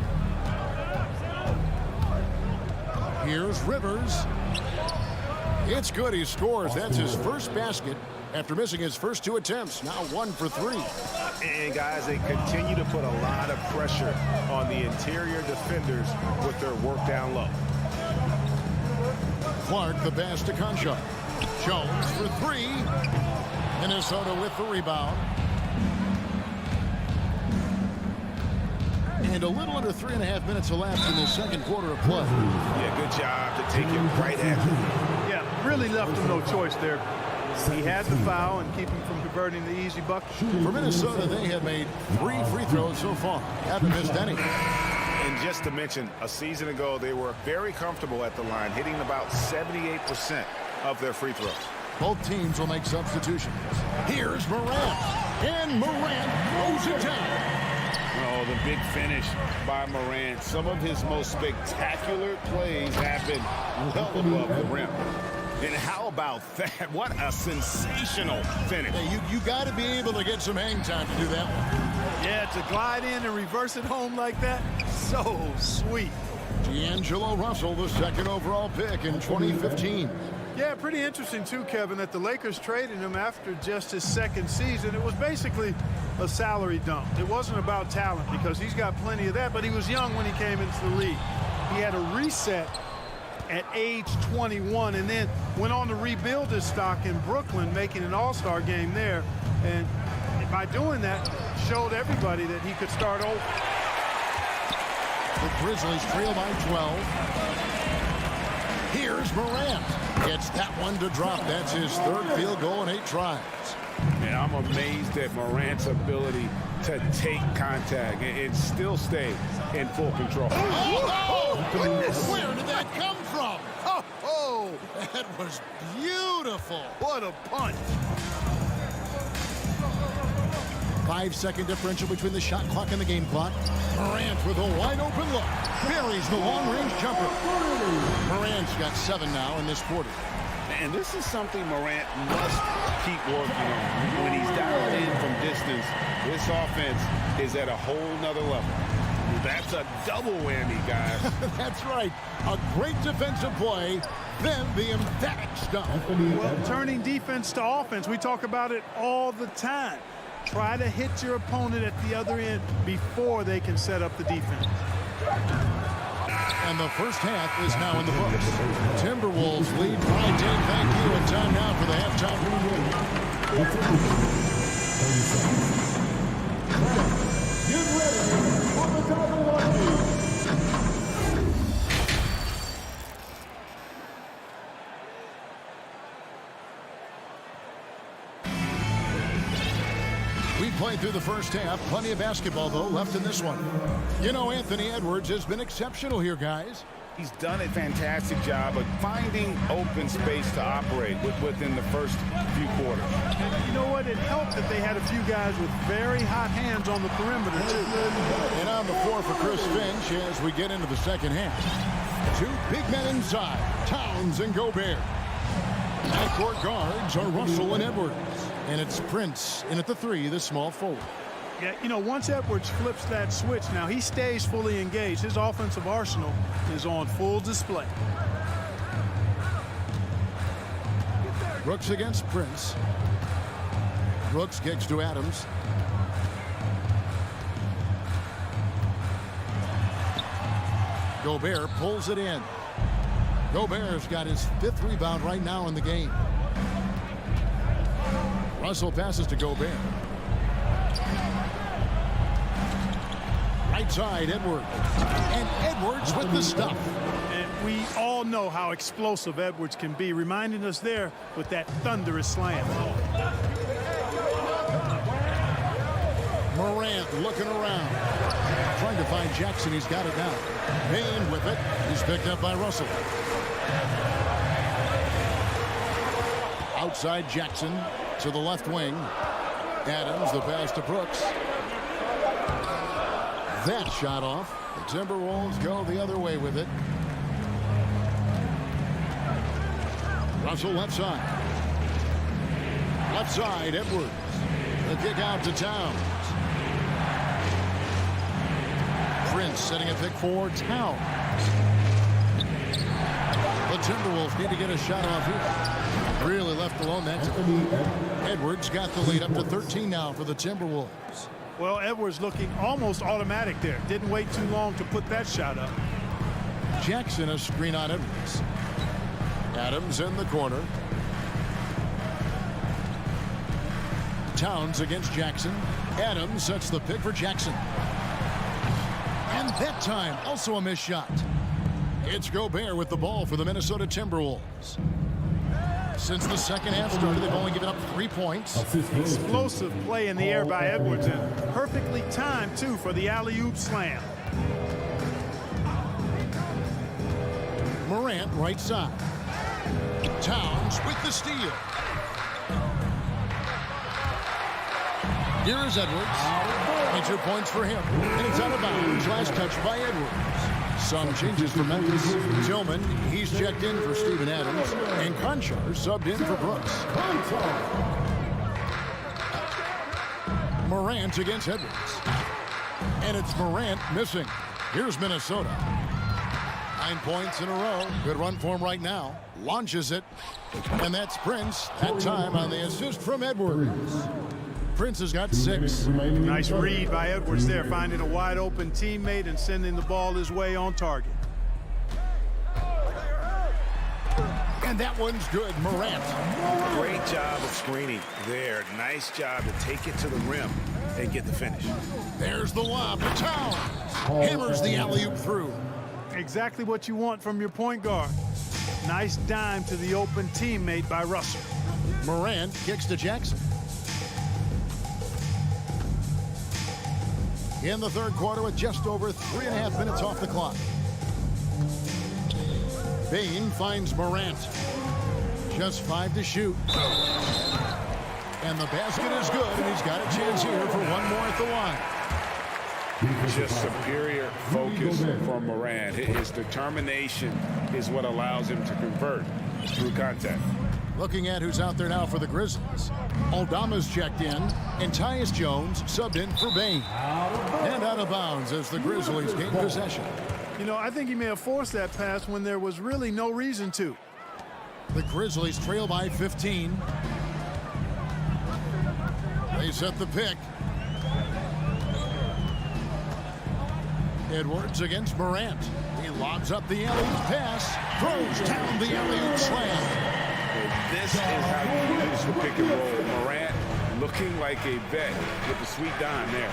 Here's Rivers. It's good. He scores. That's his first basket after missing his first 2 attempts. Now 1 for 3. And, guys, they continue to put a lot of pressure on the interior defenders with their work down low. Clark, the pass to Concha. Jones for 3. Minnesota with the rebound. And a little under 3.5 minutes elapsed in the second quarter of play. Yeah, good job to take him right at him. Yeah, really left him no choice there. He had the foul and keep him from converting the easy bucket. For Minnesota, they have made 3 free throws so far. Haven't missed any. And just to mention, a season ago, they were very comfortable at the line, hitting about 78% of their free throws. Both teams will make substitutions. Here's Morant. And Morant throws it down. Oh, the big finish by Morant. Some of his most spectacular plays happen well above the rim. And how about that? What a sensational finish. Hey, you got to be able to get some hang time to do that one. Yeah, to glide in and reverse it home like that, so sweet. D'Angelo Russell, the second overall pick in 2015. Yeah, pretty interesting too, Kevin, that the Lakers traded him after just his second season. It was basically a salary dump. It wasn't about talent because he's got plenty of that, but he was young when he came into the league. He had a reset at age 21 and then went on to rebuild his stock in Brooklyn, making an all-star game there. And by doing that, showed everybody that he could start over. The Grizzlies trail by 12. Here's Morant. Gets that one to drop. That's his third field goal in 8 tries. And I'm amazed at Morant's ability to take contact and still stay in full control. Oh, goodness. Where did that come from? Oh, that was beautiful. What a punch. 5-second differential between the shot clock and the game clock. Morant with a wide open look. Buries the long-range jumper. Morant's got 7 now in this quarter. And this is something Morant must keep working on. When he's dialed in from distance, this offense is at a whole nother level. That's a double whammy, guys. That's right. A great defensive play, then the emphatic stop. Well, turning defense to offense, we talk about it all the time. Try to hit your opponent at the other end before they can set up the defense. And the first half is now in the books. Timberwolves lead by 10. Thank you. And time now for the halftime review. Get ready for the double whammy. We played through the first half. Plenty of basketball, though, left in this one. You know, Anthony Edwards has been exceptional here, guys. He's done a fantastic job of finding open space to operate within the first few quarters. And you know what? It helped that they had a few guys with very hot hands on the perimeter, too. And on the floor for Chris Finch as we get into the second half. 2 big men inside, Towns and Gobert. Backcourt guards are Russell and Edwards. And it's Prince in at the 3, the small forward. Yeah, you know, once Edwards flips that switch, now he stays fully engaged. His offensive arsenal is on full display. Brooks against Prince. Brooks kicks to Adams. Gobert pulls it in. Gobert's got his 5th rebound right now in the game. Russell passes to Gobert. Right side, Edwards. And Edwards with the stuff. And we all know how explosive Edwards can be, reminding us there with that thunderous slam. Morant looking around. Trying to find Jackson. He's got it now. Payne with it. He's picked up by Russell. Outside Jackson to the left wing. Adams, the pass to Brooks. That shot off. The Timberwolves go the other way with it. Russell left side. Left side, Edwards. The kick out to Towns. Prince setting a pick for Towns. The Timberwolves need to get a shot off here. Really left alone that time. Edwards got the lead up to 13 now for the Timberwolves. Well, Edwards looking almost automatic there. Didn't wait too long to put that shot up. Jackson a screen on Edwards. Adams in the corner. Towns against Jackson. Adams sets the pick for Jackson. And that time, also a missed shot. It's Gobert with the ball for the Minnesota Timberwolves. Since the second half started, they've only given up 3 points. Explosive play in the air by Edwards, and perfectly timed, too, for the alley-oop slam. Morant right side. Towns with the steal. Here is Edwards. 22 points for him. And it's out of bounds. Last touch by Edwards. Some changes for Memphis. Tillman, he's checked in for Steven Adams. And Conchar subbed in for Brooks. Morant against Edwards. And it's Morant missing. Here's Minnesota. 9 points in a row. Good run for him right now. Launches it. And that's Prince. That time on the assist from Edwards. Prince has got 6. Nice read by Edwards there, finding a wide open teammate and sending the ball his way on target. And that one's good. Morant. Great job of screening there. Nice job to take it to the rim and get the finish. There's the lob to Towns. Hammers the alley-oop through. Exactly what you want from your point guard. Nice dime to the open teammate by Russell. Morant kicks to Jackson. In the third quarter with just over 3.5 minutes off the clock. Bain finds Morant. Just 5 to shoot. And the basket is good, and he's got a chance here for one more at the line. Just superior focus from Morant. His determination is what allows him to convert through contact. Looking at who's out there now for the Grizzlies. Aldama's checked in, and Tyus Jones subbed in for Bain. And out of bounds as the Grizzlies gain possession. You know, I think he may have forced that pass when there was really no reason to. The Grizzlies trail by 15. They set the pick. Edwards against Morant. He lobs up the alley-oop pass, throws down the alley-oop slam. And this is how you use the pick and roll. Morant looking like a vet with the sweet dime there.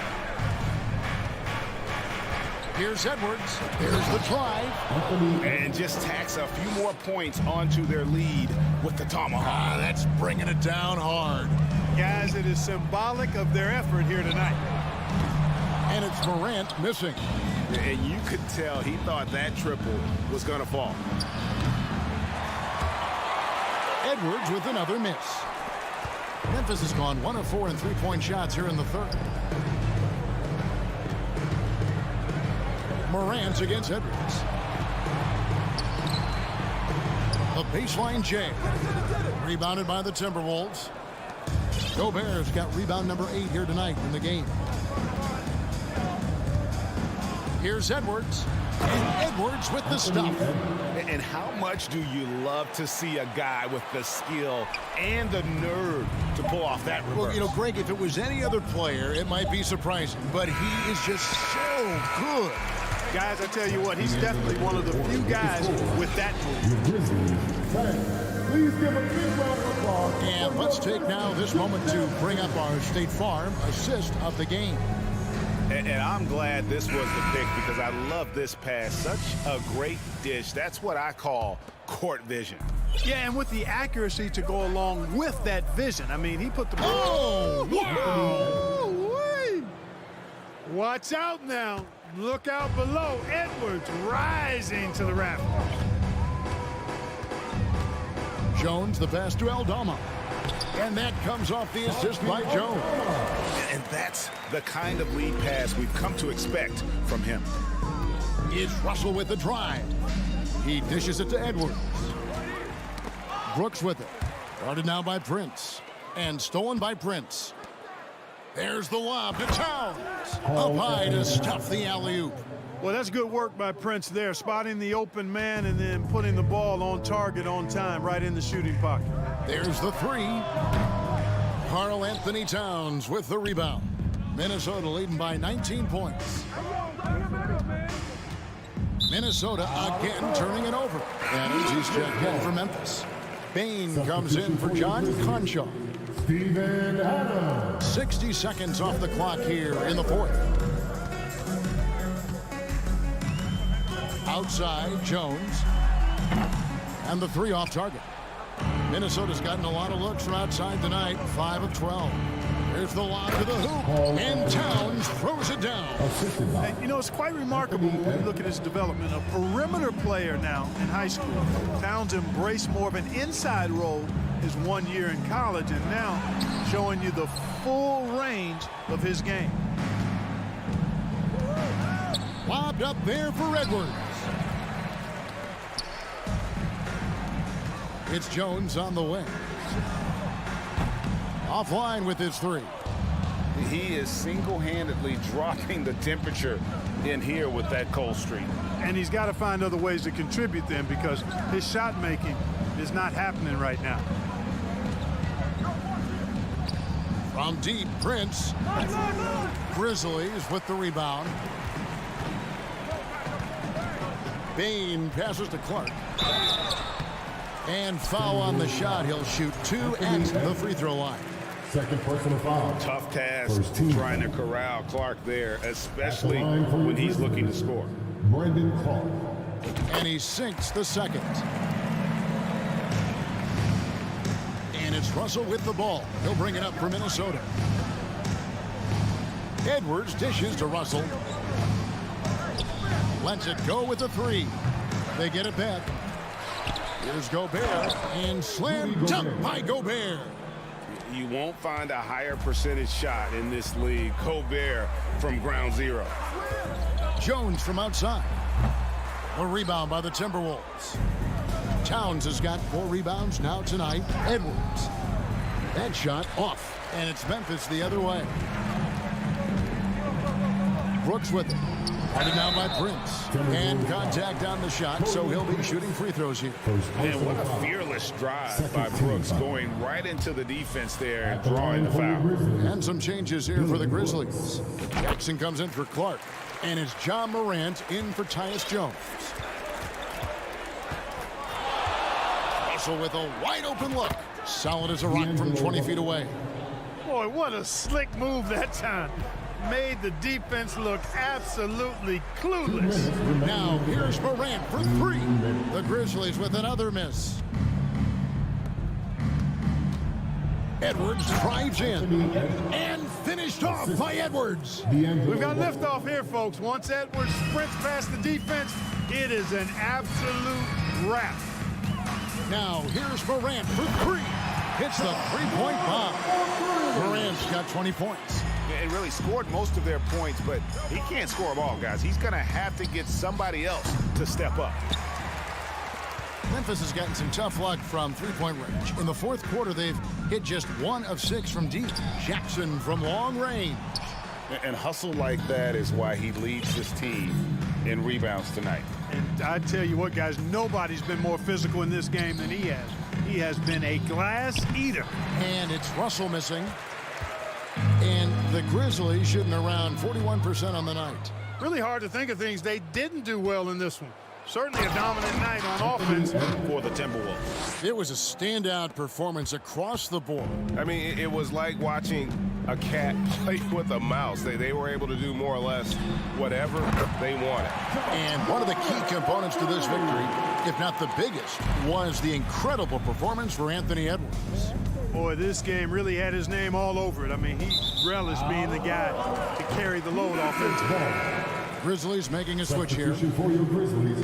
Here's Edwards. There's the try. And just tacks a few more points onto their lead with the tomahawk. That's bringing it down hard. Guys, it is symbolic of their effort here tonight. And it's Morant missing. And you could tell he thought that triple was going to fall. Edwards with another miss. Memphis has gone 1 of 4 in three-point shots here in the third. Morant against Edwards. A baseline J. Rebounded by the Timberwolves. Gobert's got rebound number 8 here tonight in the game. Here's Edwards. And Edwards with the stuff. And how much do you love to see a guy with the skill and the nerve to pull off that reverse? Well, you know, Greg, if it was any other player, it might be surprising. But he is just so good. Guys, I tell you what, he's definitely one of the few guys with that move. Please give a big round of applause. And let's take now this moment to bring up our State Farm assist of the game. And I'm glad this was the pick because I love this pass. Such a great dish. That's what I call court vision. Yeah, and with the accuracy to go along with that vision. I mean, he put the ball. Oh, Whoa! Watch out now. Look out below. Edwards rising to the rafters. Jones, the pass to Aldama. And that comes off the assist by Jones. And that's the kind of lead pass we've come to expect from him. It's Russell with the drive. He dishes it to Edwards. Brooks with it. Guarded now by Prince. And stolen by Prince. There's the lob to Towns. Up high to stuff the alley-oop. Well, that's good work by Prince there, spotting the open man and then putting the ball on target on time right in the shooting pocket. There's the three. Karl Anthony Towns with the rebound. Minnesota leading by 19 points. Minnesota again turning it over. And he's checked in for Memphis. Bain comes in for John Conshaw. 60 seconds off the clock here in the fourth. Outside, Jones. And the three off target. Minnesota's gotten a lot of looks from outside tonight. 5 of 12. There's the lob to the hoop. And Towns throws it down. And, you know, it's quite remarkable when you look at his development. A perimeter player now in high school. Towns embraced more of an inside role his 1 year in college, and now showing you the full range of his game. Lobbed up there for Edwards. It's Jones on the wing. Offline with his three. He is single-handedly dropping the temperature in here with that cold streak. And he's got to find other ways to contribute then, because his shot making is not happening right now. From deep, Prince. Grizzlies with the rebound. Bain passes to Clark. And foul on the shot. He'll shoot 2 at the free throw line. Second personal foul. Tough task trying to corral Clark there, especially when he's looking to score. Brandon Clark. And he sinks the second. And it's Russell with the ball. He'll bring it up for Minnesota. Edwards dishes to Russell. Lets it go with the three. They get it back. Here's Gobert, and slam dunk by Gobert. You won't find a higher percentage shot in this league. Gobert from ground zero. Jones from outside. A rebound by the Timberwolves. Towns has got 4 rebounds now tonight. Edwards. That shot off, and it's Memphis the other way. Brooks with it. Headed down by Prince. And contact on the shot, so he'll be shooting free throws here. And what a fearless drive by Brooks, going right into the defense there and drawing the foul. And some changes here for the Grizzlies. Jackson comes in for Clark. And it's John Morant in for Tyus Jones. Russell with a wide open look. Solid as a rock from 20 feet away. Boy, what a slick move that time. Made the defense look absolutely clueless. Now here's Morant for 3. The Grizzlies with another miss. Edwards drives in and finished off by Edwards. We've got liftoff here, folks. Once Edwards sprints past the defense, it is an absolute wrap. Now here's Morant for 3. Hits the three-point bomb. Morant's got 20 points. And really scored most of their points, but he can't score them all, guys. He's going to have to get somebody else to step up. Memphis has gotten some tough luck from three-point range. In the fourth quarter, they've hit just 1 of 6 from deep. Jackson from long range. And hustle like that is why he leads this team in rebounds tonight. And I tell you what, guys, nobody's been more physical in this game than he has. He has been a glass eater. And it's Russell missing. And the Grizzlies shooting around 41% on the night. Really hard to think of things they didn't do well in this one. Certainly a dominant night on offense for the Timberwolves. It was a standout performance across the board. I mean, it was like watching a cat play with a mouse. They were able to do more or less whatever they wanted. And one of the key components to this victory, if not the biggest, was the incredible performance for Anthony Edwards. Boy, this game really had his name all over it. I mean, he relished being the guy to carry the load offensively. Grizzlies making a switch here. For your Grizzlies,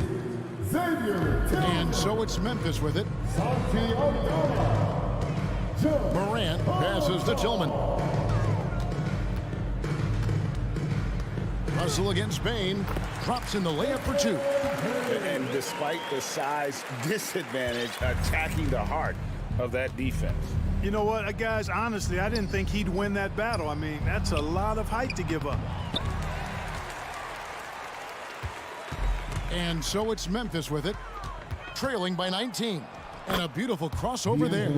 Xavier. And so it's Memphis with it. Morant passes to Tillman. Russell against Bain. Drops in the layup for 2. And despite the size disadvantage, attacking the heart of that defense. You know what, guys, honestly, I didn't think he'd win that battle. I mean, that's a lot of height to give up. And so it's Memphis with it, trailing by 19. And a beautiful crossover there.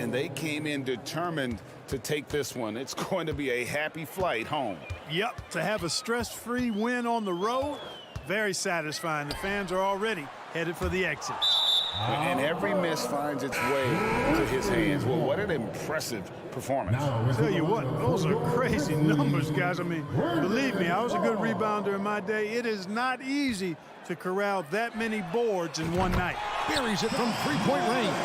And they came in determined to take this one. It's going to be a happy flight home. Yep, to have a stress-free win on the road, very satisfying. The fans are already headed for the exit. And every miss finds its way to his hands. Well, what an impressive performance. I'll tell you what, those are crazy numbers, guys. I mean, believe me, I was a good rebounder in my day. It is not easy to corral that many boards in one night. Buries it from three-point range.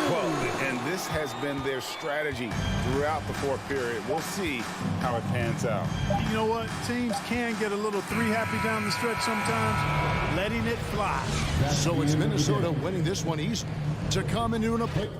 Well, and this has been their strategy throughout the fourth period. We'll see how it pans out. You know what? Teams can get a little three-happy down the stretch sometimes, letting it fly. So it's Minnesota winning this one easy to come into an opponent.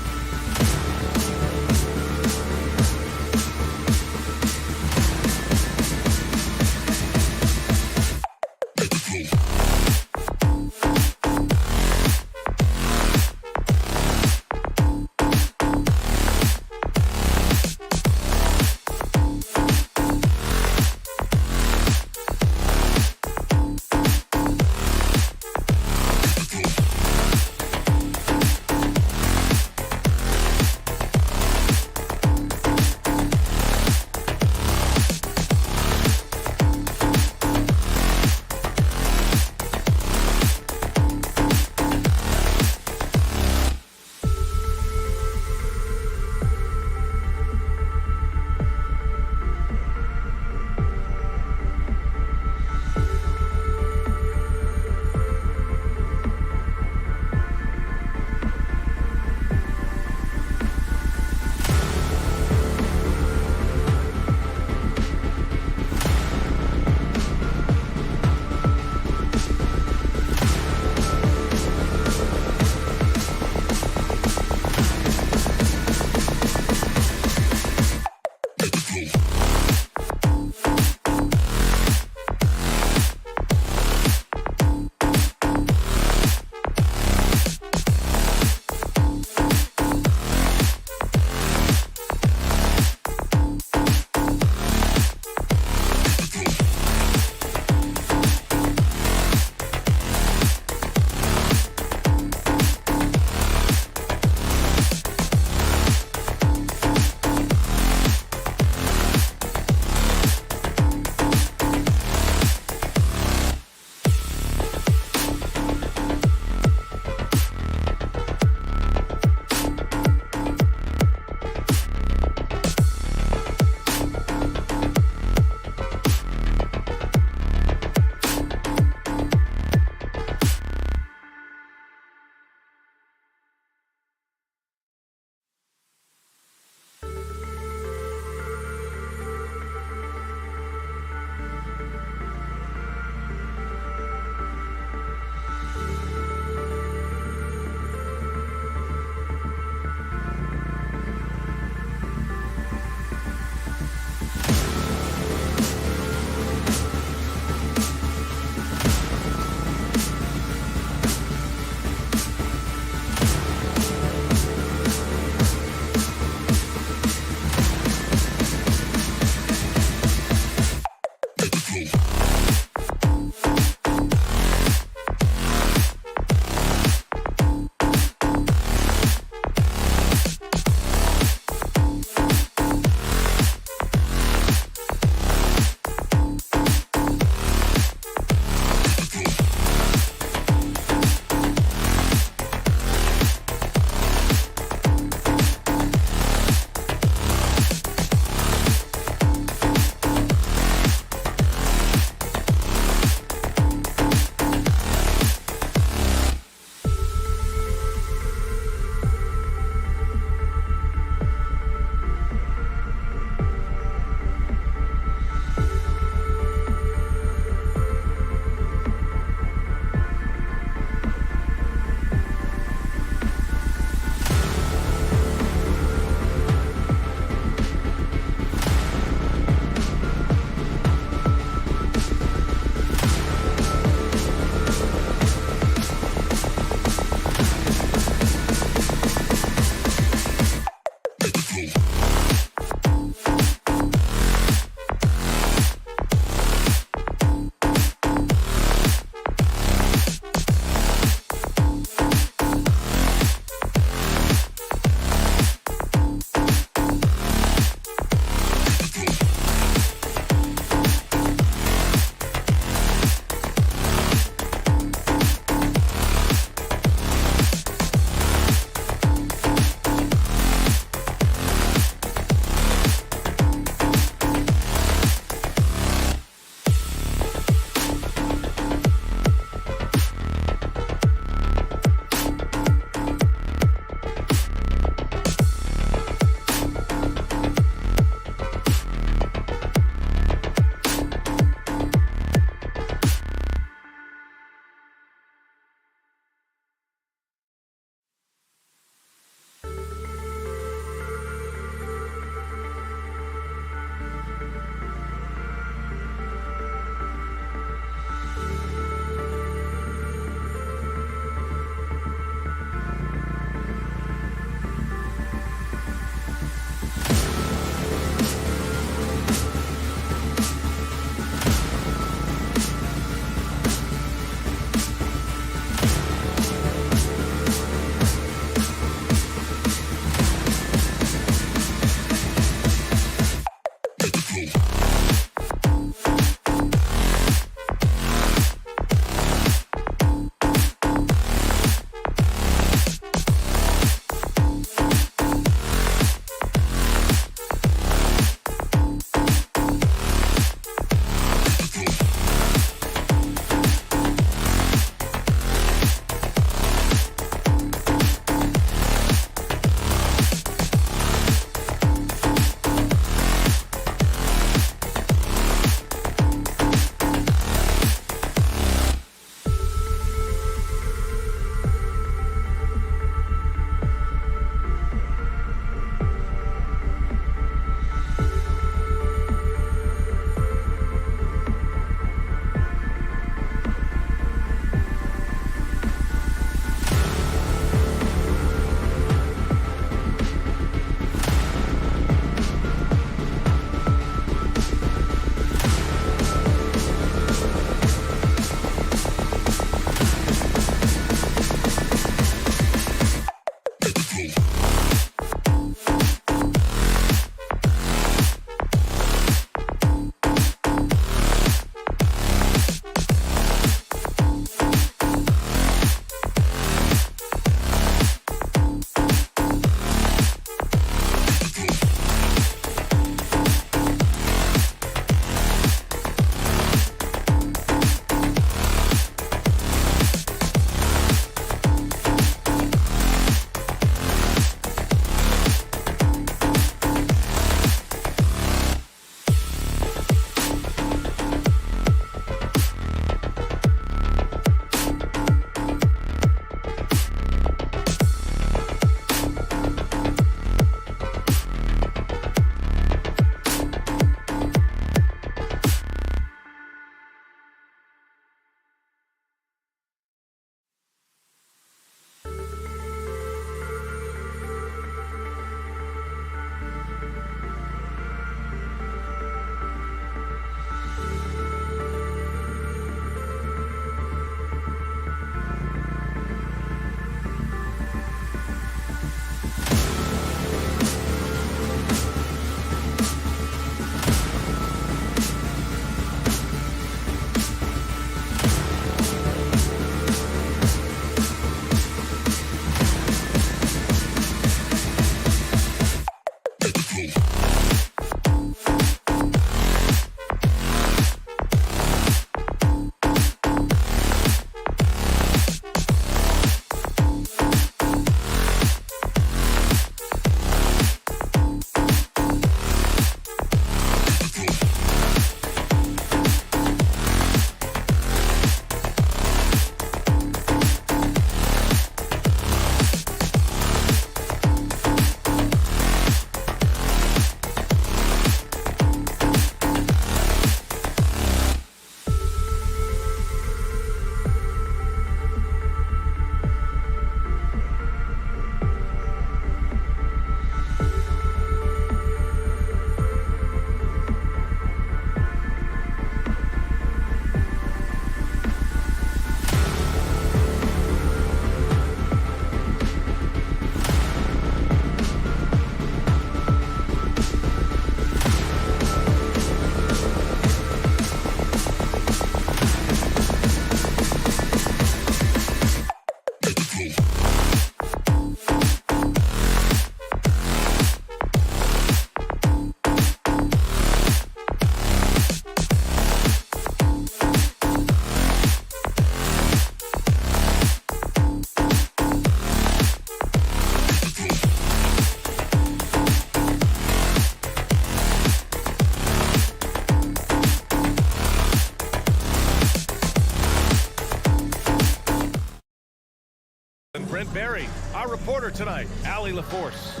Barry, our reporter tonight, Allie LaForce.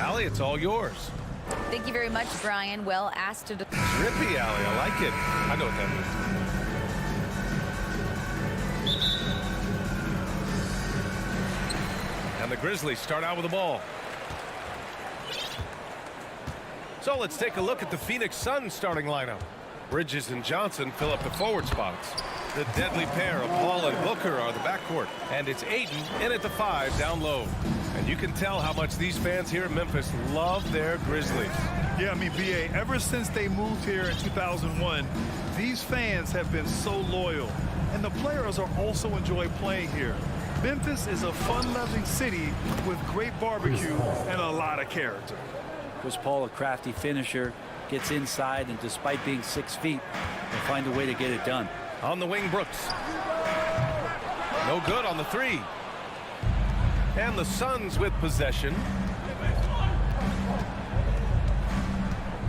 Allie, it's all yours. Thank you very much, Brian. Well asked to... Drippy, Allie. I like it. I know what that means. And the Grizzlies start out with the ball. So let's take a look at the Phoenix Suns starting lineup. Bridges and Johnson fill up the forward spots. The deadly pair of Paul and Booker are the backcourt. And it's Ayton in at the 5 down low. And you can tell how much these fans here in Memphis love their Grizzlies. Yeah, I mean, BA, ever since they moved here in 2001, these fans have been so loyal. And the players are also enjoy playing here. Memphis is a fun-loving city with great barbecue and a lot of character. Chris Paul, a crafty finisher, gets inside, and despite being 6 feet, will find a way to get it done. On the wing, Brooks. No good on the 3. And the Suns with possession.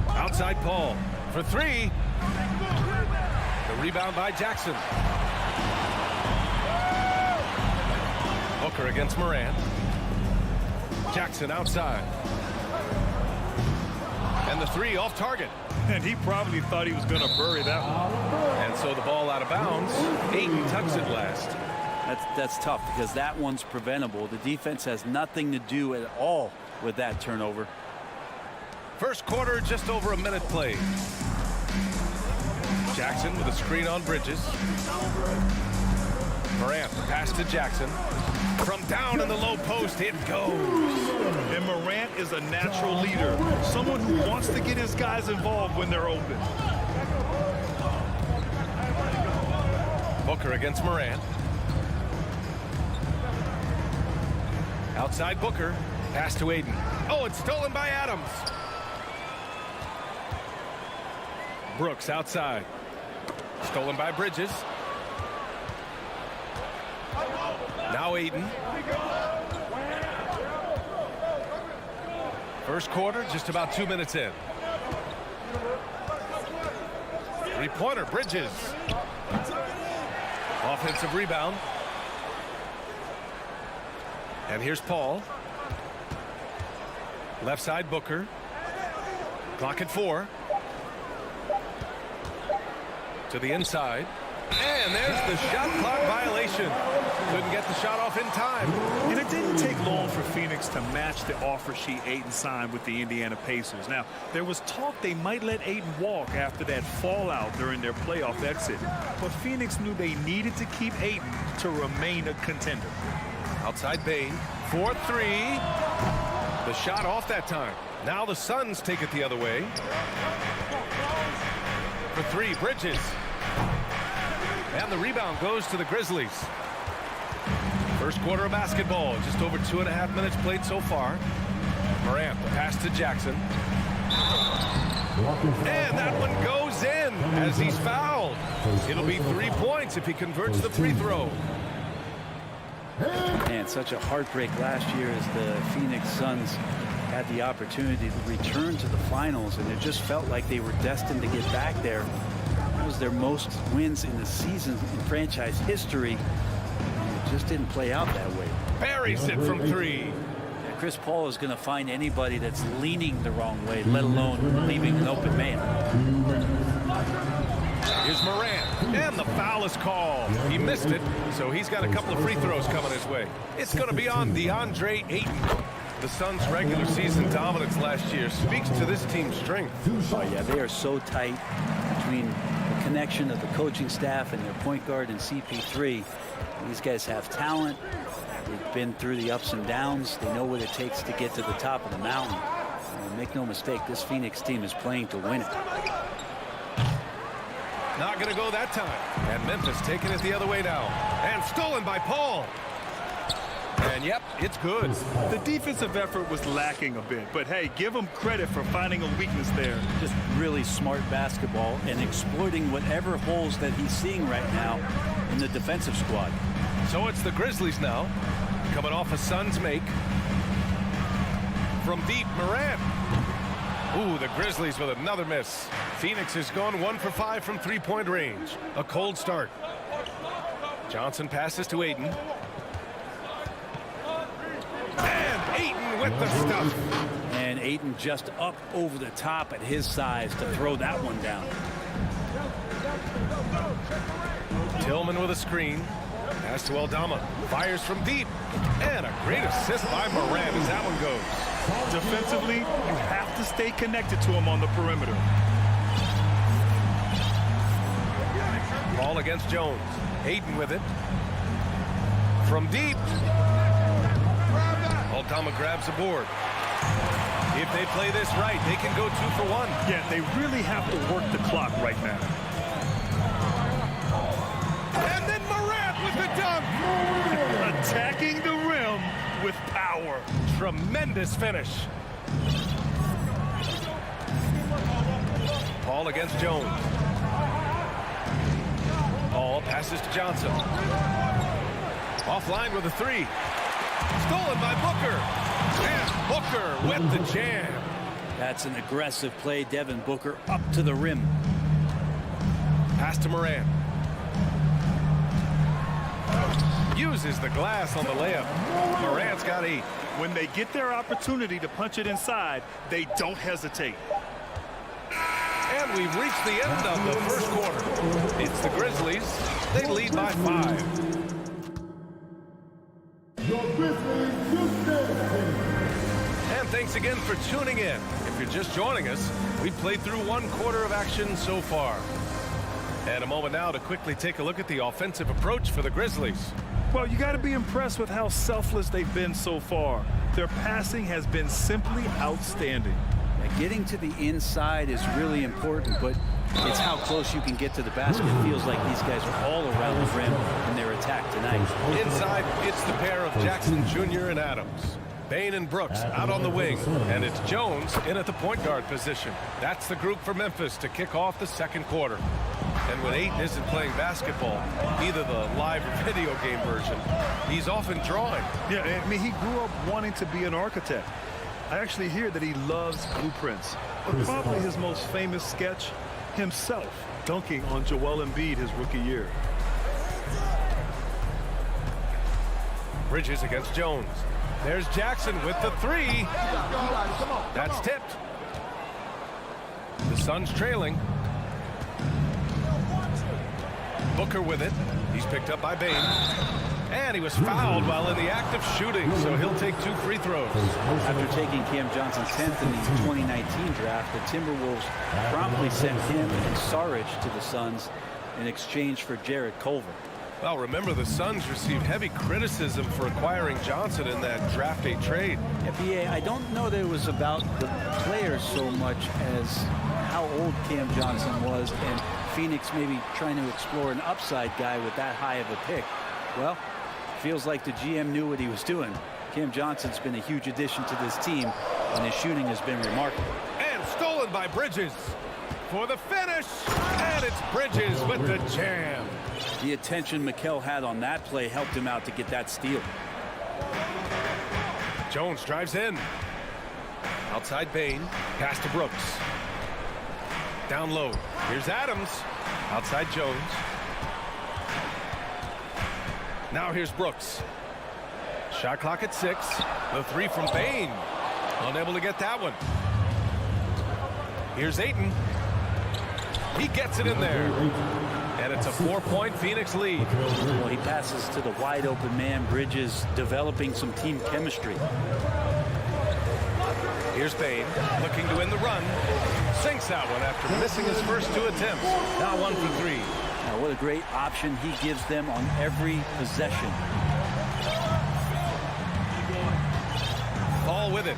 Outside Paul for 3. The rebound by Jackson. Booker against Morant. Jackson outside. And the 3 off target. And he probably thought he was going to bury that one. And so the ball out of bounds. Ayton tucks it last. That's tough because that one's preventable. The defense has nothing to do at all with that turnover. First quarter, just over a minute played. Jackson with a screen on Bridges. Morant, pass to Jackson. From down in the low post, it goes. And Morant is a natural leader. Someone who wants to get his guys involved when they're open. Booker against Morant. Outside Booker. Pass to Ayton. Oh, it's stolen by Adams. Brooks outside. Stolen by Bridges. Now Ayton. First quarter, just about 2 minutes in. Three-pointer, Bridges. Offensive rebound. And here's Paul. Left side, Booker. Clock at 4. To the inside. And there's the shot clock violation. Couldn't get the shot off in time. And it didn't take long for Phoenix to match the offer sheet Ayton signed with the Indiana Pacers. Now, there was talk they might let Ayton walk after that fallout during their playoff exit. But Phoenix knew they needed to keep Ayton to remain a contender. Outside Bain. 4-3. The shot off that time. Now the Suns take it the other way. For 3, Bridges. And the rebound goes to the Grizzlies. First quarter of basketball, just over 2.5 minutes played so far. Morant, the pass to Jackson. And that one goes in as he's fouled. It'll be 3 points if he converts the free throw. And such a heartbreak last year as the Phoenix Suns had the opportunity to return to the finals, and it just felt like they were destined to get back there. That was their most wins in the season in franchise history. It just didn't play out that way. Buries it from 3. And Chris Paul is going to find anybody that's leaning the wrong way, let alone leaving an open man. Here's Morant, and the foul is called. He missed it, so he's got a couple of free throws coming his way. It's going to be on DeAndre Ayton. The Suns' regular season dominance last year speaks to this team's strength. Oh, yeah, they are so tight between the connection of the coaching staff and their point guard and CP3. These guys have talent. They've been through the ups and downs. They know what it takes to get to the top of the mountain. And make no mistake, this Phoenix team is playing to win it. Not going to go that time. And Memphis taking it the other way now. And stolen by Paul. And yep, it's good. The defensive effort was lacking a bit, but hey, give him credit for finding a weakness there. Just really smart basketball and exploiting whatever holes that he's seeing right now in the defensive squad. So it's the Grizzlies now, coming off a Suns make. From deep, Morant. Ooh, the Grizzlies with another miss. Phoenix has gone 1 for 5 from three-point range. A cold start. Johnson passes to Ayton. Ayton with the stuff. And Ayton just up over the top at his size to throw that one down. Tillman with a screen. Pass to Aldama. Fires from deep. And a great assist by Moran as that one goes. Defensively, you have to stay connected to him on the perimeter. Ball against Jones. Ayton with it. From deep. Aldama grabs the board. If they play this right, they can go 2 for 1. Yeah, they really have to work the clock right now. And then Morant with the dunk. Attacking the rim with power. Tremendous finish. Paul against Jones. Paul passes to Johnson. Offline with a 3. Stolen by Booker. And Booker with the jam. That's an aggressive play. Devin Booker up to the rim. Pass to Moran. Uses the glass on the layup. Morant's got 8. When they get their opportunity to punch it inside, they don't hesitate. And we've reached the end of the first quarter. It's the Grizzlies. They lead by 5. And thanks again for tuning in. If you're just joining us, we've played through 1 quarter of action so far. And a moment now to quickly take a look at the offensive approach for the Grizzlies. Well, you got to be impressed with how selfless they've been so far. Their passing has been simply outstanding. Getting to the inside is really important, but it's how close you can get to the basket. It feels like these guys are all around the rim in their attack tonight. Inside, it's the pair of Jackson Jr. and Adams. Bain and Brooks out on the wing, and it's Jones in at the point guard position. That's the group for Memphis to kick off the second quarter. And when Ayton isn't playing basketball, either the live or video game version, he's often drawing. Yeah, I mean, he grew up wanting to be an architect. I actually hear that he loves blueprints. But probably his most famous sketch, himself dunking on Joel Embiid his rookie year. Bridges against Jones. There's Jackson with the 3. That's tipped. The Suns trailing. Booker with it. He's picked up by Bain. And he was fouled while in the act of shooting, so he'll take 2 free throws. After taking Cam Johnson's 10th in the 2019 draft, the Timberwolves promptly sent him and Saric to the Suns in exchange for Jarrett Culver. Well, remember, the Suns received heavy criticism for acquiring Johnson in that draft day trade. Yeah, BA, I don't know that it was about the players so much as how old Cam Johnson was, and Phoenix maybe trying to explore an upside guy with that high of a pick. Well, feels like the GM knew what he was doing. Cam Johnson's been a huge addition to this team, and his shooting has been remarkable. And stolen by Bridges for the finish. And it's Bridges with the jam. The attention Mikal had on that play helped him out to get that steal. Jones drives in. Outside Bain. Pass to Brooks. Down low. Here's Adams. Outside Jones. Now here's Brooks. Shot clock at 6. The 3 from Bain. Unable to get that one. Here's Ayton. He gets it in there. And it's a 4-point Phoenix lead. Well, he passes to the wide open man. Bridges developing some team chemistry. Here's Bain looking to win the run. Sinks that one after missing his first 2 attempts. Now 1 for 3. Now, what a great option he gives them on every possession. Paul with it.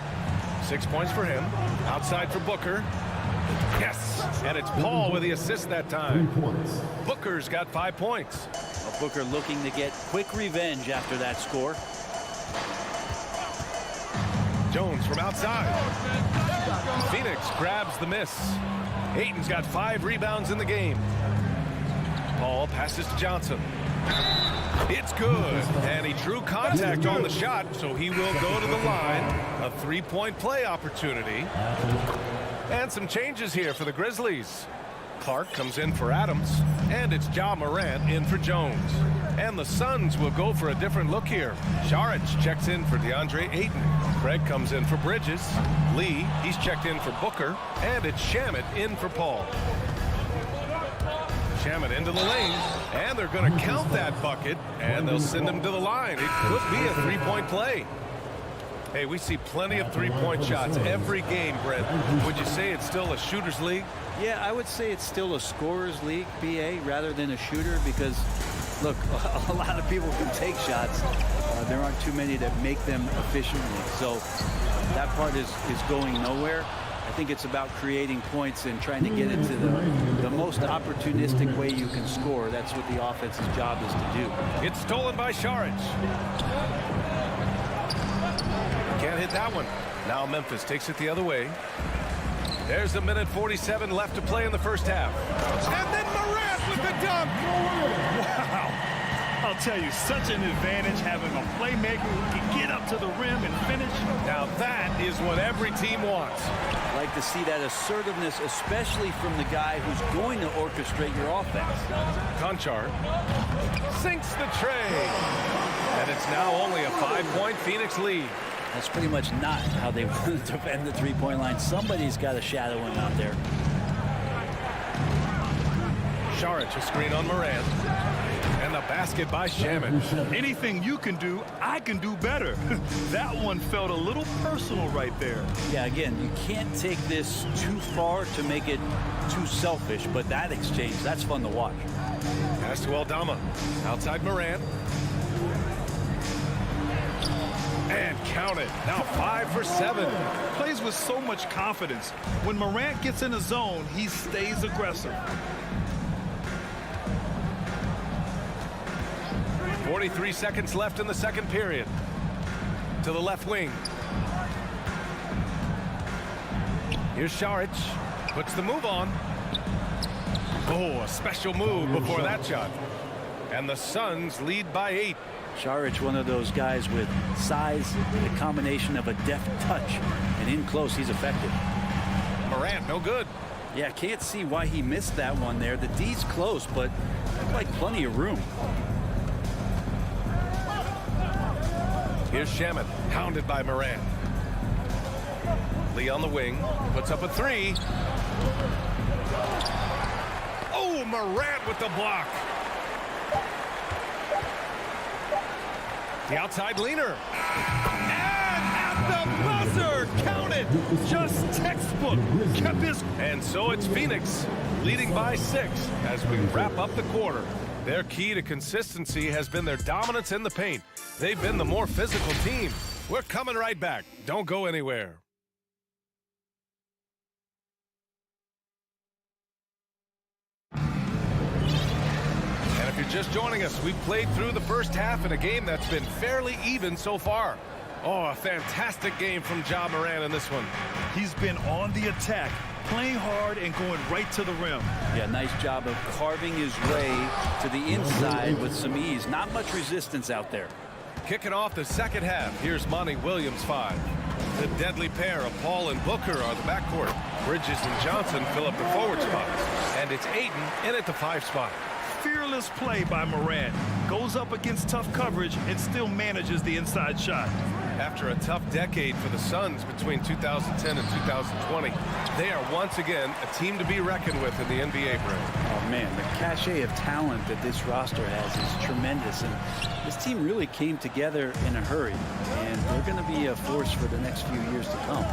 6 points for him. Outside for Booker. Yes, and it's Paul with the assist that time. Booker's got 5 points. Well, Booker looking to get quick revenge after that score. Jones from outside. Phoenix grabs the miss. Ayton's got 5 rebounds in the game. Paul passes to Johnson. It's good, and he drew contact on the shot, so he will go to the line. A 3-point play opportunity. And some changes here for the Grizzlies. Clark comes in for Adams, and it's Ja Morant in for Jones. And the Suns will go for a different look here. Šarić checks in for DeAndre Ayton. Craig comes in for Bridges. Lee, he's checked in for Booker. And it's Shamet in for Paul. Shamet into the lane, and they're going to count that bucket, and they'll send him to the line. It could be a three-point play. Hey, we see plenty of three-point shots every game, Brett. Would you say it's still a shooter's league? Yeah, I would say it's still a scorer's league, BA, rather than a shooter, because, look, a lot of people can take shots. There aren't too many that make them efficiently. So that part is going nowhere. I think it's about creating points and trying to get into the most opportunistic way you can score. That's what the offense's job is to do. It's stolen by Šarić. Can't hit that one. Now Memphis takes it the other way. There's a minute 47 left to play in the first half. And then Morant with the dunk. Wow. I'll tell you, such an advantage having a playmaker who can get up to the rim and finish. Now that is what every team wants. I like to see that assertiveness, especially from the guy who's going to orchestrate your offense. Conchar sinks the tray. And it's now only a 5-point Phoenix lead. That's pretty much not how they want to defend the three-point line. Somebody's got to shadow him out there. Šarić, a screen on Morant. And the basket by Shamet. Anything you can do, I can do better. That one felt a little personal right there. Yeah, again, you can't take this too far to make it too selfish, but that exchange, that's fun to watch. Pass to Aldama. Outside Morant. And count it. Now 5 for 7. Plays with so much confidence. When Morant gets in the zone, he stays aggressive. 43 seconds left in the second period. To the left wing. Here's Šarić. Puts the move on. Oh, a special move before that shot. And the Suns lead by 8. Šarić, one of those guys with size, the combination of a deft touch, and in close, he's effective. Morant, no good. Yeah, can't see why he missed that one there. The D's close, but like plenty of room. Here's Shamet, hounded by Morant. Lee on the wing, puts up a 3. Oh, Morant with the block. The outside leaner. And at the buzzer, counted. Just textbook. Kept his. And so it's Phoenix leading by 6 as we wrap up the quarter. Their key to consistency has been their dominance in the paint. They've been the more physical team. We're coming right back. Don't go anywhere. And if you're just joining us, we've played through the first half in a game that's been fairly even so far. Oh, a fantastic game from Ja Morant in this one. He's been on the attack, playing hard and going right to the rim. Yeah, nice job of carving his way to the inside with some ease. Not much resistance out there. Kicking off the second half, here's Monty Williams 5. The deadly pair of Paul and Booker are the backcourt. Bridges and Johnson fill up the forward spots. And it's Ayton in at the 5 spot. Fearless play by Morant. Goes up against tough coverage and still manages the inside shot. After a tough decade for the Suns between 2010 and 2020, they are once again a team to be reckoned with in the NBA, Brett. Oh, man, the cachet of talent that this roster has is tremendous. And this team really came together in a hurry. And they're going to be a force for the next few years to come.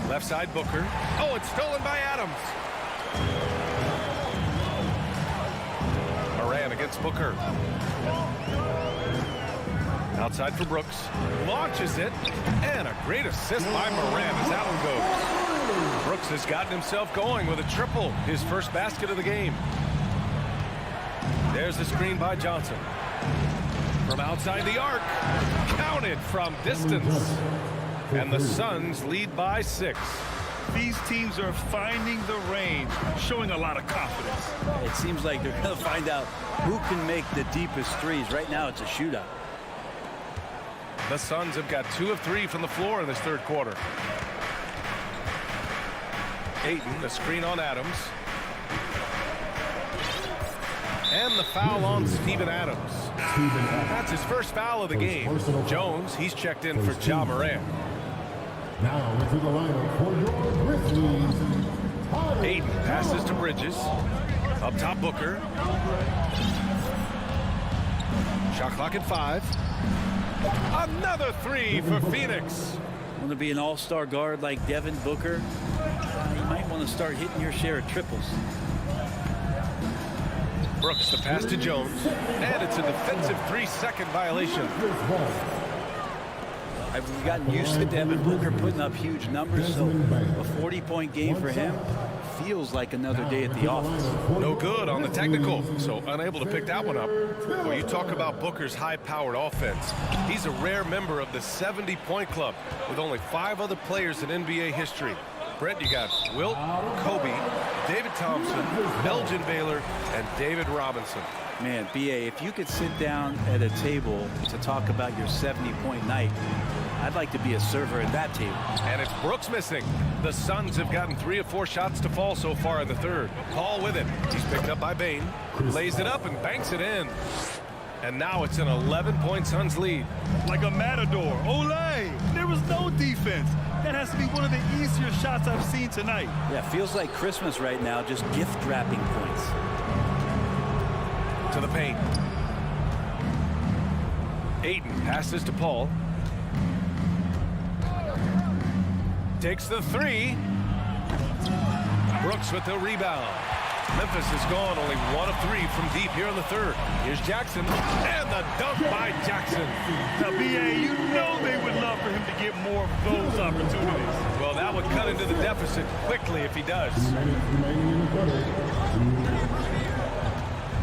Left side, Booker. Oh, it's stolen by Adams. Morant against Booker. Outside for Brooks. Launches it. And a great assist by Morant as that one goes. Brooks has gotten himself going with a triple. His first basket of the game. There's the screen by Johnson. From outside the arc. Counted from distance. And the Suns lead by 6. These teams are finding the range, showing a lot of confidence. It seems like they're going to find out who can make the deepest threes. Right now, it's a shootout. The Suns have got 2 of 3 from the floor in this third quarter. Ayton, the screen on Adams. And the foul on Steven Adams. That's his first foul of the game. Jones, he's checked in for Ja Morant. Now into the lineup for your Grizzlies. Ayton passes to Bridges. Up top, Booker. Shot clock at 5. Another 3 for Phoenix. Want to be an all-star guard like Devin Booker? You might want to start hitting your share of triples. Brooks, the pass to Jones. And it's a defensive 3-second violation. I've gotten used to Devin Booker putting up huge numbers, so a 40-point game for him feels like another day at the office. No good on the technical, so unable to pick that one up. Well, you talk about Booker's high-powered offense. He's a rare member of the 70-point club with only 5 other players in NBA history. Brent, you got Wilt, Kobe, David Thompson, Elgin Baylor, and David Robinson. Man, B.A., if you could sit down at a table to talk about your 70-point night, I'd like to be a server at that table. And it's Brooks missing. The Suns have gotten 3 of 4 shots to fall so far in the third. Paul with it. He's picked up by Bane. Lays it up and banks it in. And now it's an 11-point Suns lead. Like a matador. Olay! There was no defense. That has to be one of the easier shots I've seen tonight. Yeah, feels like Christmas right now, just gift-wrapping points. To the paint. Ayton passes to Paul. Takes the 3. Brooks with the rebound. Memphis has gone only 1 of 3 from deep here in the third. Here's Jackson, and the dunk by Jackson. Now, B.A., you know they would love for him to get more of those opportunities. Well, that would cut into the deficit quickly if he does.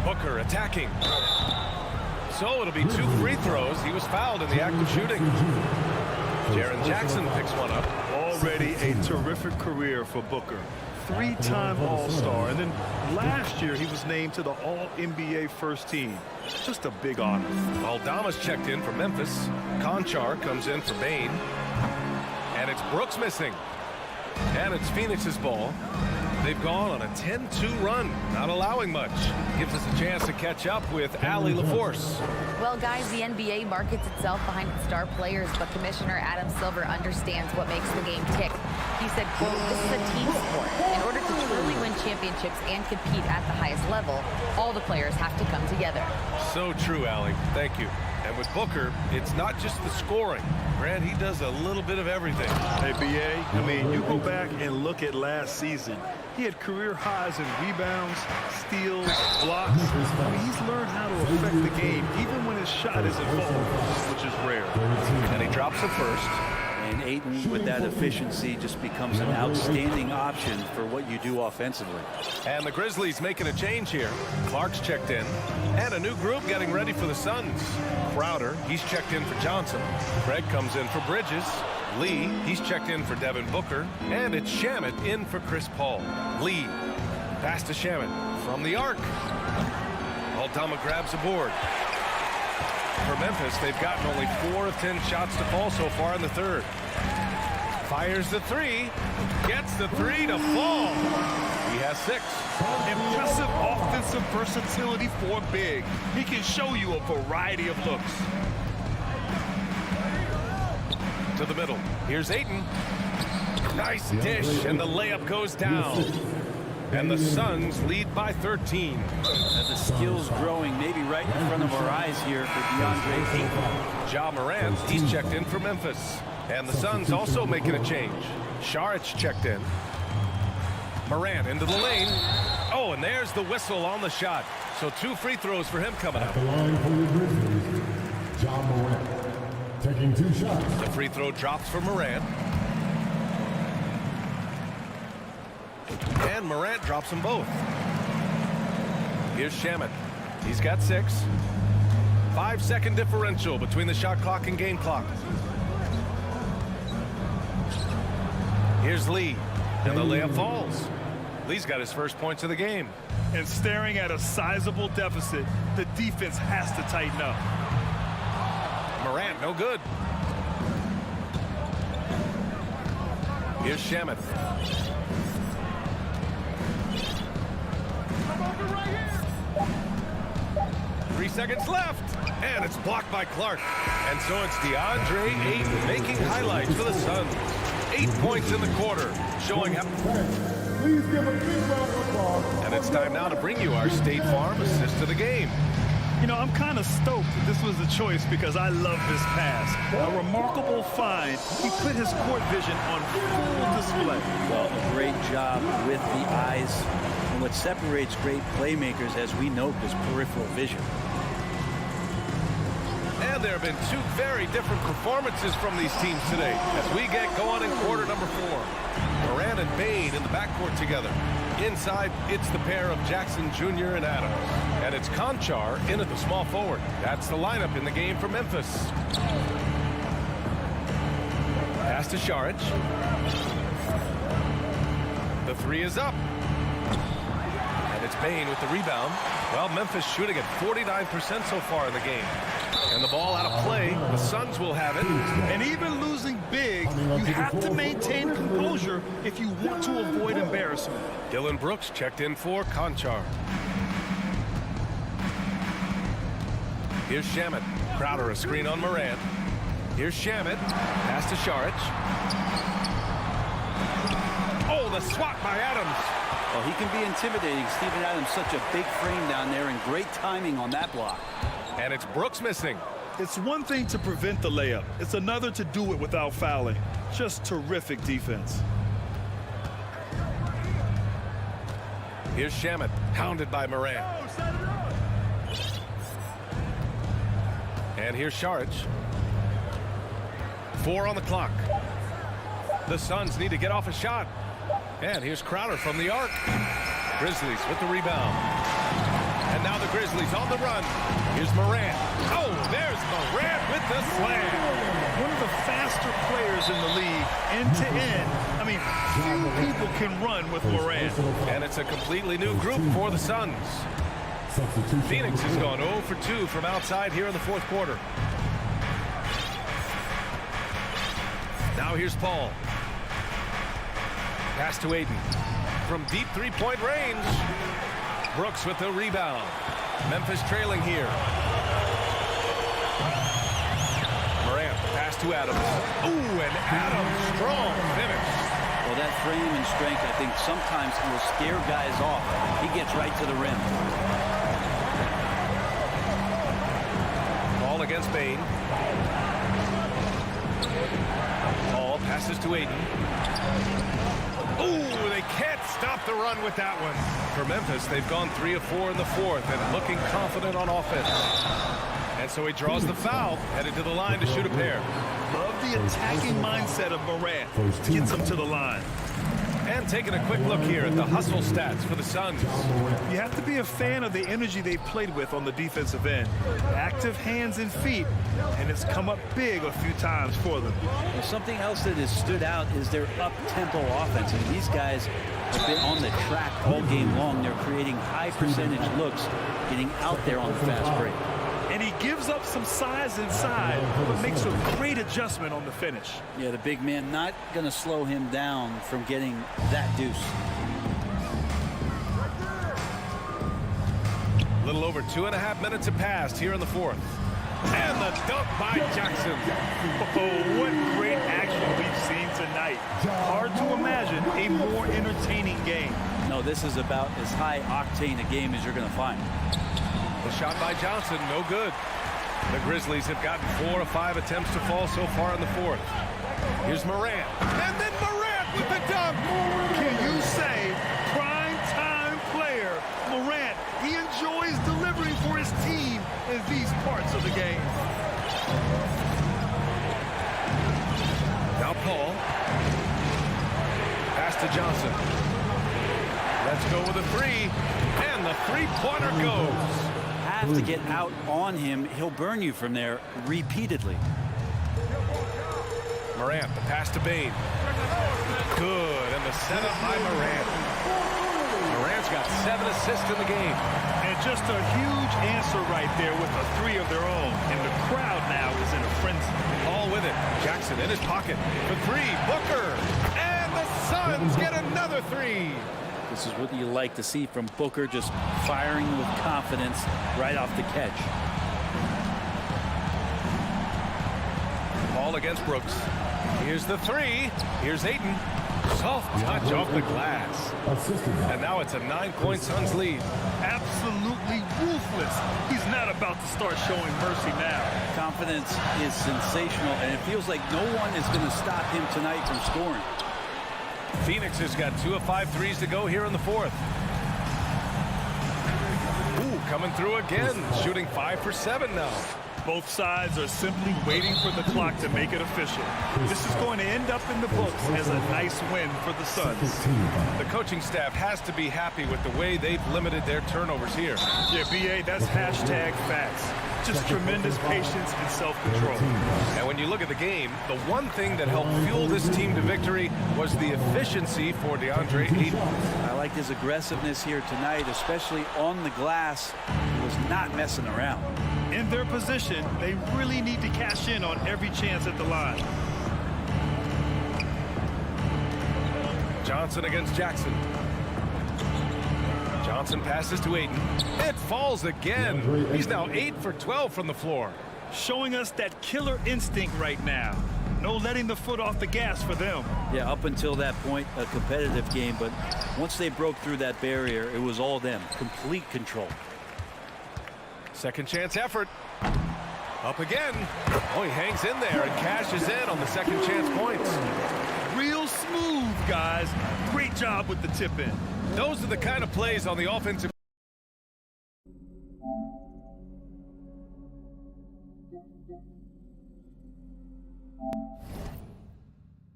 Booker attacking. So it'll be 2 free throws. He was fouled in the act of shooting. Jaren Jackson picks one up. Already a terrific career for Booker. 3-time All-Star, and then last year he was named to the All-NBA first team. Just a big honor. Aldama's checked in for Memphis. Conchar comes in for Bane. And it's Brooks missing. And it's Phoenix's ball. They've gone on a 10-2 run, not allowing much. Gives us a chance to catch up with Allie LaForce. Well, guys, the NBA markets itself behind its star players, but Commissioner Adam Silver understands what makes the game tick. He said, quote, "This is a team sport. In order to truly win championships and compete at the highest level, all the players have to come together." So true, Allie. Thank you. And with Booker, it's not just the scoring. Grant, he does a little bit of everything. Hey, B.A., I mean, you go back and look at last season. He had career highs in rebounds, steals, blocks. I mean, he's learned how to affect the game, even when his shot isn't falling, which is rare. And he drops the first. And Ayton, with that efficiency, just becomes an outstanding option for what you do offensively. And the Grizzlies making a change here. Clark's checked in. And a new group getting ready for the Suns. Crowder, he's checked in for Johnson. Craig comes in for Bridges. Lee, he's checked in for Devin Booker. And it's Shamet in for Chris Paul. Lee, pass to Shamet from the arc. Aldama grabs the board. For Memphis, they've gotten only 4 of 10 shots to fall so far in the third. Fires the 3. Gets the 3 to fall. He has 6. Impressive offensive versatility for big. He can show you a variety of looks. To the middle. Here's Ayton. Nice dish, and the layup goes down. And the Suns lead by 13. The skills growing maybe right in front of our eyes here for DeAndre Ayton. Ja Morant, he's checked in for Memphis. And the Suns also making a change. Saric checked in. Morant into the lane. Oh, and there's the whistle on the shot. So 2 free throws for him coming up. The line for the Grizzlies, Ja Morant, taking 2 shots. The free throw drops for Morant. And Morant drops them both. Here's Shamet. He's got 6. 5-second differential between the shot clock and game clock. Here's Lee. And the layup falls. Lee's got his first points of the game. And staring at a sizable deficit, the defense has to tighten up. Morant, no good. Here's Shamet. 3 seconds left, and it's blocked by Clark. And so it's DeAndre Ayton making highlights for the Suns. 8 points in the quarter, showing how... Please give a big round of applause. And it's time now to bring you our State Farm assist of the game. You know, I'm kind of stoked that this was the choice because I love this pass. A remarkable find. He put his court vision on full display. Well, a great job with the eyes. And what separates great playmakers, as we note, is peripheral vision. And there have been two very different performances from these teams today as we get going in quarter number 4. Moran and Bain in the backcourt together. Inside, it's the pair of Jackson Jr. and Adams. And it's Conchar in at the small forward. That's the lineup in the game for Memphis. Pass to Šarić. The three is up. And it's Bain with the rebound. Well, Memphis shooting at 49% so far in the game. And the ball out of play. The Suns will have it. And even losing big, you have to maintain composure if you want to avoid embarrassment. Dylan Brooks checked in for Conchar. Here's Shamet. Crowder a screen on Moran. Here's Shamet. Pass to Šarić. Oh, the swat by Adams. Well, he can be intimidating. Steven Adams, such a big frame down there, and great timing on that block. And it's Brooks missing. It's one thing to prevent the layup. It's another to do it without fouling. Just terrific defense. Here's Shamet, hounded by Moran. And here's Šarić. 4 on the clock. The Suns need to get off a shot. And here's Crowder from the arc. Grizzlies with the rebound. And now the Grizzlies on the run. Here's Moran. Oh, there's Moran with the slam. One of the faster players in the league, end to end. I mean, few people can run with Moran. And it's a completely new group for the Suns. Phoenix has gone 0 for 2 from outside here in the fourth quarter. Now here's Paul. Pass to Ayton. From deep three-point range. Brooks with the rebound. Memphis trailing here. Morant, pass to Adams. Ooh, and Adams, strong finish. Well, that frame and strength, I think sometimes will scare guys off. He gets right to the rim. Ball against Bain. Ball passes to Ayton. Ooh, they can't stop the run with that one. For Memphis, they've gone 3 of 4 in the fourth and looking confident on offense. And so he draws the foul, headed to the line to shoot a pair. Love the attacking mindset of Morant. Gets him to the line. And taking a quick look here at the hustle stats for the Suns. You have to be a fan of the energy they've played with on the defensive end. Active hands and feet, and it's come up big a few times for them. Well, something else that has stood out is their up-tempo offense. And these guys have been on the track all game long. They're creating high percentage looks, getting out there on the fast break. And he gives up some size inside, but makes a great adjustment on the finish. Yeah, the big man not going to slow him down from getting that deuce. A little over 2.5 minutes have passed here in the fourth. And the dunk by Jackson. Oh, what great action we've seen tonight. Hard to imagine a more entertaining game. No, this is about as high octane a game as you're going to find. The shot by Johnson, no good. The Grizzlies have gotten 4 of 5 attempts to fall so far in the fourth. Here's Morant. And then Morant with the dunk. Can you say prime time player? Morant, he enjoys delivering for his team in these parts of the game. Now Paul. Pass to Johnson. Let's go with a three. And the three-pointer goes. Have to get out on him. He'll burn you from there repeatedly. Morant, the pass to Bain. Good, and the setup by Morant. Morant's got 7 assists in the game. And just a huge answer right there with a 3 of their own. And the crowd now is in a frenzy. All with it. Jackson in his pocket. The 3, Booker. And the Suns get another 3. This is what you like to see from Booker, just firing with confidence right off the catch. Ball against Brooks. Here's the three. Here's Ayton. Soft touch off the glass. And now it's a 9-point Suns lead. Absolutely ruthless. He's not about to start showing mercy now. Confidence is sensational, and it feels like no one is going to stop him tonight from scoring. Phoenix has got 2 of 5 threes to go here in the fourth. Ooh, coming through again. Shooting 5 for 7 now. Both sides are simply waiting for the clock to make it official. This is going to end up in the books as a nice win for the Suns. The coaching staff has to be happy with the way they've limited their turnovers here. Yeah, BA, that's hashtag facts. Just tremendous patience and self-control. And when you look at the game, the one thing that helped fuel this team to victory was the efficiency for DeAndre Ayton. I like his aggressiveness here tonight, especially on the glass. He was not messing around. In their position, they really need to cash in on every chance at the line. Johnson against Jackson. Johnson passes to Ayton. It falls again. He's now 8 for 12 from the floor. Showing us that killer instinct right now. No letting the foot off the gas for them. Yeah, up until that point, a competitive game, but once they broke through that barrier, it was all them. Complete control. Second chance effort. Up again. Oh, he hangs in there and cashes in on the second chance points. Real smooth, guys. Great job with the tip in. Those are the kind of plays on the offensive.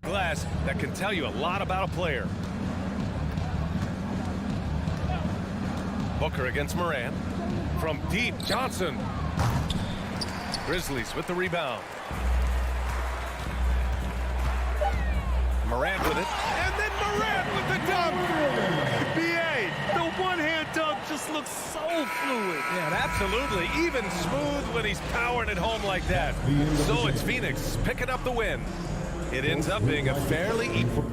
Glass that can tell you a lot about a player. Booker against Morant. From deep, Johnson. Grizzlies with the rebound. Morant with it. And then Morant with the dunk. BA, the one-hand dunk just looks so fluid. Yeah, absolutely. Even smooth when he's powering it home like that. So it's Phoenix picking up the win. It ends up being a fairly equal.